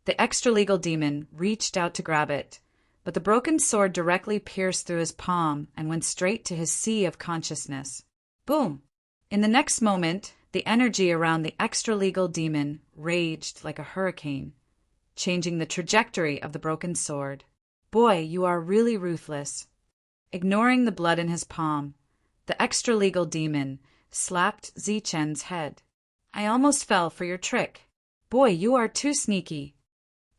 The extra-legal demon reached out to grab it, but the broken sword directly pierced through his palm and went straight to his sea of consciousness. Boom! In the next moment, the energy around the extra-legal demon raged like a hurricane, changing the trajectory of the broken sword. Boy, you are really ruthless. Ignoring the blood in his palm, the extra-legal demon slapped Zi Chen's head. I almost fell for your trick. Boy, you are too sneaky.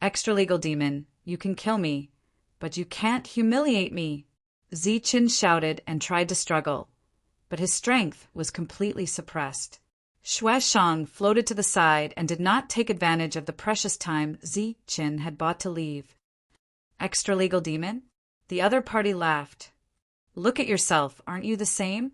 Extra-legal demon, you can kill me, but you can't humiliate me. Zi Chen shouted and tried to struggle, but his strength was completely suppressed. Shueshang floated to the side and did not take advantage of the precious time Zi Chen had bought to leave. Extra-legal demon? The other party laughed. Look at yourself, aren't you the same?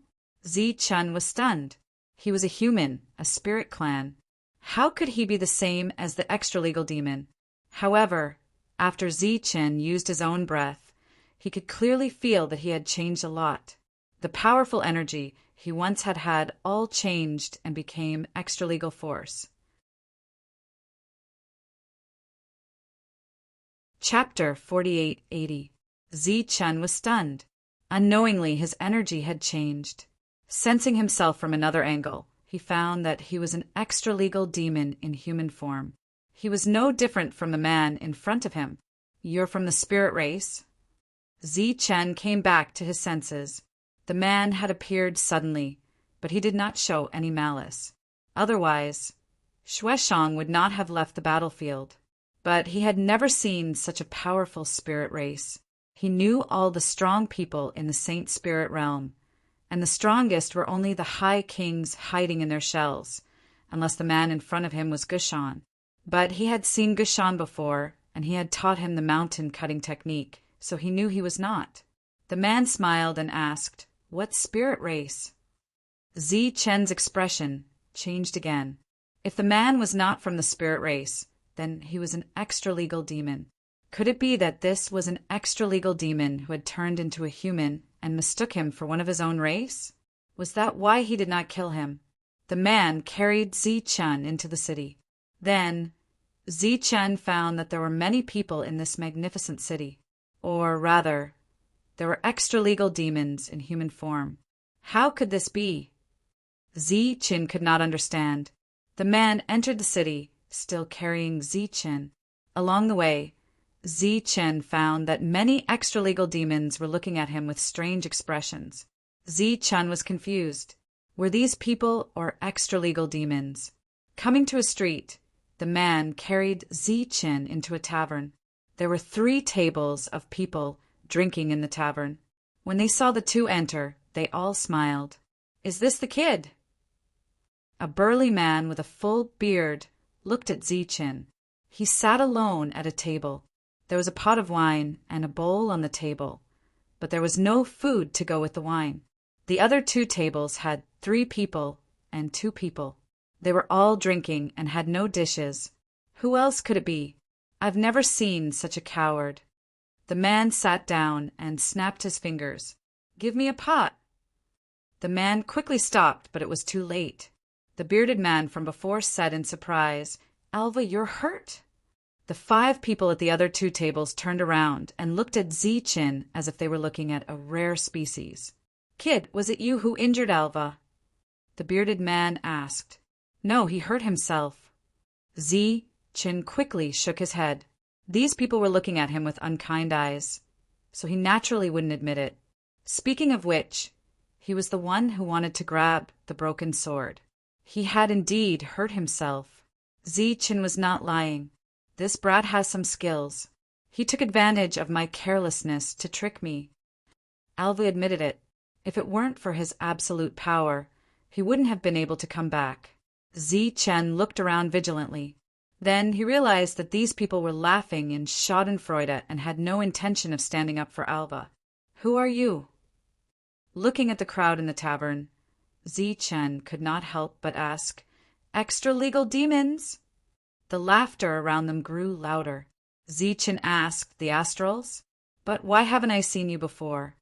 Zi Chen was stunned. He was a human, a spirit clan. How could he be the same as the extra-legal demon? However, after Zi Chen used his own breath, he could clearly feel that he had changed a lot. The powerful energy he once had all changed and became extra-legal force. Chapter 4880. Zi Chen was stunned. Unknowingly, his energy had changed. Sensing himself from another angle, he found that he was an extra-legal demon in human form. He was no different from the man in front of him. You're from the spirit race? Zi Chen came back to his senses. The man had appeared suddenly, but he did not show any malice. Otherwise, Shueshang would not have left the battlefield. But he had never seen such a powerful spirit race. He knew all the strong people in the Saint Spirit realm, and the strongest were only the high kings hiding in their shells, unless the man in front of him was Gushan. But he had seen Gushan before, and he had taught him the mountain-cutting technique, so he knew he was not. The man smiled and asked, "What spirit race?" Zi Chen's expression changed again. If the man was not from the spirit race, then he was an extra-legal demon. Could it be that this was an extra-legal demon who had turned into a human and mistook him for one of his own race? Was that why he did not kill him? The man carried Zi Chen into the city. Then, Zi Chen found that there were many people in this magnificent city. Or rather, there were extra-legal demons in human form. How could this be? Zi Chen could not understand. The man entered the city, still carrying Zi Chen. Along the way, Zi Chen found that many extra-legal demons were looking at him with strange expressions. Zi Chen was confused. Were these people or extra-legal demons? Coming to a street, the man carried Zi Chen into a tavern. There were 3 tables of people drinking in the tavern. When they saw the two enter, they all smiled. "Is this the kid?" A burly man with a full beard looked at Zi Chen. He sat alone at a table. There was a pot of wine and a bowl on the table, but there was no food to go with the wine. The other 2 tables had 3 people and 2 people. They were all drinking and had no dishes. Who else could it be? I've never seen such a coward. The man sat down and snapped his fingers. "Give me a pot." The man quickly stopped, but it was too late. The bearded man from before said in surprise, "Alva, you're hurt." The 5 people at the other 2 tables turned around and looked at Zi Chen as if they were looking at a rare species. "Kid, was it you who injured Alva?" The bearded man asked. "No, he hurt himself." Zi Chen quickly shook his head. These people were looking at him with unkind eyes. so he naturally wouldn't admit it. Speaking of which, he was the one who wanted to grab the broken sword. He had indeed hurt himself. Zichen was not lying. This brat has some skills. He took advantage of my carelessness to trick me. Alva admitted it. If it weren't for his absolute power, he wouldn't have been able to come back. Zichen looked around vigilantly. Then he realized that these people were laughing in schadenfreude and had no intention of standing up for Alva. "Who are you?" Looking at the crowd in the tavern, Zichen could not help but ask, "Extra-legal demons?" The laughter around them grew louder. Zichen asked the Astrals, "But why haven't I seen you before?"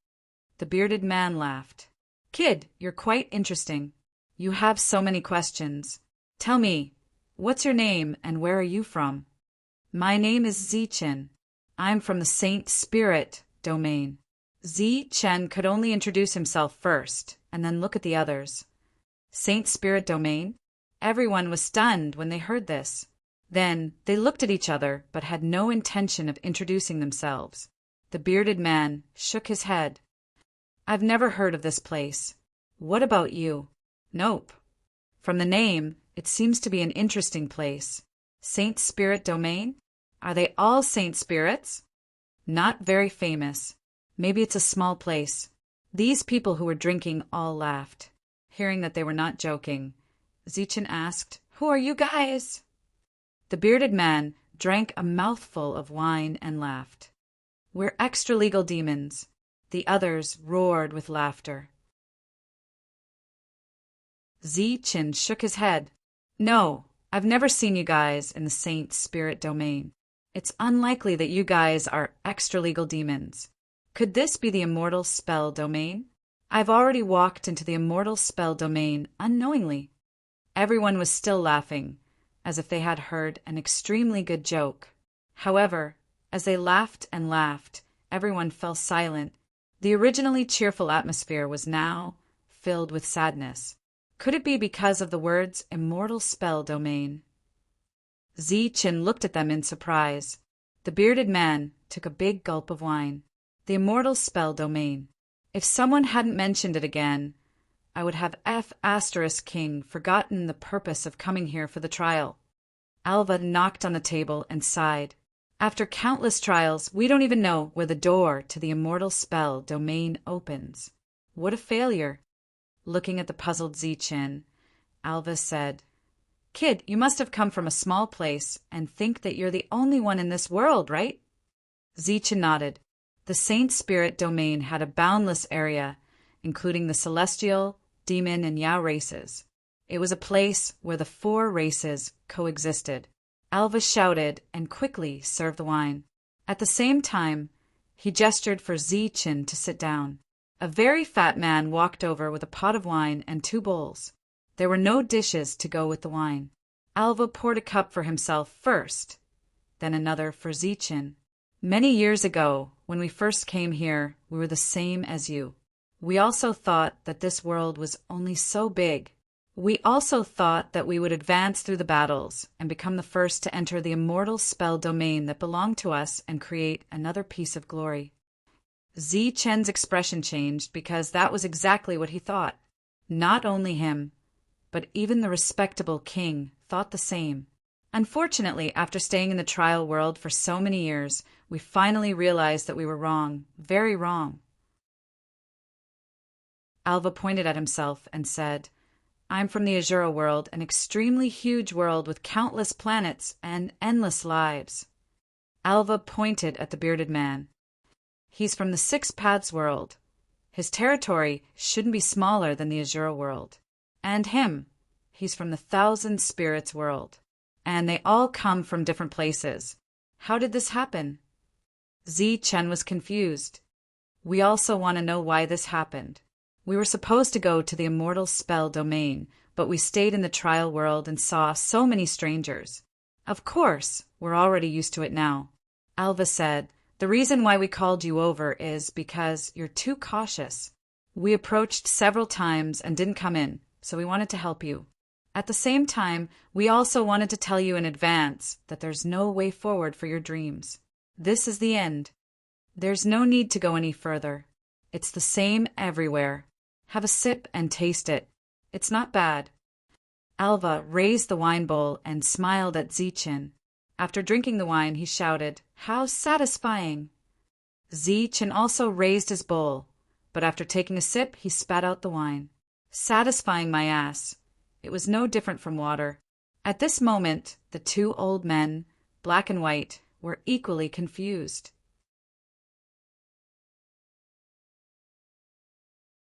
The bearded man laughed. "Kid, you're quite interesting. You have so many questions. Tell me, what's your name and where are you from?" "My name is Zichen. I'm from the Saint Spirit domain." Zichen could only introduce himself first and then look at the others. Saint Spirit domain? Everyone was stunned when they heard this. Then they looked at each other but had no intention of introducing themselves. The bearded man shook his head. "I've never heard of this place. What about you?" "Nope. From the name, it seems to be an interesting place. Saint Spirit domain? Are they all Saint Spirits?" "Not very famous. Maybe it's a small place." These people who were drinking all laughed. Hearing that they were not joking, Zichen asked, "Who are you guys?" The bearded man drank a mouthful of wine and laughed. "We're extra-legal demons." The others roared with laughter. Zichen shook his head. "No, I've never seen you guys in the Saint Spirit domain. It's unlikely that you guys are extra-legal demons. Could this be the Immortal Spell domain? I've already walked into the Immortal Spell domain unknowingly." Everyone was still laughing, as if they had heard an extremely good joke. However, as they laughed and laughed, everyone fell silent. The originally cheerful atmosphere was now filled with sadness. Could it be because of the words Immortal Spell domain? Zichen looked at them in surprise. The bearded man took a big gulp of wine. The Immortal Spell domain. If someone hadn't mentioned it again, I would have King forgotten the purpose of coming here for the trial. Alva knocked on the table and sighed. After countless trials, we don't even know where the door to the Immortal Spell domain opens. What a failure. Looking at the puzzled Zichen, Alva said, "Kid, you must have come from a small place and think that you're the only one in this world, right?" Zichen nodded. The Saint Spirit domain had a boundless area, including the celestial, demon, and Yao races. It was a place where the 4 races coexisted. Alva shouted and quickly served the wine. At the same time, he gestured for Zichen to sit down. A very fat man walked over with a pot of wine and 2 bowls. There were no dishes to go with the wine. Alva poured a cup for himself first, then another for Zichen. "Many years ago, when we first came here, we were the same as you. We also thought that this world was only so big. We also thought that we would advance through the battles and become the first to enter the Immortal Spell domain that belonged to us and create another piece of glory." Zichen's expression changed because that was exactly what he thought. Not only him, but even the respectable king thought the same. Unfortunately, after staying in the trial world for so many years, we finally realized that we were wrong, very wrong. Alva pointed at himself and said, "I'm from the Azura world, an extremely huge world with countless planets and endless lives." Alva pointed at the bearded man. "He's from the 6 Paths world. His territory shouldn't be smaller than the Azura world. And him, he's from the 1,000 Spirits world. And they all come from different places. How did this happen?" Zichen was confused. "We also want to know why this happened. We were supposed to go to the Immortal Spell domain, but we stayed in the trial world and saw so many strangers. Of course, we're already used to it now." Alva said, "The reason why we called you over is because you're too cautious. We approached several times and didn't come in, so we wanted to help you. At the same time, we also wanted to tell you in advance that there's no way forward for your dreams. This is the end. There's no need to go any further. It's the same everywhere. Have a sip and taste it. It's not bad. Alva raised the wine bowl and smiled at Zichen. After drinking the wine, he shouted, "How satisfying!" Zichen also raised his bowl, but after taking a sip, he spat out the wine. Satisfying my ass. It was no different from water. At this moment, the two old men, black and white, were equally confused.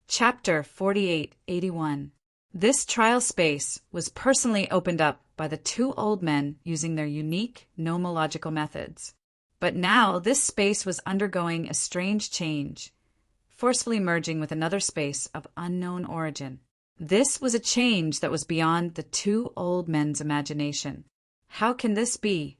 Chapter 4881. This trial space was personally opened up by the two old men using their unique nomological methods. But now this space was undergoing a strange change, forcefully merging with another space of unknown origin. This was a change that was beyond the two old men's imagination. How can this be?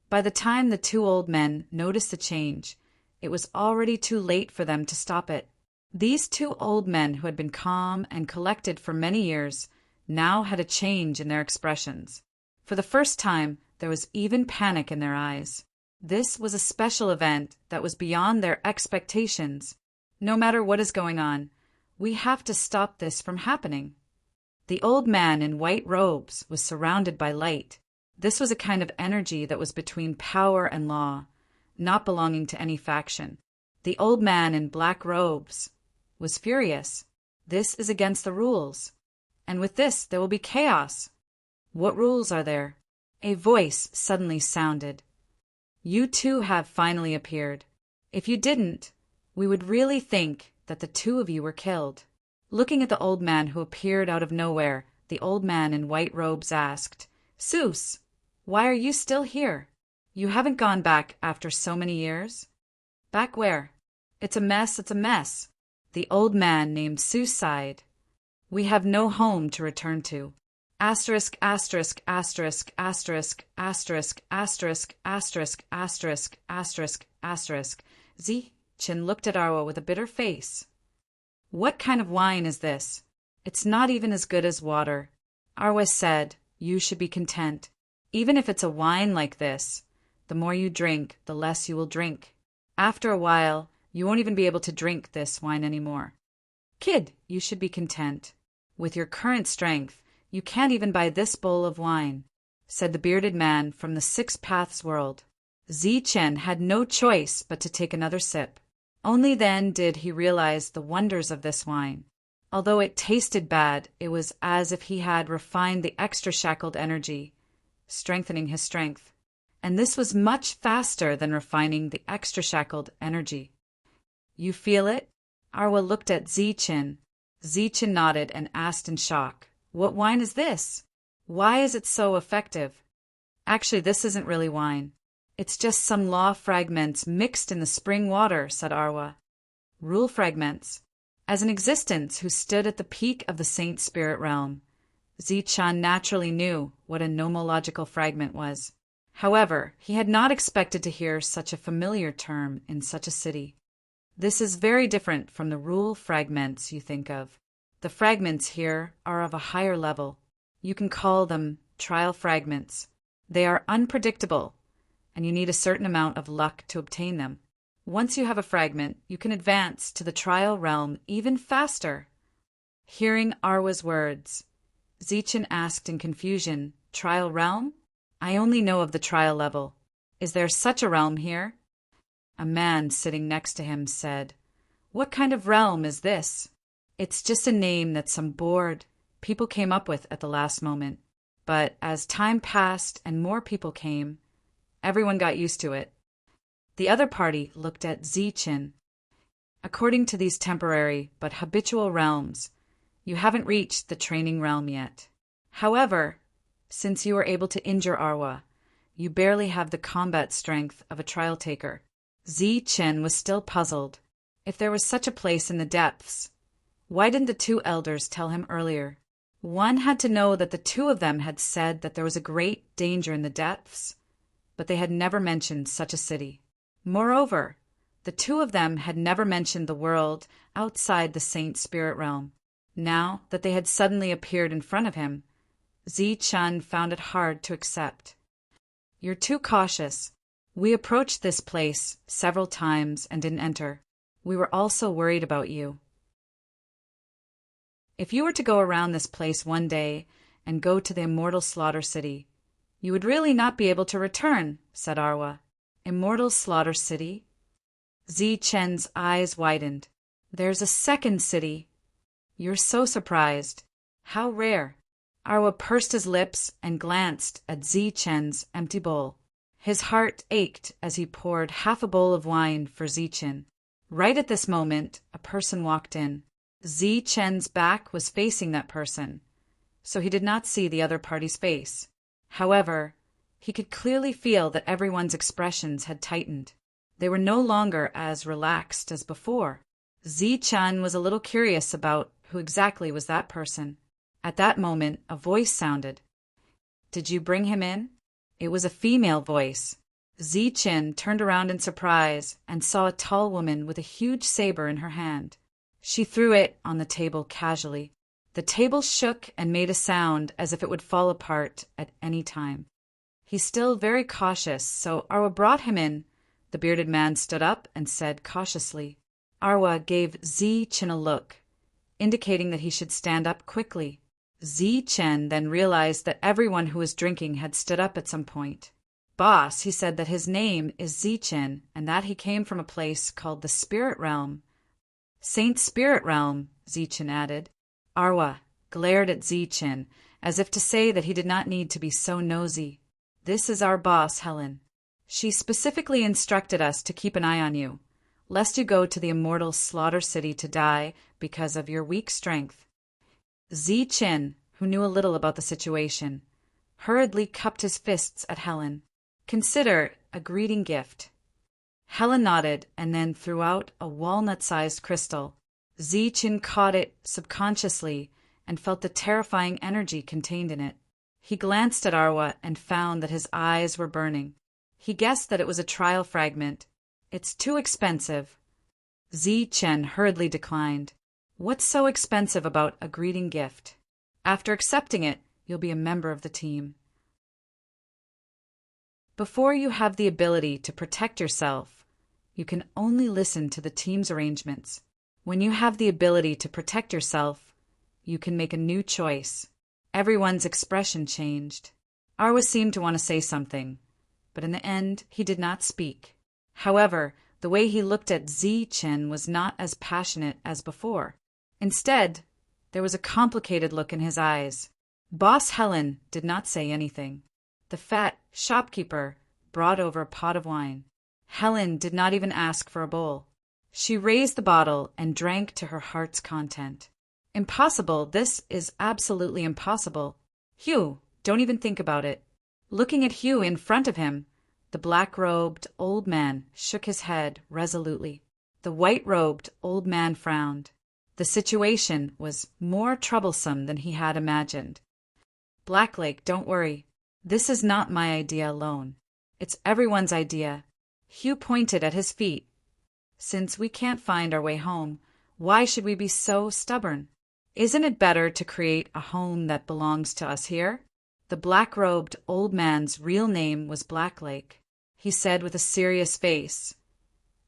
By the time the two old men noticed the change, it was already too late for them to stop it. These two old men, who had been calm and collected for many years, now had a change in their expressions. For the first time, there was even panic in their eyes. This was a special event that was beyond their expectations. No matter what is going on, we have to stop this from happening. The old man in white robes was surrounded by light. This was a kind of energy that was between power and law, not belonging to any faction. The old man in black robes was furious. This is against the rules. And with this, there will be chaos. What rules are there? A voice suddenly sounded. You two have finally appeared. If you didn't, we would really think that the two of you were killed. Looking at the old man who appeared out of nowhere, the old man in white robes asked, Seuss, why are you still here? You haven't gone back after so many years? Back where? It's a mess, it's a mess. The old man named Seuss sighed. We have no home to return to. Asterisk, asterisk, asterisk, asterisk, asterisk, asterisk, asterisk, asterisk, asterisk, asterisk. Zichen looked at Arwa with a bitter face. What kind of wine is this? It's not even as good as water. Arwa said, you should be content. Even if it's a wine like this, the more you drink, the less you will drink. After a while, you won't even be able to drink this wine anymore. Kid, you should be content. With your current strength, you can't even buy this bowl of wine, said the bearded man from the Six Paths world. Zichen had no choice but to take another sip. Only then did he realize the wonders of this wine. Although it tasted bad, it was as if he had refined the extra-shackled energy, strengthening his strength. And this was much faster than refining the extra-shackled energy. You feel it? Arwa looked at Zichen. Zichen nodded and asked in shock, what wine is this? Why is it so effective? Actually, this isn't really wine. It's just some law fragments mixed in the spring water, said Arwa. Rule fragments. As an existence who stood at the peak of the Saint Spirit realm, Zichen naturally knew what a nomological fragment was. However, he had not expected to hear such a familiar term in such a city. This is very different from the rule fragments you think of. The fragments here are of a higher level. You can call them trial fragments. They are unpredictable, and you need a certain amount of luck to obtain them. Once you have a fragment, you can advance to the trial realm even faster. Hearing Arwa's words, Zichen asked in confusion, Trial realm? I only know of the trial level. Is there such a realm here? A man sitting next to him said, What kind of realm is this? It's just a name that some bored people came up with at the last moment. But as time passed and more people came, everyone got used to it. The other party looked at Zichen. According to these temporary but habitual realms, you haven't reached the training realm yet. However, since you were able to injure Arwa, you barely have the combat strength of a trial taker. Zichen was still puzzled. If there was such a place in the depths, why didn't the two elders tell him earlier? One had to know that the two of them had said that there was a great danger in the depths, but they had never mentioned such a city. Moreover, the two of them had never mentioned the world outside the Saint Spirit realm. Now that they had suddenly appeared in front of him, Zichen found it hard to accept. You're too cautious. We approached this place several times and didn't enter. We were also worried about you. If you were to go around this place one day and go to the Immortal Slaughter City, you would really not be able to return, said Arwa. Immortal Slaughter City? Zi Chen's eyes widened. There's a second city. You're so surprised. How rare. Arwa pursed his lips and glanced at Zi Chen's empty bowl. His heart ached as he poured half a bowl of wine for Zi Chen. Right at this moment, a person walked in. Zi Chen's back was facing that person, so he did not see the other party's face. However, he could clearly feel that everyone's expressions had tightened. They were no longer as relaxed as before. Zi Chen was a little curious about who exactly was that person. At that moment, a voice sounded. Did you bring him in? It was a female voice. Zi Chen turned around in surprise and saw a tall woman with a huge saber in her hand. She threw it on the table casually. The table shook and made a sound as if it would fall apart at any time. He's still very cautious, so Arwa brought him in. The bearded man stood up and said cautiously. Arwa gave Zi Chen a look, indicating that he should stand up quickly. Zi Chen then realized that everyone who was drinking had stood up at some point. Boss, he said that his name is Zi Chen and that he came from a place called the Spirit Realm. Saint Spirit Realm, Zi Chen added. Arwa glared at Zi Chen as if to say that he did not need to be so nosy. This is our boss, Helen. She specifically instructed us to keep an eye on you, lest you go to the Immortal Slaughter City to die because of your weak strength. Zi Chen, who knew a little about the situation, hurriedly cupped his fists at Helen. Consider a greeting gift. Helen nodded and then threw out a walnut-sized crystal. Zi Chen caught it subconsciously and felt the terrifying energy contained in it. He glanced at Arwa and found that his eyes were burning. He guessed that it was a trial fragment. It's too expensive. Zi Chen hurriedly declined. What's so expensive about a greeting gift? After accepting it, you'll be a member of the team. Before you have the ability to protect yourself, you can only listen to the team's arrangements. When you have the ability to protect yourself, you can make a new choice. Everyone's expression changed. Arwa seemed to want to say something, but in the end, he did not speak. However, the way he looked at Zi Chen was not as passionate as before. Instead, there was a complicated look in his eyes. Boss Helen did not say anything. The fat shopkeeper brought over a pot of wine. Helen did not even ask for a bowl. She raised the bottle and drank to her heart's content. Impossible, this is absolutely impossible. Hugh, don't even think about it. Looking at Hugh in front of him, the black-robed old man shook his head resolutely. The white-robed old man frowned. The situation was more troublesome than he had imagined. Blacklake, don't worry. This is not my idea alone. It's everyone's idea. Hugh pointed at his feet. Since we can't find our way home, why should we be so stubborn? Isn't it better to create a home that belongs to us here? The black-robed old man's real name was Blacklake. He said with a serious face,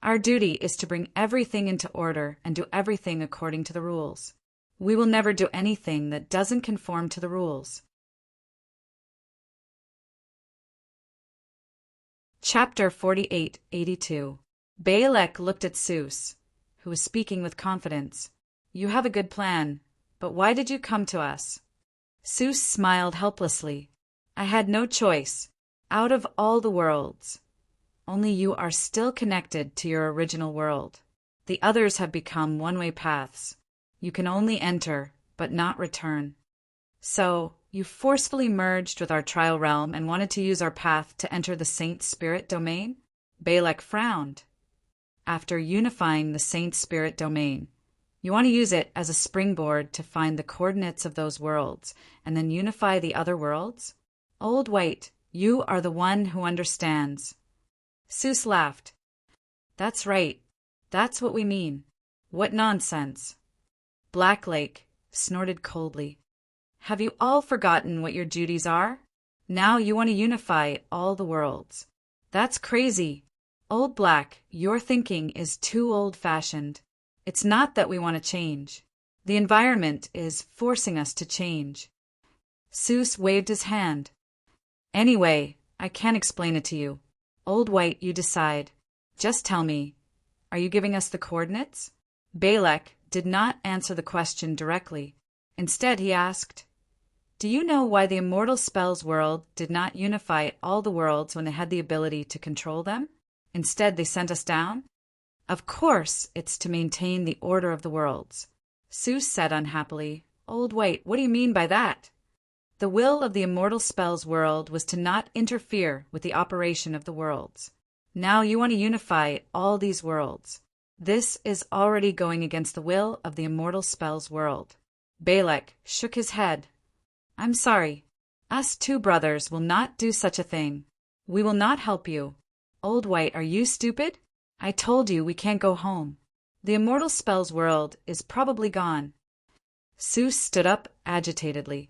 Our duty is to bring everything into order and do everything according to the rules. We will never do anything that doesn't conform to the rules. Chapter 4882. Balek looked at Seuss, who was speaking with confidence. You have a good plan, but why did you come to us? Seuss smiled helplessly. I had no choice. Out of all the worlds, only you are still connected to your original world. The others have become one-way paths. You can only enter, but not return. So, you forcefully merged with our trial realm and wanted to use our path to enter the Saint Spirit domain? Balek frowned. After unifying the Saint Spirit domain, you want to use it as a springboard to find the coordinates of those worlds and then unify the other worlds? Old White, you are the one who understands. Seuss laughed. That's right. That's what we mean. What nonsense. Blacklake snorted coldly. Have you all forgotten what your duties are? Now you want to unify all the worlds. That's crazy. Old Black, your thinking is too old-fashioned. It's not that we want to change. The environment is forcing us to change. Seuss waved his hand. Anyway, I can't explain it to you. Old White, you decide. Just tell me, are you giving us the coordinates? Balak did not answer the question directly. Instead, he asked, do you know why the Immortal Spells world did not unify all the worlds when they had the ability to control them? Instead, they sent us down? Of course, it's to maintain the order of the worlds. Seuss said unhappily, Old White, what do you mean by that? The will of the Immortal Spells world was to not interfere with the operation of the worlds. Now you want to unify all these worlds. This is already going against the will of the Immortal Spells world. Balak shook his head. I'm sorry. Us two brothers will not do such a thing. We will not help you. Old White, are you stupid? I told you we can't go home. The Immortal Spells world is probably gone. Seuss stood up agitatedly.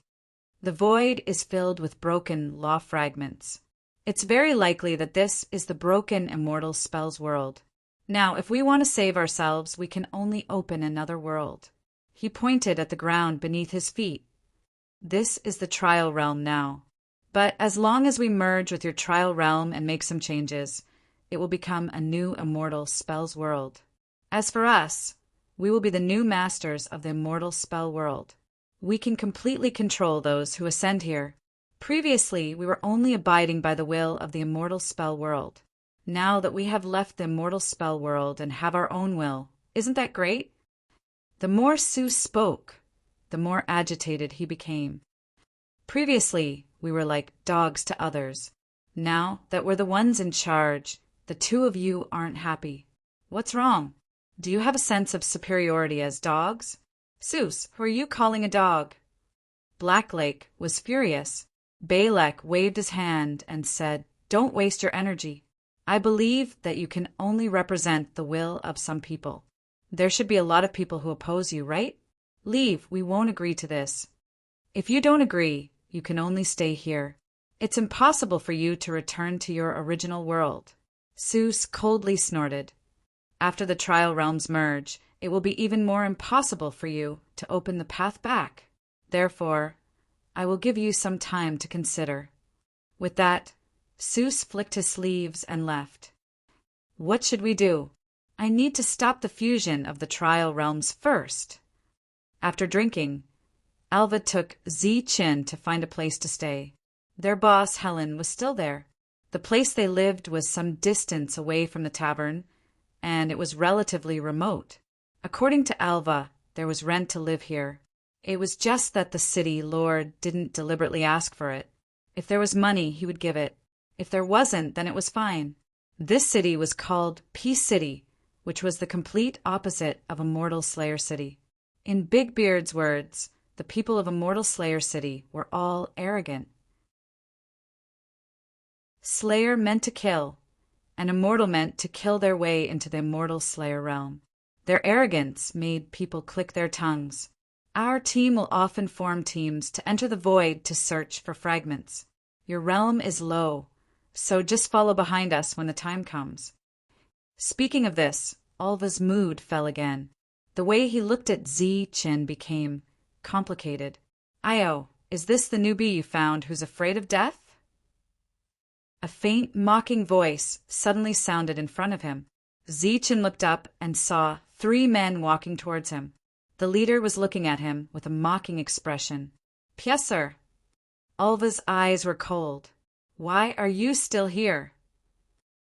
The void is filled with broken law fragments. It's very likely that this is the broken Immortal Spells world. Now, if we want to save ourselves, we can only open another world. He pointed at the ground beneath his feet. This is the trial realm now. But as long as we merge with your trial realm and make some changes, it will become a new Immortal Spells world. As for us, we will be the new masters of the Immortal Spell world. We can completely control those who ascend here. Previously, we were only abiding by the will of the Immortal Spell world. Now that we have left the Immortal Spell world and have our own will, isn't that great? The more Seuss spoke, the more agitated he became. Previously, we were like dogs to others. Now that we're the ones in charge, the two of you aren't happy. What's wrong? Do you have a sense of superiority as dogs? Seuss, who are you calling a dog? Blacklake was furious. Balak waved his hand and said, Don't waste your energy. I believe that you can only represent the will of some people. There should be a lot of people who oppose you, right? Leave, we won't agree to this. If you don't agree, you can only stay here. It's impossible for you to return to your original world. Seuss coldly snorted. After the trial realms merge, it will be even more impossible for you to open the path back. Therefore, I will give you some time to consider. With that, Seuss flicked his sleeves and left. What should we do? I need to stop the fusion of the trial realms first. After drinking, Alva took Chin to find a place to stay. Their boss, Helen, was still there. The place they lived was some distance away from the tavern, and it was relatively remote. According to Alva, there was rent to live here. It was just that the city lord didn't deliberately ask for it. If there was money, he would give it. If there wasn't, then it was fine. This city was called Peace City, which was the complete opposite of Immortal Slayer City. In Big Beard's words, the people of Immortal Slayer City were all arrogant. Slayer meant to kill, and Immortal meant to kill their way into the Immortal Slayer realm. Their arrogance made people click their tongues. Our team will often form teams to enter the void to search for fragments. Your realm is low, so just follow behind us when the time comes. Speaking of this, Alva's mood fell again. The way he looked at Chin became complicated. Io, is this the newbie you found who's afraid of death? A faint, mocking voice suddenly sounded in front of him. Chin looked up and saw 3 men walking towards him. The leader was looking at him with a mocking expression. Pieser. Alva's eyes were cold. Why are you still here?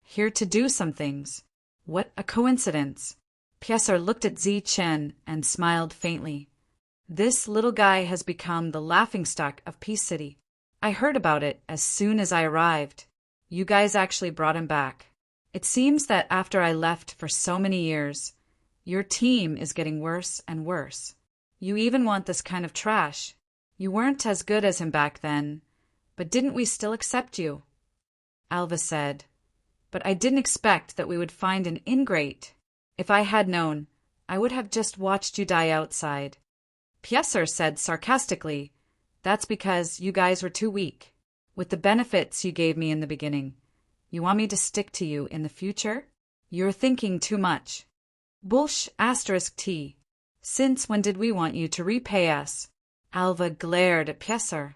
Here to do some things. What a coincidence. Pieser looked at Chin and smiled faintly. This little guy has become the laughingstock of Peace City. I heard about it as soon as I arrived. You guys actually brought him back. It seems that after I left for so many years, your team is getting worse and worse. You even want this kind of trash. You weren't as good as him back then, but didn't we still accept you? Alva said, but I didn't expect that we would find an ingrate. If I had known, I would have just watched you die outside. Pieser said sarcastically, that's because you guys were too weak. With the benefits you gave me in the beginning, You want me to stick to you in the future? You're thinking too much. Bullsh *t. Since when did we want you to repay us? Alva glared at Piesser.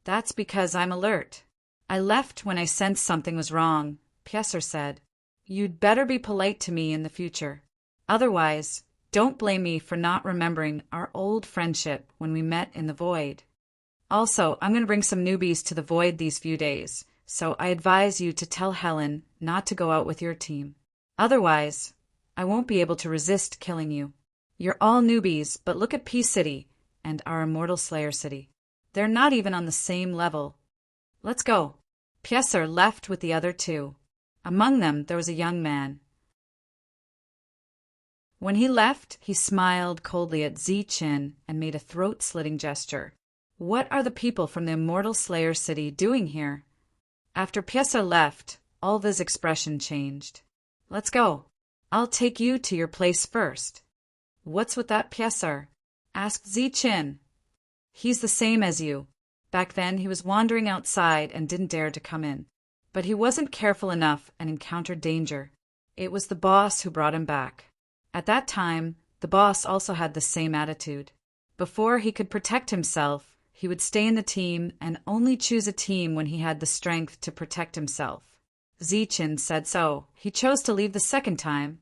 That's because I'm alert. I left when I sensed something was wrong, Piesser said. You'd better be polite to me in the future. Otherwise, don't blame me for not remembering our old friendship when we met in the void. Also, I'm going to bring some newbies to the void these few days, so I advise you to tell Helen not to go out with your team. Otherwise, I won't be able to resist killing you. You're all newbies, but look at Peace City and our Immortal Slayer City. They're not even on the same level. Let's go. Piesser left with the other two. Among them, there was a young man. When he left, he smiled coldly at Zichin and made a throat-slitting gesture. What are the people from the Immortal Slayer City doing here? After Piesser left, Alva's expression changed. Let's go. I'll take you to your place first. What's with that Piesser? Asked Zichin. He's the same as you. Back then, he was wandering outside and didn't dare to come in. But he wasn't careful enough and encountered danger. It was the boss who brought him back. At that time, the boss also had the same attitude. Before he could protect himself, he would stay in the team and only choose a team when he had the strength to protect himself. Zichin said so. He chose to leave the second time.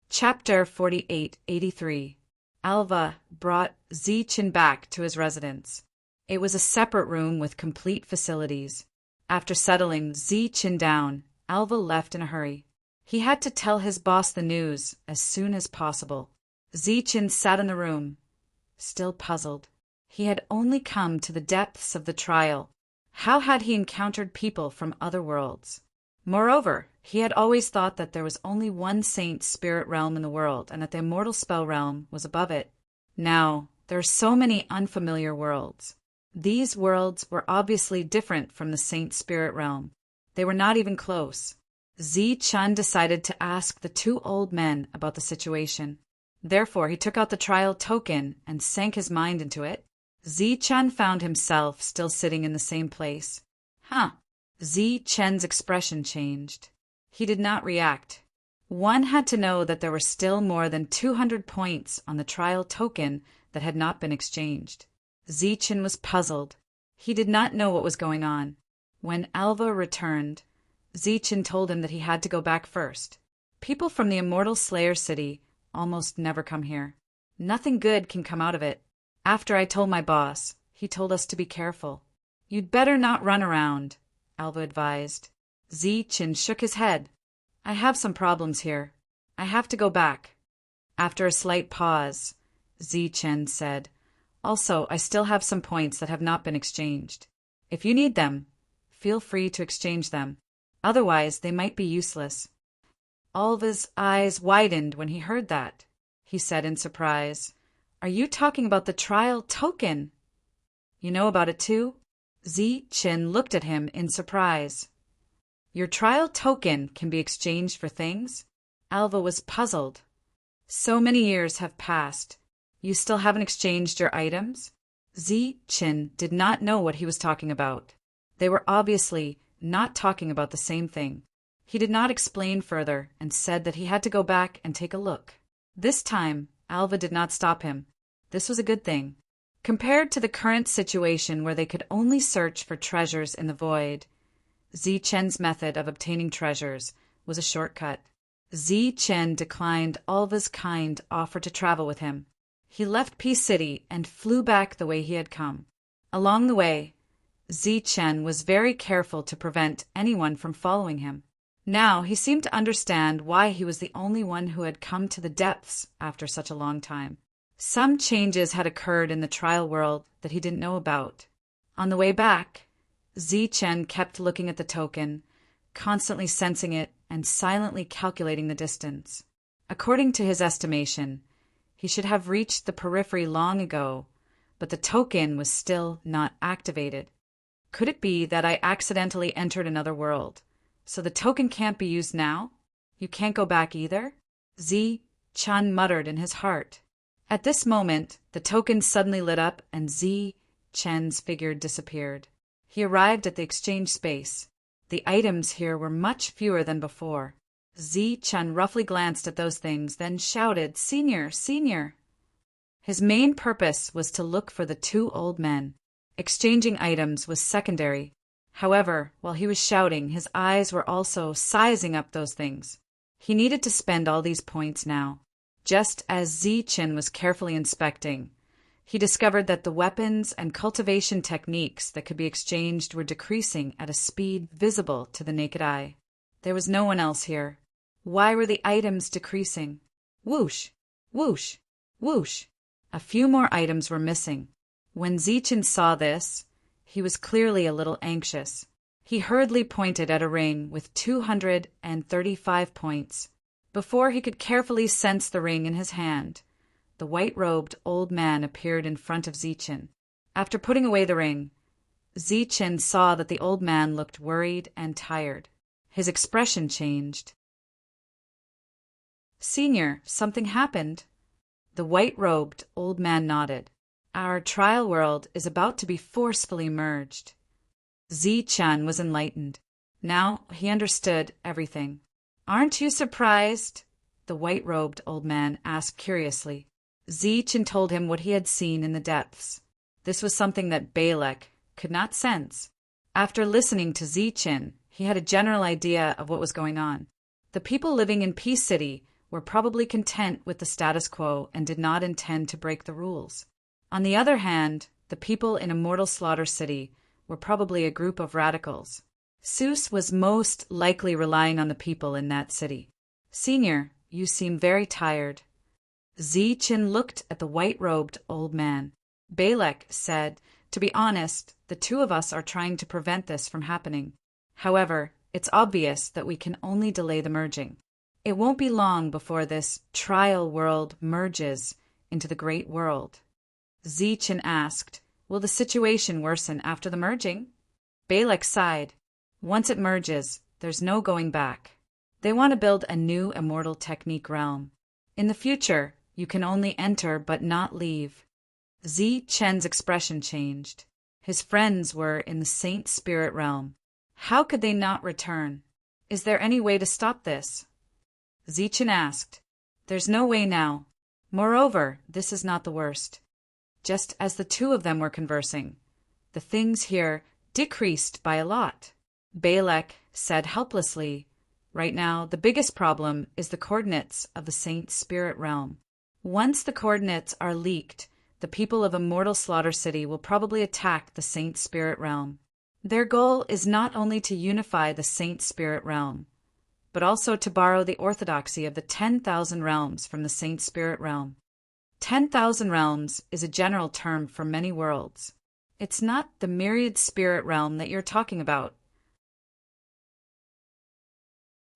Chapter 48-83. Alva brought Zichin back to his residence. It was a separate room with complete facilities. After settling Zichin down, Alva left in a hurry. He had to tell his boss the news as soon as possible. Zichin sat in the room, still puzzled. He had only come to the depths of the trial. How had he encountered people from other worlds? Moreover, he had always thought that there was only one saint spirit realm in the world and that the immortal spell realm was above it. Now, there are so many unfamiliar worlds. These worlds were obviously different from the saint spirit realm. They were not even close. Zichin decided to ask the two old men about the situation. Therefore, he took out the trial token and sank his mind into it. Zichin found himself still sitting in the same place. Zichin's expression changed. He did not react. One had to know that there were still more than 200 points on the trial token that had not been exchanged. Zichin was puzzled. He did not know what was going on. When Alva returned, Zichin told him that he had to go back first. People from the Immortal Slayer City almost never come here. Nothing good can come out of it. After I told my boss, he told us to be careful. You'd better not run around, Alva advised. Zichin shook his head. I have some problems here. I have to go back. After a slight pause, Zichin said, Also, I still have some points that have not been exchanged. If you need them, feel free to exchange them. Otherwise, they might be useless. Alva's eyes widened when he heard that. He said in surprise, Are you talking about the trial token? You know about it too? Zichin looked at him in surprise. Your trial token can be exchanged for things? Alva was puzzled. So many years have passed. You still haven't exchanged your items? Zichin did not know what he was talking about. They were obviously not talking about the same thing. He did not explain further and said that he had to go back and take a look. This time, Alva did not stop him. This was a good thing. Compared to the current situation where they could only search for treasures in the void, Zichin's method of obtaining treasures was a shortcut. Zichin declined Alva's kind offer to travel with him. He left Peace City and flew back the way he had come. Along the way, Zichin was very careful to prevent anyone from following him. Now he seemed to understand why he was the only one who had come to the depths after such a long time. Some changes had occurred in the trial world that he didn't know about. On the way back, Zichin kept looking at the token, constantly sensing it and silently calculating the distance. According to his estimation, he should have reached the periphery long ago, but the token was still not activated. Could it be that I accidentally entered another world? So the token can't be used now? You can't go back either? Zichin muttered in his heart. At this moment, the token suddenly lit up and Zichin Chen's figure disappeared. He arrived at the exchange space. The items here were much fewer than before. Zi Chen roughly glanced at those things, then shouted, "Senior, senior!" His main purpose was to look for the two old men. Exchanging items was secondary. However, while he was shouting, his eyes were also sizing up those things. He needed to spend all these points now. Just as Zi Chen was carefully inspecting, he discovered that the weapons and cultivation techniques that could be exchanged were decreasing at a speed visible to the naked eye. There was no one else here. Why were the items decreasing? Whoosh! Whoosh! Whoosh! A few more items were missing. When Zi Chen saw this, he was clearly a little anxious. He hurriedly pointed at a ring with 235 points. Before he could carefully sense the ring in his hand, the white-robed old man appeared in front of Zi Chen. After putting away the ring, Zi Chen saw that the old man looked worried and tired. His expression changed. "Senior, something happened?" The white-robed old man nodded. "Our trial world is about to be forcefully merged." Zi Chen was enlightened. Now he understood everything. "Aren't you surprised?" the white-robed old man asked curiously. Zi Chen told him what he had seen in the depths. This was something that Balak could not sense. After listening to Zi Chen, he had a general idea of what was going on. The people living in Peace City were probably content with the status quo and did not intend to break the rules. On the other hand, the people in Immortal Slaughter City were probably a group of radicals. Seuss was most likely relying on the people in that city. "Senior, you seem very tired." Zi Chen looked at the white-robed old man. Balak said, "To be honest, the two of us are trying to prevent this from happening. However, it's obvious that we can only delay the merging. It won't be long before this trial world merges into the great world." Zi Chen asked, "Will the situation worsen after the merging?" Balak sighed. "Once it merges, there's no going back. They want to build a new immortal technique realm. In the future, you can only enter but not leave." Zi Chen's expression changed. His friends were in the Saint Spirit realm. How could they not return? Is there any way to stop this? Zi Chen asked. "There's no way now. Moreover, this is not the worst." Just as the two of them were conversing, the things here decreased by a lot. Balak said helplessly, "Right now, the biggest problem is the coordinates of the Saint Spirit realm. Once the coordinates are leaked, the people of Immortal Slaughter City will probably attack the Saint Spirit realm. Their goal is not only to unify the Saint Spirit realm, but also to borrow the orthodoxy of the 10,000 realms from the Saint Spirit realm. 10,000 realms is a general term for many worlds. It's not the myriad spirit realm that you're talking about.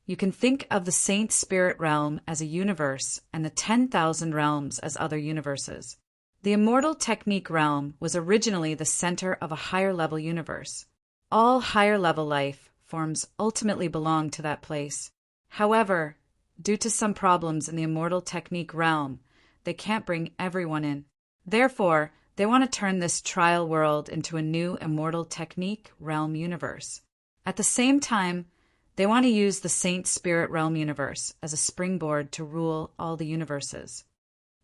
You can think of the Saint Spirit realm as a universe and the 10,000 realms as other universes. The immortal technique realm was originally the center of a higher-level universe. All higher-level life forms ultimately belong to that place. However, due to some problems in the immortal technique realm, they can't bring everyone in. Therefore, they want to turn this trial world into a new immortal technique realm universe. At the same time, they want to use the Saint Spirit realm universe as a springboard to rule all the universes.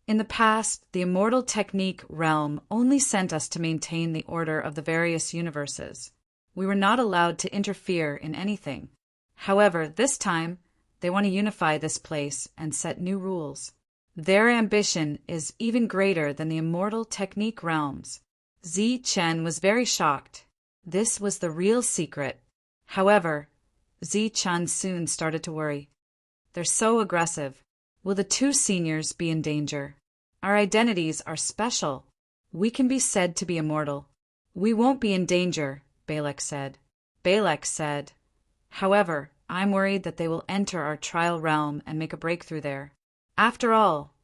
In the past, the immortal technique realm only sent us to maintain the order of the various universes. We were not allowed to interfere in anything. However, this time, they want to unify this place and set new rules. Their ambition is even greater than the immortal technique realms. Zi Chen was very shocked. This was the real secret. However, Zi Chen soon started to worry. They're so aggressive. Will the two seniors be in danger? Our identities are special. We can be said to be immortal. We won't be in danger, Balak said. Balak said, "However, I'm worried that they will enter our trial realm and make a breakthrough there. After all,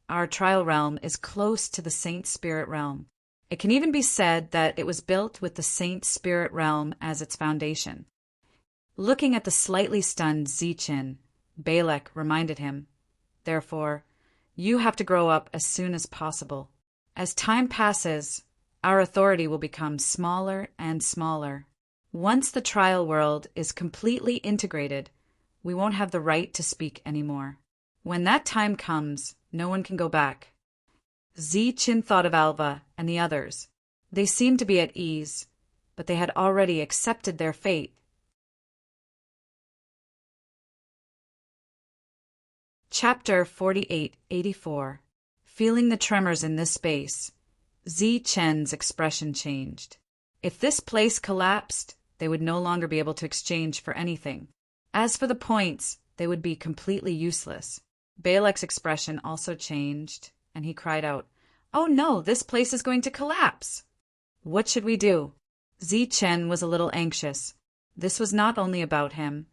our trial realm is close to the Saint Spirit realm. It can even be said that it was built with the Saint Spirit realm as its foundation." Looking at the slightly stunned Zi Chen, Balak reminded him, "Therefore, you have to grow up as soon as possible. As time passes, Our authority will become smaller and smaller. Once the trial world is completely integrated, we won't have the right to speak anymore. When that time comes, no one can go back. Zichen thought of Alva and the others. They seemed to be at ease, but they had already accepted their fate. Chapter 4884. Feeling the tremors in this space, Zichen's expression changed. If this place collapsed, they would no longer be able to exchange for anything. As for the points, they would be completely useless. Balek's expression also changed, and he cried out, "Oh no, this place is going to collapse! What should we do?" Zichen was a little anxious. This was not only about him,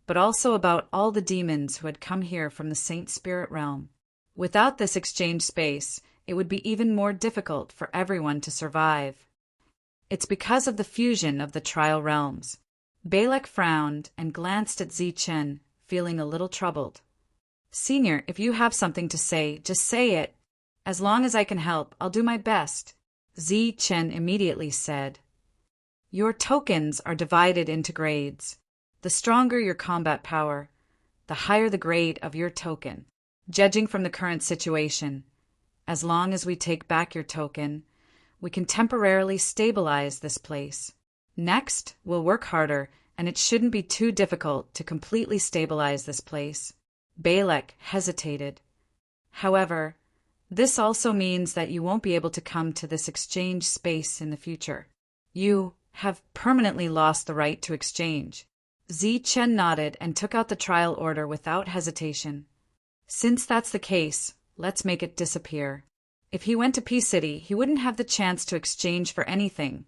but also about all the demons who had come here from the Saint Spirit realm. Without this exchange space, it would be even more difficult for everyone to survive. It's because of the fusion of the trial realms. Balek frowned and glanced at Zichen, feeling a little troubled. "Senior, if you have something to say, just say it. As long as I can help, I'll do my best," Zichen immediately said. "Your tokens are divided into grades. The stronger your combat power, the higher the grade of your token. Judging from the current situation, as long as we take back your token, we can temporarily stabilize this place. Next, we'll work harder, and it shouldn't be too difficult to completely stabilize this place." Balek hesitated. "However, this also means that you won't be able to come to this exchange space in the future. You have permanently lost the right to exchange." Zichen nodded and took out the trial order without hesitation. "Since that's the case, let's make it disappear." If he went to Peace City, he wouldn't have the chance to exchange for anything,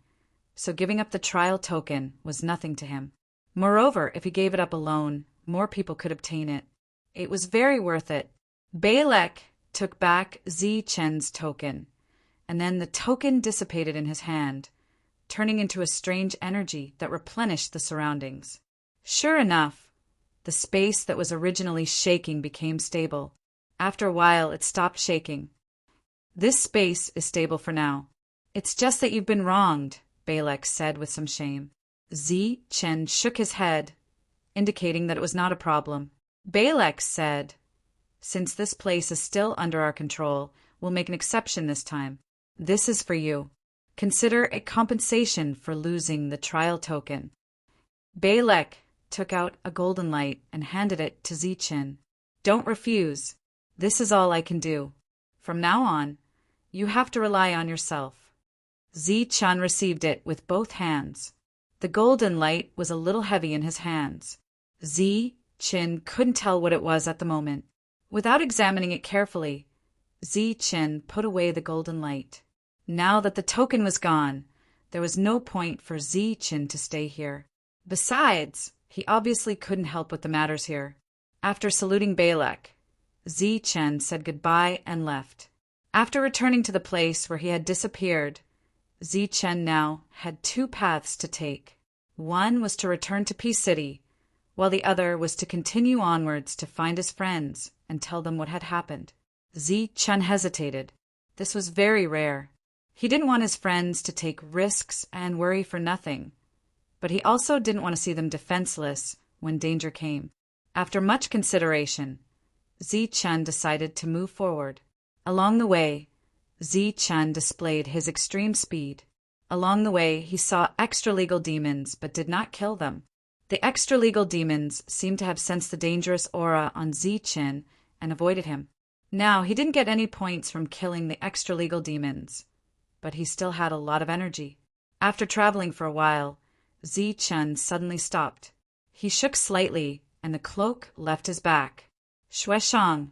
so giving up the trial token was nothing to him. Moreover, if he gave it up alone, more people could obtain it. It was very worth it. Balek took back Zichen's token, and then the token dissipated in his hand, turning into a strange energy that replenished the surroundings. Sure enough, the space that was originally shaking became stable. After a while, it stopped shaking. "This space is stable for now. It's just that you've been wronged," Balek said with some shame. Zichen shook his head, indicating that it was not a problem. Balek said, "Since this place is still under our control, we'll make an exception this time. This is for you. Consider it compensation for losing the trial token." Balek took out a golden light and handed it to Zichen. "Don't refuse. This is all I can do. From now on, you have to rely on yourself." Zichen received it with both hands. The golden light was a little heavy in his hands. Zichen couldn't tell what it was at the moment. Without examining it carefully, Zichen put away the golden light. Now that the token was gone, there was no point for Zichen to stay here. Besides, he obviously couldn't help with the matters here. After saluting Balek, Zichen said goodbye and left. After returning to the place where he had disappeared, Zichen now had two paths to take. One was to return to Peace City, while the other was to continue onwards to find his friends and tell them what had happened. Zichen hesitated. This was very rare. He didn't want his friends to take risks and worry for nothing, but he also didn't want to see them defenseless when danger came. After much consideration, Zichen decided to move forward. Along the way, Zichen displayed his extreme speed. Along the way, he saw extra-legal demons but did not kill them. The extra-legal demons seemed to have sensed the dangerous aura on Zichen and avoided him. Now, he didn't get any points from killing the extra-legal demons, but he still had a lot of energy. After traveling for a while, Zichen suddenly stopped. He shook slightly, and the cloak left his back. "Shueshang,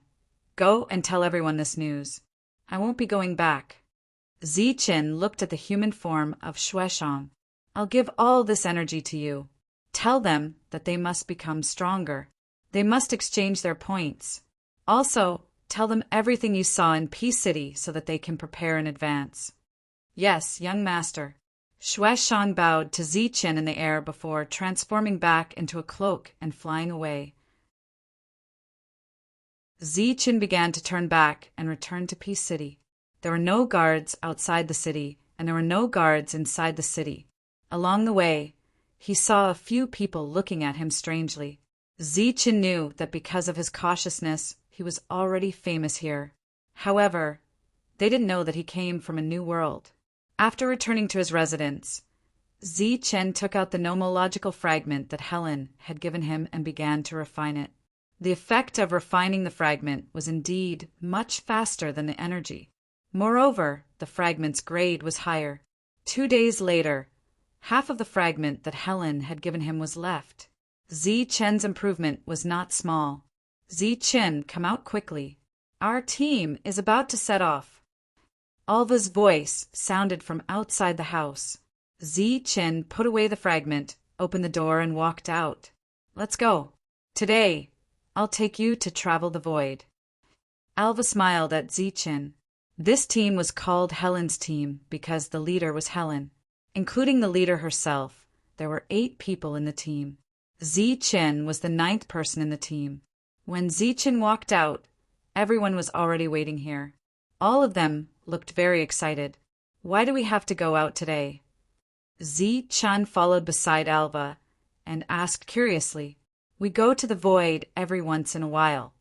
go and tell everyone this news. I won't be going back." Zichen looked at the human form of Shueshang. "I'll give all this energy to you. Tell them that they must become stronger. They must exchange their points. Also, tell them everything you saw in Peace City so that they can prepare in advance." "Yes, young master." Shueshang bowed to Zichen in the air before transforming back into a cloak and flying away. Zichen began to turn back and return to Peace City. There were no guards outside the city, and there were no guards inside the city. Along the way, he saw a few people looking at him strangely. Zichen knew that because of his cautiousness, he was already famous here. However, they didn't know that he came from a new world. After returning to his residence, Zichen took out the nomological fragment that Helen had given him and began to refine it. The effect of refining the fragment was indeed much faster than the energy. Moreover, the fragment's grade was higher. 2 days later, half of the fragment that Helen had given him was left. Zichen's improvement was not small. Zichen, come out quickly. Our team is about to set off. Alva's voice sounded from outside the house. Zichen put away the fragment, opened the door, and walked out. Let's go. Today, I'll take you to travel the void. Alva smiled at Zichen. This team was called Helen's team because the leader was Helen. Including the leader herself, there were 8 people in the team. Zichen was the 9th person in the team. When Zichen walked out, everyone was already waiting here. All of them looked very excited. Why do we have to go out today? Zichen followed beside Alva and asked curiously. We go to the void every once in a while.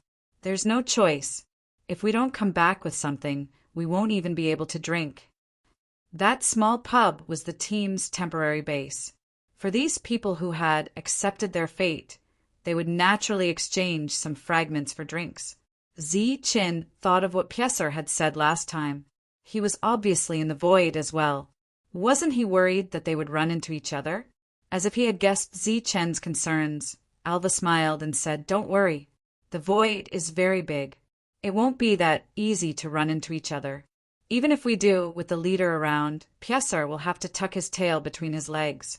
There's no choice. If we don't come back with something, we won't even be able to drink. That small pub was the team's temporary base. For these people who had accepted their fate, they would naturally exchange some fragments for drinks. Zichen thought of what Pieser had said last time. He was obviously in the void as well. Wasn't he worried that they would run into each other? As if he had guessed Zichen's concerns, Alva smiled and said, Don't worry. The void is very big. It won't be that easy to run into each other. Even if we do, with the leader around, Pieser will have to tuck his tail between his legs.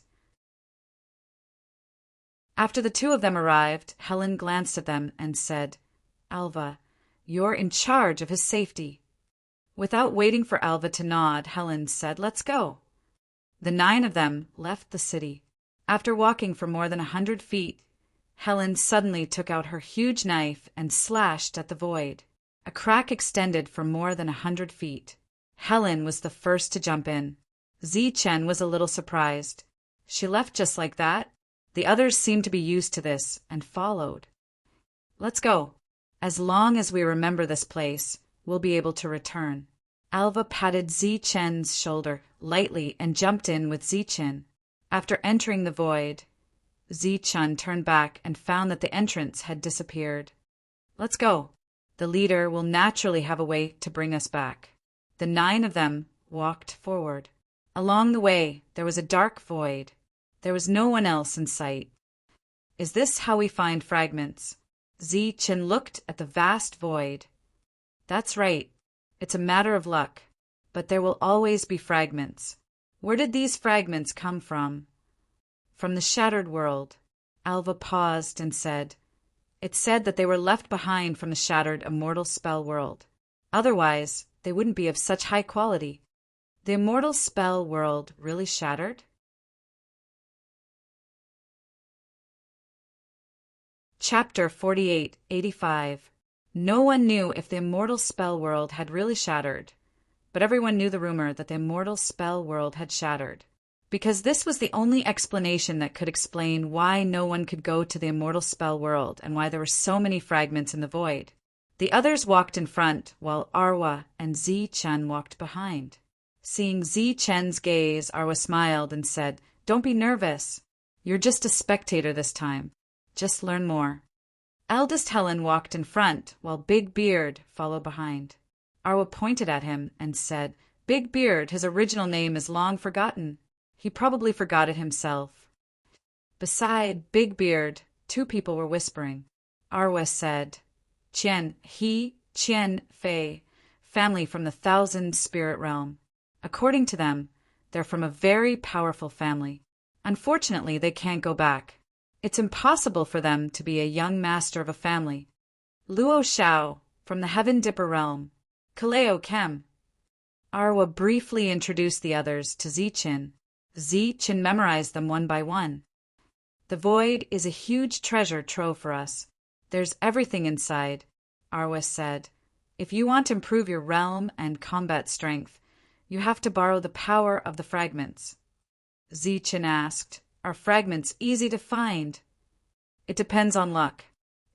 After the 2 of them arrived, Helen glanced at them and said, Alva, you're in charge of his safety. Without waiting for Alva to nod, Helen said, Let's go. The 9 of them left the city. After walking for more than 100 feet, Helen suddenly took out her huge knife and slashed at the void. A crack extended for more than 100 feet. Helen was the first to jump in. Zichen was a little surprised. She left just like that? The others seemed to be used to this and followed. Let's go. As long as we remember this place, we'll be able to return. Alva patted Zichen's shoulder lightly and jumped in with Zichen. After entering the void, Zichen turned back and found that the entrance had disappeared. Let's go. The leader will naturally have a way to bring us back. The 9 of them walked forward. Along the way, there was a dark void. There was no one else in sight. Is this how we find fragments? Zichen looked at the vast void. That's right. It's a matter of luck. But there will always be fragments. Where did these fragments come from? From the shattered world. Alva paused and said, It said that they were left behind from the shattered immortal spell world. Otherwise, they wouldn't be of such high quality. The immortal spell world really shattered? Chapter 4885. No one knew if the immortal spell world had really shattered, but everyone knew the rumor that the immortal spell world had shattered, because this was the only explanation that could explain why no one could go to the immortal spell world and why there were so many fragments in the void. The others walked in front, while Arwa and Zichen walked behind. Seeing Zichen's gaze, Arwa smiled and said, Don't be nervous. You're just a spectator this time. Just learn more. Eldest Helen walked in front, while Big Beard followed behind. Arwa pointed at him and said, Big Beard, his original name is long forgotten. He probably forgot it himself. Beside Big Beard, 2 people were whispering. Arwa said, Qian Fei, family from the 1,000 spirit realm. According to them, they're from a very powerful family. Unfortunately, they can't go back. It's impossible for them to be a young master of a family. Luo Xiao, from the Heaven Dipper realm. Kaleo Kem. Arwa briefly introduced the others to Zichen. Zichen memorized them one by one. The void is a huge treasure trove for us. There's everything inside, Arwa said. If you want to improve your realm and combat strength, You have to borrow the power of the fragments. Zichen asked, Are fragments easy to find? It depends on luck.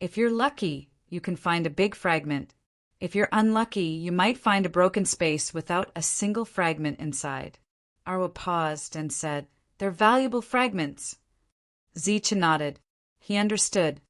If you're lucky, you can find a big fragment. If you're unlucky, you might find a broken space without a single fragment inside. Arwa paused and said, They're valuable fragments. Zichen nodded. He understood.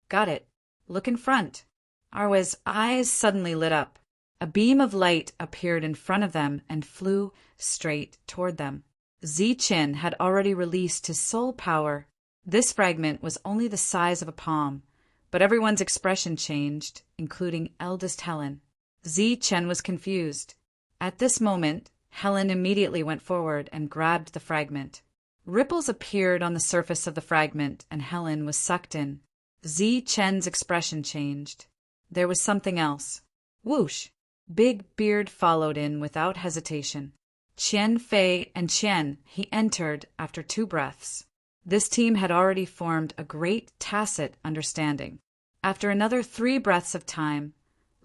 Got it. Look in front. Arwa's eyes suddenly lit up. A beam of light appeared in front of them and flew straight toward them. Zichen had already released his soul power. This fragment was only the size of a palm, but everyone's expression changed, including eldest Helen. Zichen was confused. At this moment, Helen immediately went forward and grabbed the fragment. Ripples appeared on the surface of the fragment, and Helen was sucked in. Zichen's expression changed. There was something else. Whoosh! Big Beard followed in without hesitation. Qian Fei and Qian, he entered after 2 breaths. This team had already formed a great tacit understanding. After another 3 breaths of time,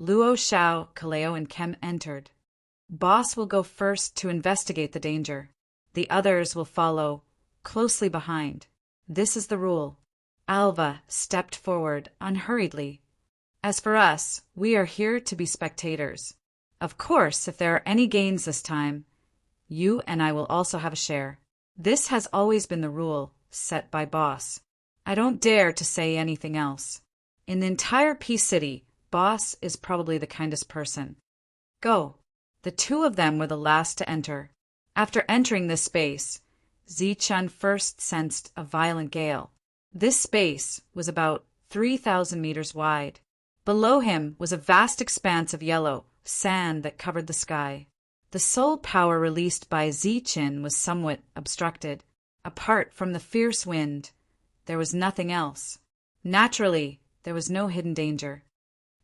Luo Xiao, Kaleo, and Kem entered. Boss will go first to investigate the danger. The others will follow closely behind. This is the rule. Alva stepped forward unhurriedly. As for us, we are here to be spectators. Of course, if there are any gains this time, you and I will also have a share. This has always been the rule set by Boss. I don't dare to say anything else. In the entire Peace City, Boss is probably the kindest person. Go. The 2 of them were the last to enter. After entering this space, Zichen first sensed a violent gale. This space was about 3,000 meters wide. Below him was a vast expanse of yellow sand that covered the sky. The soul power released by Zichen was somewhat obstructed. Apart from the fierce wind, there was nothing else. Naturally, there was no hidden danger.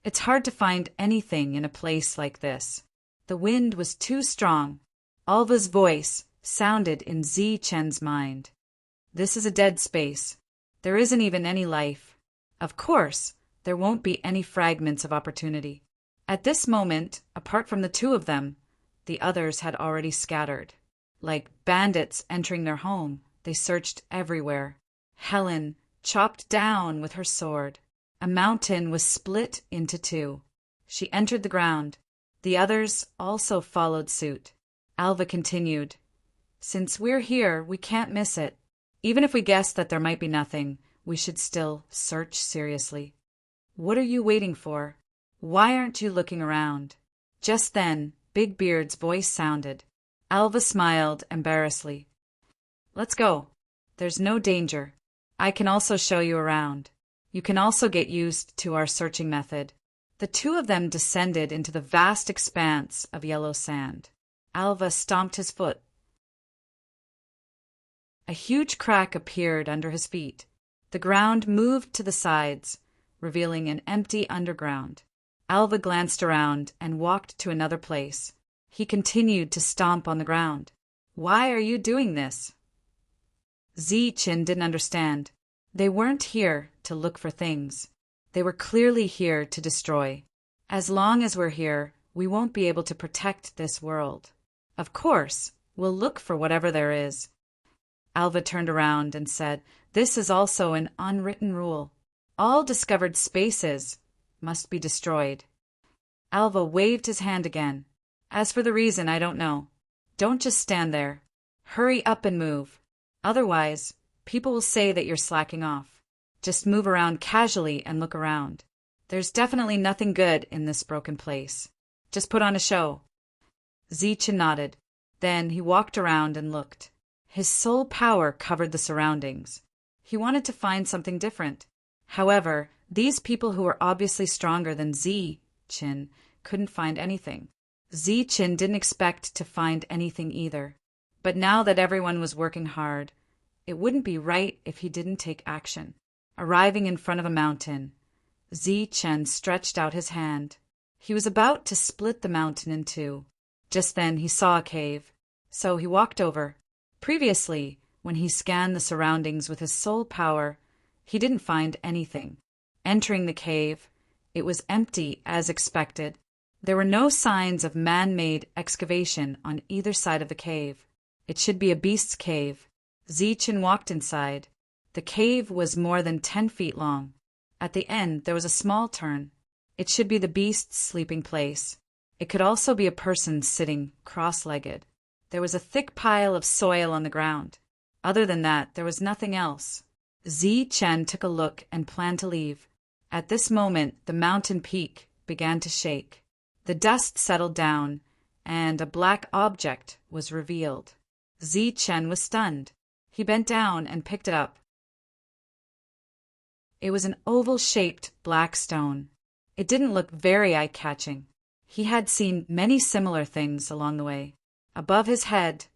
It's hard to find anything in a place like this. The wind was too strong. Alva's voice sounded in Zichen's mind. This is a dead space. There isn't even any life. Of course, there won't be any fragments of opportunity. At this moment, apart from the 2 of them, the others had already scattered. Like bandits entering their home, they searched everywhere. Helen chopped down with her sword. A mountain was split into 2. She entered the ground. The others also followed suit. Alva continued, Since we're here, we can't miss it. Even if we guess that there might be nothing, we should still search seriously. What are you waiting for? Why aren't you looking around? Just then, Big Beard's voice sounded. Alva smiled embarrassedly. Let's go. There's no danger. I can also show you around. You can also get used to our searching method. The 2 of them descended into the vast expanse of yellow sand. Alva stomped his foot. A huge crack appeared under his feet. The ground moved to the sides, revealing an empty underground. Alva glanced around and walked to another place. He continued to stomp on the ground. Why are you doing this? Zichen didn't understand. They weren't here to look for things. They were clearly here to destroy. As long as we're here, we won't be able to protect this world. Of course, we'll look for whatever there is. Alva turned around and said, This is also an unwritten rule. All discovered spaces must be destroyed. Alva waved his hand again. As for the reason, I don't know. Don't just stand there. Hurry up and move. Otherwise, people will say that you're slacking off. Just move around casually and look around. There's definitely nothing good in this broken place. Just put on a show. Zichen nodded. Then he walked around and looked. His soul power covered the surroundings. He wanted to find something different. However, these people who were obviously stronger than Zichen couldn't find anything. Zichen didn't expect to find anything either. But now that everyone was working hard, it wouldn't be right if he didn't take action. Arriving in front of a mountain, Zichen stretched out his hand. He was about to split the mountain in 2. Just then he saw a cave, so he walked over. Previously, when he scanned the surroundings with his soul power, he didn't find anything. Entering the cave, it was empty as expected. There were no signs of man-made excavation on either side of the cave. It should be a beast's cave. Zichen walked inside. The cave was more than 10 feet long. At the end, there was a small turn. It should be the beast's sleeping place. It could also be a person sitting cross-legged. There was a thick pile of soil on the ground. Other than that, there was nothing else. Zichen took a look and planned to leave. At this moment, the mountain peak began to shake. The dust settled down, and a black object was revealed. Zichen was stunned. He bent down and picked it up. It was an oval-shaped black stone. It didn't look very eye-catching. He had seen many similar things along the way. Above his head,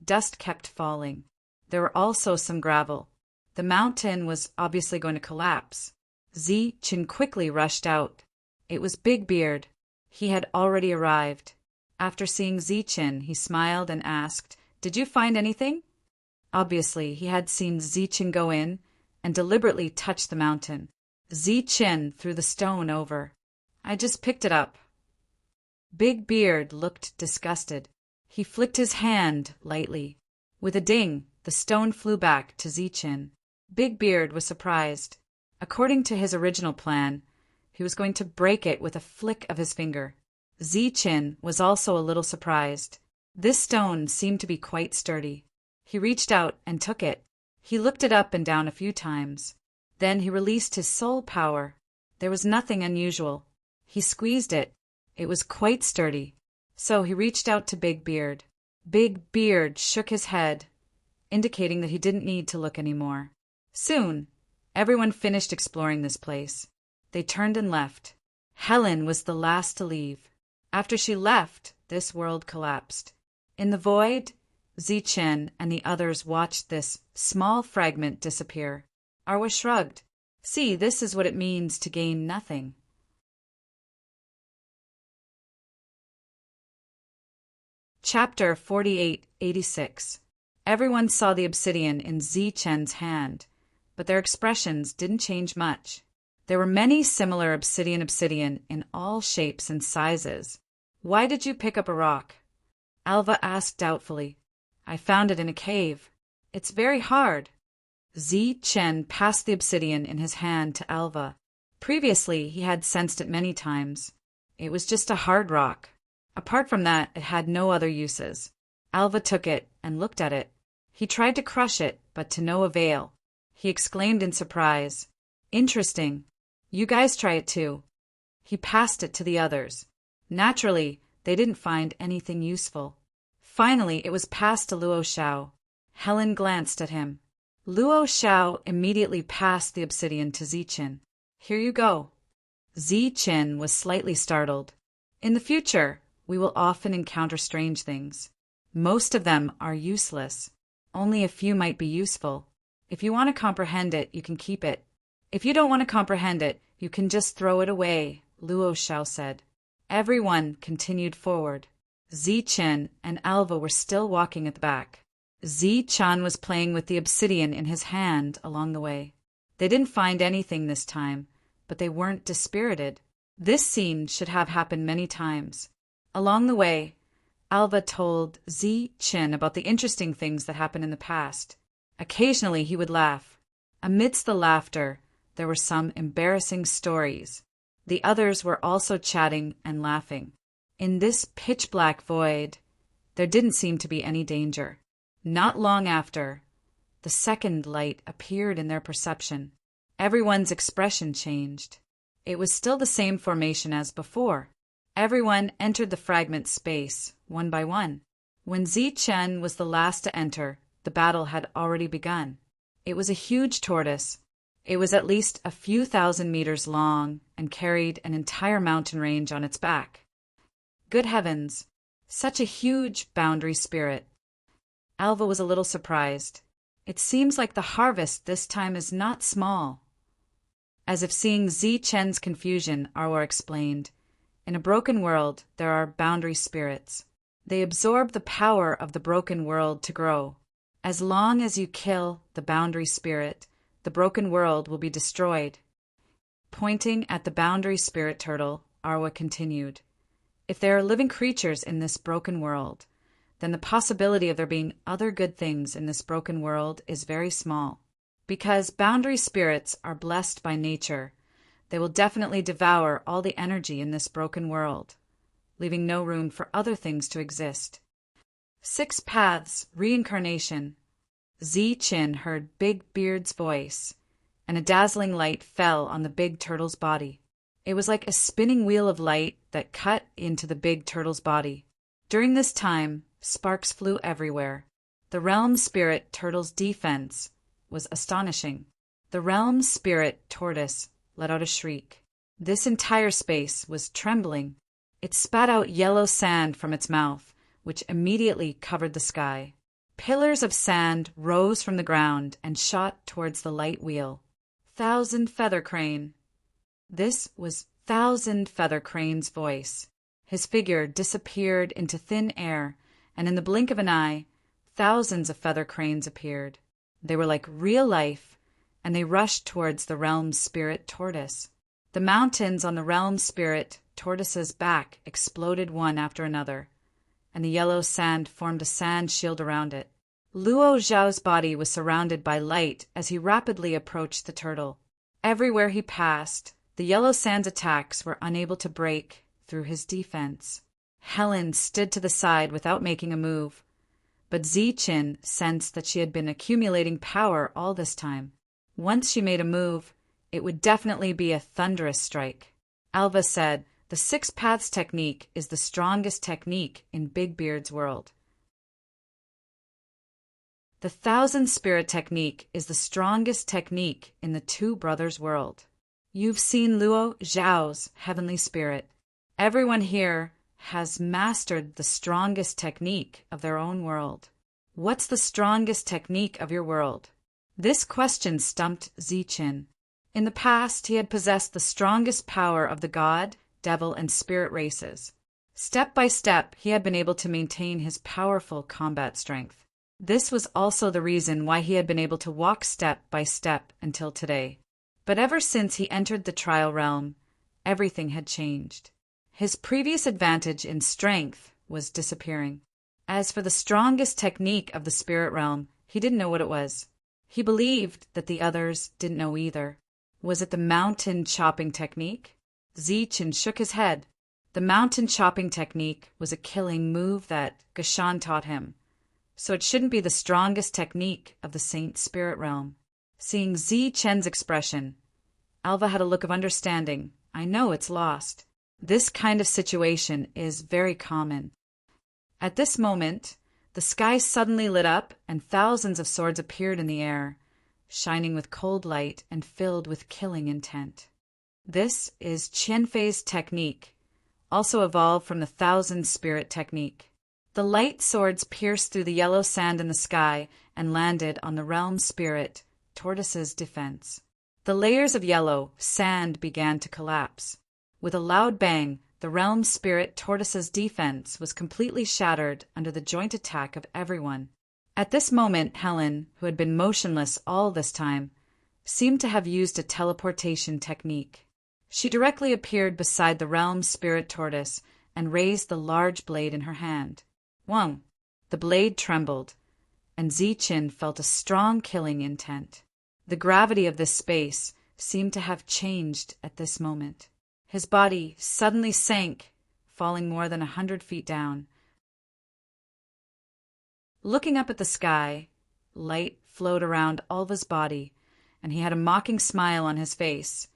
dust kept falling. There were also some gravel. The mountain was obviously going to collapse. Zichen quickly rushed out. It was Big Beard. He had already arrived. After seeing Zichen, he smiled and asked, "Did you find anything?" Obviously, he had seen Zichen go in and deliberately touch the mountain. Zichen threw the stone over. "I just picked it up." Big Beard looked disgusted. He flicked his hand lightly. With a ding, the stone flew back to Zichen. Big Beard was surprised. According to his original plan, he was going to break it with a flick of his finger. Zichen was also a little surprised. This stone seemed to be quite sturdy. He reached out and took it. He looked it up and down a few times. Then he released his soul power. There was nothing unusual. He squeezed it. It was quite sturdy. So he reached out to Big Beard. Big Beard shook his head, indicating that he didn't need to look anymore. Soon, everyone finished exploring this place. They turned and left. Helen was the last to leave. After she left, this world collapsed. In the void, Zichen and the others watched this small fragment disappear. Arwa shrugged. "See, this is what it means to gain nothing." Chapter 4886. Everyone saw the obsidian in Zichen's hand, but their expressions didn't change much. There were many similar obsidian in all shapes and sizes. "Why did you pick up a rock?" Alva asked doubtfully. "I found it in a cave. It's very hard." Zichen passed the obsidian in his hand to Alva. Previously, he had sensed it many times. It was just a hard rock. Apart from that, it had no other uses. Alva took it and looked at it. He tried to crush it, but to no avail. He exclaimed in surprise, "Interesting. You guys try it too." He passed it to the others. Naturally, they didn't find anything useful. Finally, it was passed to Luo Xiao. Helen glanced at him. Luo Xiao immediately passed the obsidian to Zichen. "Here you go." Zichen was slightly startled. "In the future, we will often encounter strange things. Most of them are useless. Only a few might be useful. If you want to comprehend it, you can keep it. If you don't want to comprehend it, you can just throw it away," Luo Xiao said. Everyone continued forward. Zichen and Alva were still walking at the back. Zichen was playing with the obsidian in his hand along the way. They didn't find anything this time, but they weren't dispirited. This scene should have happened many times. Along the way, Alva told Zichen about the interesting things that happened in the past. Occasionally he would laugh. Amidst the laughter, there were some embarrassing stories. The others were also chatting and laughing. In this pitch-black void, there didn't seem to be any danger. Not long after, the second light appeared in their perception. Everyone's expression changed. It was still the same formation as before. Everyone entered the fragment space, one by one. When Zichen was the last to enter, the battle had already begun. It was a huge tortoise. It was at least a few thousand meters long and carried an entire mountain range on its back. Good heavens, such a huge boundary spirit. Alva was a little surprised. It seems like the harvest this time is not small. As if seeing Zichen's confusion, Arwar explained, "In a broken world, there are boundary spirits. They absorb the power of the broken world to grow. As long as you kill the boundary spirit, the broken world will be destroyed." Pointing at the boundary spirit turtle, Arwa continued, If there are living creatures in this broken world, then the possibility of there being other good things in this broken world is very small. Because boundary spirits are blessed by nature, they will definitely devour all the energy in this broken world, leaving no room for other things to exist. 6 Paths Reincarnation. Zi-Chin heard Big Beard's voice, and a dazzling light fell on the big turtle's body. It was like a spinning wheel of light that cut into the big turtle's body. During this time, sparks flew everywhere. The realm spirit turtle's defense was astonishing. The realm spirit tortoise let out a shriek. This entire space was trembling. It spat out yellow sand from its mouth, which immediately covered the sky. Pillars of sand rose from the ground and shot towards the light wheel. Thousand Feather Crane. This was Thousand Feather Crane's voice. His figure disappeared into thin air, and in the blink of an eye, thousands of feather cranes appeared. They were like real life, and they rushed towards the realm spirit tortoise. The mountains on the realm spirit tortoise's back exploded one after another, and the yellow sand formed a sand shield around it. Luo Zhao's body was surrounded by light as he rapidly approached the turtle. Everywhere he passed, the yellow sand's attacks were unable to break through his defense. Helen stood to the side without making a move, but Zi-Chin sensed that she had been accumulating power all this time. Once she made a move, it would definitely be a thunderous strike. Alva said, "The 6 Paths technique is the strongest technique in Big Beard's world. The 1,000 Spirit technique is the strongest technique in the Two Brothers world. You've seen Luo Zhao's heavenly spirit. Everyone here has mastered the strongest technique of their own world. What's the strongest technique of your world?" This question stumped Zi-Chin. In the past, he had possessed the strongest power of the god, devil, and spirit races. Step by step, he had been able to maintain his powerful combat strength. This was also the reason why he had been able to walk step by step until today. But ever since he entered the trial realm, everything had changed. His previous advantage in strength was disappearing. As for the strongest technique of the spirit realm, he didn't know what it was. He believed that the others didn't know either. Was it the mountain chopping technique? Zi-Chin shook his head. The mountain chopping technique was a killing move that Gashan taught him, so it shouldn't be the strongest technique of the Saint Spirit realm. Seeing Zi-Chen's expression, Alva had a look of understanding. I know it's lost. This kind of situation is very common. At this moment, the sky suddenly lit up and thousands of swords appeared in the air, shining with cold light and filled with killing intent. This is Qianfei's technique, also evolved from the 1,000 Spirit technique. The light swords pierced through the yellow sand in the sky and landed on the realm spirit tortoise's defense. The layers of yellow sand began to collapse. With a loud bang, the realm spirit tortoise's defense was completely shattered under the joint attack of everyone. At this moment, Helen, who had been motionless all this time, seemed to have used a teleportation technique. She directly appeared beside the realm spirit tortoise and raised the large blade in her hand. Wang! The blade trembled, and Zi-Chin felt a strong killing intent. The gravity of this space seemed to have changed at this moment. His body suddenly sank, falling more than 100 feet down. Looking up at the sky, light flowed around Alva's body, and he had a mocking smile on his face.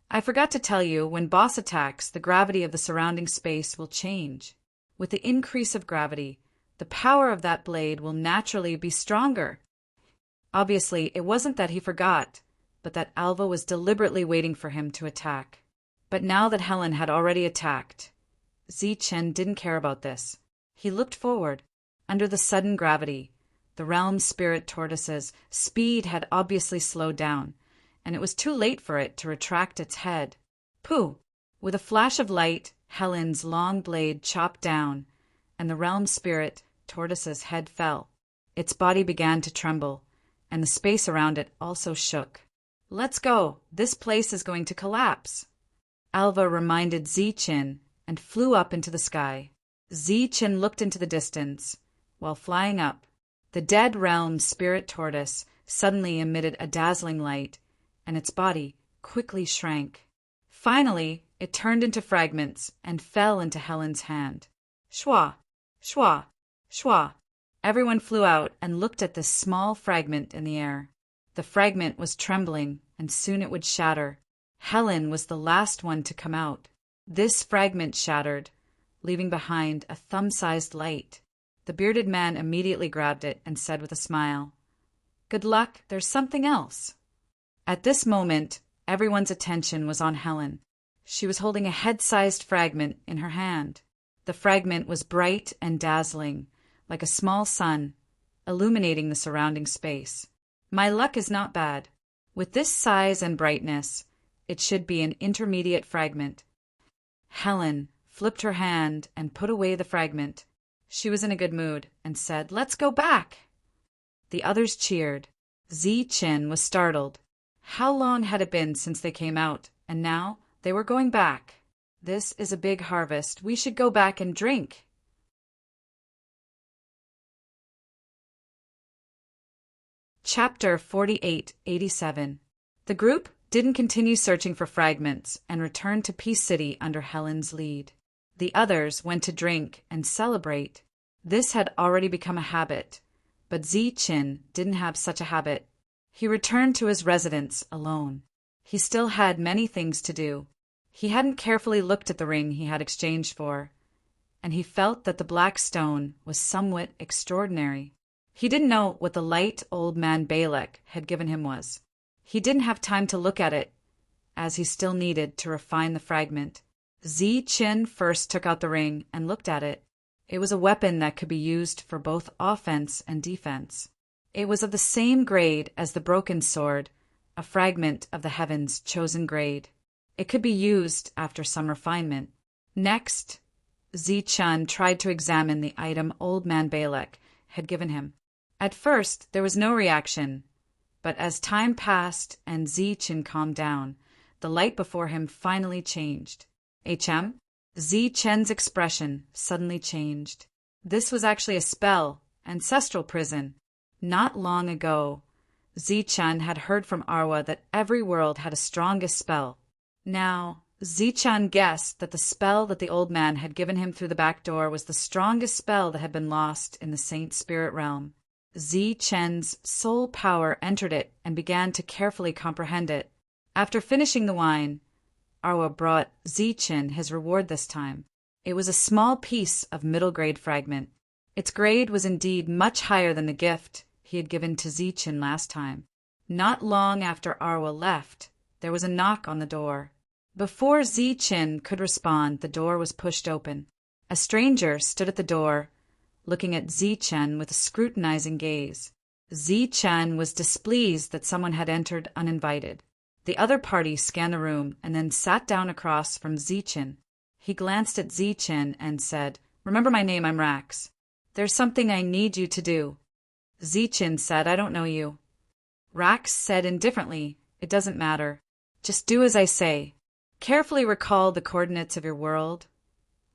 I forgot to tell you, when boss attacks, the gravity of the surrounding space will change. With the increase of gravity, the power of that blade will naturally be stronger. Obviously, it wasn't that he forgot, but that Alva was deliberately waiting for him to attack. But now that Helen had already attacked, Zi-Chin didn't care about this. He looked forward. Under the sudden gravity, the realm spirit tortoise's speed had obviously slowed down, and it was too late for it to retract its head. Pooh! With a flash of light, Helen's long blade chopped down, and the realm spirit tortoise's head fell. Its body began to tremble, and the space around it also shook. Let's go. This place is going to collapse. Alva reminded Zi-Chin, and flew up into the sky. Zi-Chin looked into the distance. While flying up, the dead realm's spirit tortoise suddenly emitted a dazzling light, and its body quickly shrank. Finally, it turned into fragments and fell into Helen's hand. Shwa! Shwa! Shwa! Everyone flew out and looked at this small fragment in the air. The fragment was trembling, and soon it would shatter. Helen was the last one to come out. This fragment shattered, leaving behind a thumb-sized light. The bearded man immediately grabbed it and said with a smile, "Good luck, there's something else." At this moment, everyone's attention was on Helen. She was holding a head-sized fragment in her hand. The fragment was bright and dazzling, like a small sun, illuminating the surrounding space. My luck is not bad. With this size and brightness, it should be an intermediate fragment. Helen flipped her hand and put away the fragment. She was in a good mood and said, "Let's go back." The others cheered. Zi-Chin was startled. How long had it been since they came out, and now they were going back? This is a big harvest. We should go back and drink. Chapter 48-87. The group didn't continue searching for fragments and returned to Peace City under Helen's lead. The others went to drink and celebrate. This had already become a habit, but Zi-Chin didn't have such a habit. He returned to his residence alone. He still had many things to do. He hadn't carefully looked at the ring he had exchanged for, and he felt that the black stone was somewhat extraordinary. He didn't know what the light old man Balak had given him was. He didn't have time to look at it, as he still needed to refine the fragment. Zi-Chin first took out the ring and looked at it. It was a weapon that could be used for both offense and defense. It was of the same grade as the broken sword, a fragment of the heaven's chosen grade. It could be used after some refinement. Next, Zi-Chin tried to examine the item old man Balak had given him. At first, there was no reaction, but as time passed and Zi-Chin calmed down, the light before him finally changed. Zi-Chin's expression suddenly changed. This was actually a spell, ancestral prison. Not long ago, Zi-Chin had heard from Arwa that every world had a strongest spell. Now, Zi-Chin guessed that the spell that the old man had given him through the back door was the strongest spell that had been lost in the Saint Spirit realm. Zi-Chin's soul power entered it and began to carefully comprehend it. After finishing the wine, Arwa brought Zi-Chin his reward this time. It was a small piece of middle-grade fragment. Its grade was indeed much higher than the gift he had given to Zi-Chin last time. Not long after Arwa left, there was a knock on the door. Before Zi-Chin could respond, the door was pushed open. A stranger stood at the door, looking at Zi-Chin with a scrutinizing gaze. Zi-Chin was displeased that someone had entered uninvited. The other party scanned the room and then sat down across from Zi-Chin. He glanced at Zi-Chin and said, "Remember my name, I'm Rax. There's something I need you to do." Zi-Chin said, "I don't know you." Rax said indifferently, "It doesn't matter. Just do as I say. Carefully recall the coordinates of your world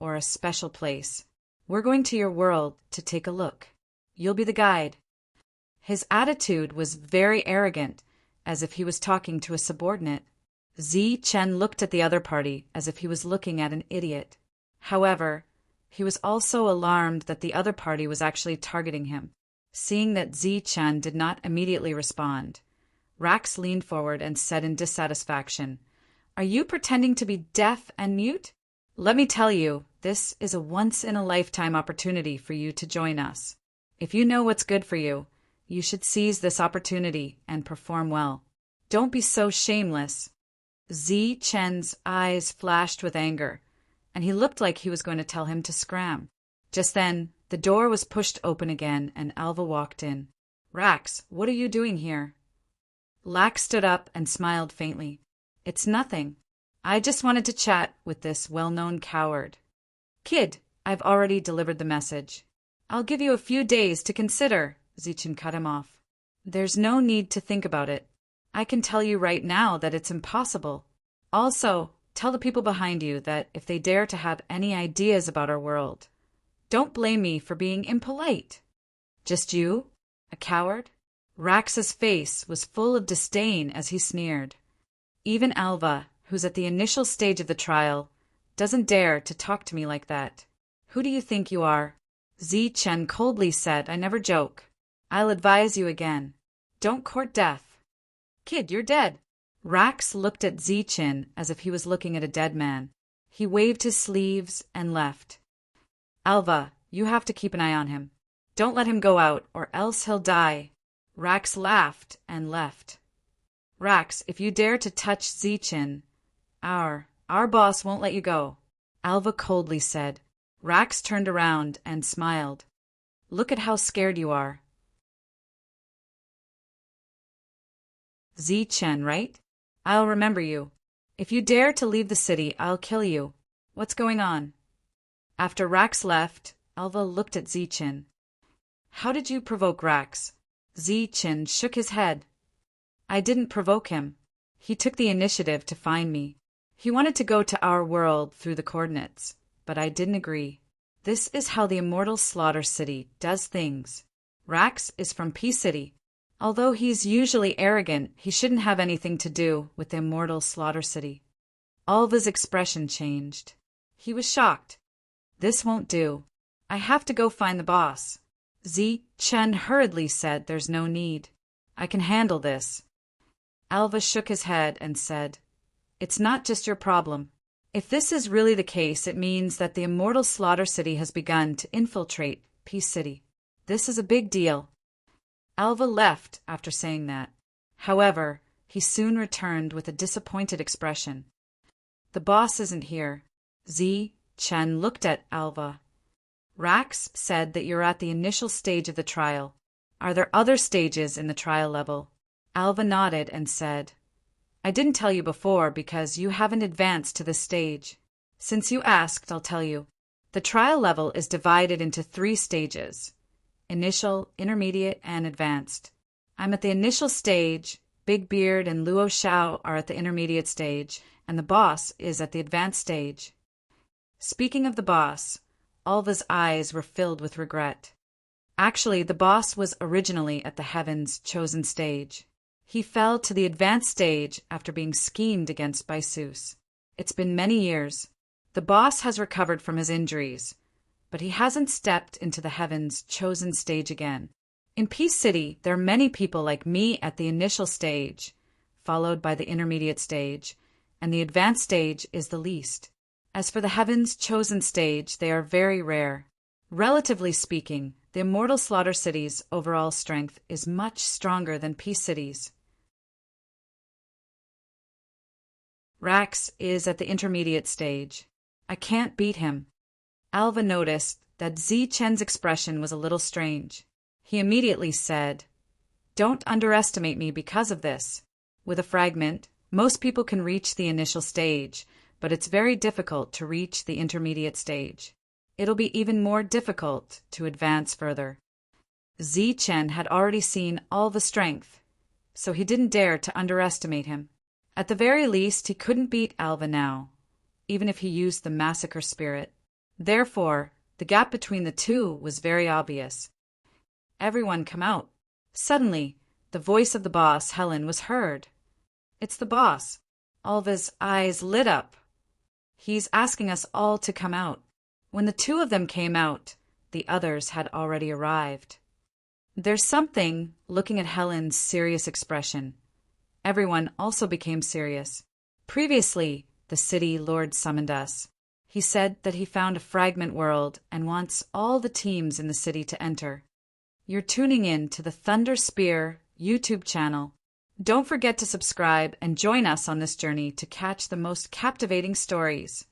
or a special place. We're going to your world to take a look. You'll be the guide." His attitude was very arrogant, as if he was talking to a subordinate. Zi-Chin looked at the other party as if he was looking at an idiot. However, he was also alarmed that the other party was actually targeting him. Seeing that Zi-Chin did not immediately respond, Rax leaned forward and said in dissatisfaction, "Are you pretending to be deaf and mute? Let me tell you, this is a once-in-a-lifetime opportunity for you to join us. If you know what's good for you, you should seize this opportunity and perform well. Don't be so shameless." Zi-Chin's eyes flashed with anger, and he looked like he was going to tell him to scram. Just then, the door was pushed open again, and Alva walked in. "Rax, what are you doing here?" Lax stood up and smiled faintly. "It's nothing. I just wanted to chat with this well-known coward." "Kid, I've already delivered the message. I'll give you a few days to consider," Zi-Chin cut him off. "There's no need to think about it. I can tell you right now that it's impossible. Also, Tell the people behind you that if they dare to have any ideas about our world, don't blame me for being impolite. Just you? A coward? Rax's face was full of disdain as he sneered. Even Alva, who's at the initial stage of the trial, doesn't dare to talk to me like that. Who do you think you are? Chen coldly said, I never joke. I'll advise you again. Don't court death. Kid, you're dead. Rax looked at Chen as if he was looking at a dead man. He waved his sleeves and left. Alva, you have to keep an eye on him. Don't let him go out, or else he'll die. Rax laughed and left. Rax, if you dare to touch Chen, our boss won't let you go, Alva coldly said. Rax turned around and smiled. Look at how scared you are. Chen, right? I'll remember you. If you dare to leave the city, I'll kill you. What's going on? After Rax left, Alva looked at Chen. How did you provoke Rax? Chen shook his head. I didn't provoke him. He took the initiative to find me. He wanted to go to our world through the coordinates, but I didn't agree. This is how the immortal Slaughter City does things. Rax is from Peace City. Although he's usually arrogant, he shouldn't have anything to do with the immortal Slaughter City. Alva's expression changed. He was shocked. This won't do. I have to go find the boss. Chen hurriedly said there's no need. I can handle this. Alva shook his head and said, It's not just your problem. If this is really the case, it means that the immortal Slaughter City has begun to infiltrate Peace City. This is a big deal. Alva left after saying that. However, he soon returned with a disappointed expression. The boss isn't here. Chen looked at Alva. Rax said that you're at the initial stage of the trial. Are there other stages in the trial level? Alva nodded and said, I didn't tell you before because you haven't advanced to this stage. Since you asked, I'll tell you. The trial level is divided into 3 stages: initial, intermediate, and advanced. I'm at the initial stage, Big Beard and Luo Xiao are at the intermediate stage, and the boss is at the advanced stage. Speaking of the boss, Alva's eyes were filled with regret. Actually, the boss was originally at the Heaven's chosen stage. He fell to the advanced stage after being schemed against by Seuss. It's been many years. The boss has recovered from his injuries, but he hasn't stepped into the Heaven's chosen stage again. In Peace City, there are many people like me at the initial stage, followed by the intermediate stage, and the advanced stage is the least. As for the Heaven's chosen stage, they are very rare. Relatively speaking, the immortal Slaughter City's overall strength is much stronger than Peace City's. Rax is at the intermediate stage. I can't beat him. Alva noticed that Chen's expression was a little strange. He immediately said, Don't underestimate me because of this. With a fragment, most people can reach the initial stage, but it's very difficult to reach the intermediate stage. It'll be even more difficult to advance further. Chen had already seen Alva's strength, so he didn't dare to underestimate him. At the very least, he couldn't beat Alva now, even if he used the massacre spirit. Therefore, the gap between the two was very obvious. Everyone come out. Suddenly, the voice of the boss, Helen, was heard. It's the boss. Alva's eyes lit up. He's asking us all to come out. When the 2 of them came out, the others had already arrived. There's something, looking at Helen's serious expression. Everyone also became serious. Previously, the city lord summoned us. He said that he found a fragment world and wants all the teams in the city to enter. You're tuning in to the Thunder Spear YouTube channel. Don't forget to subscribe and join us on this journey to catch the most captivating stories.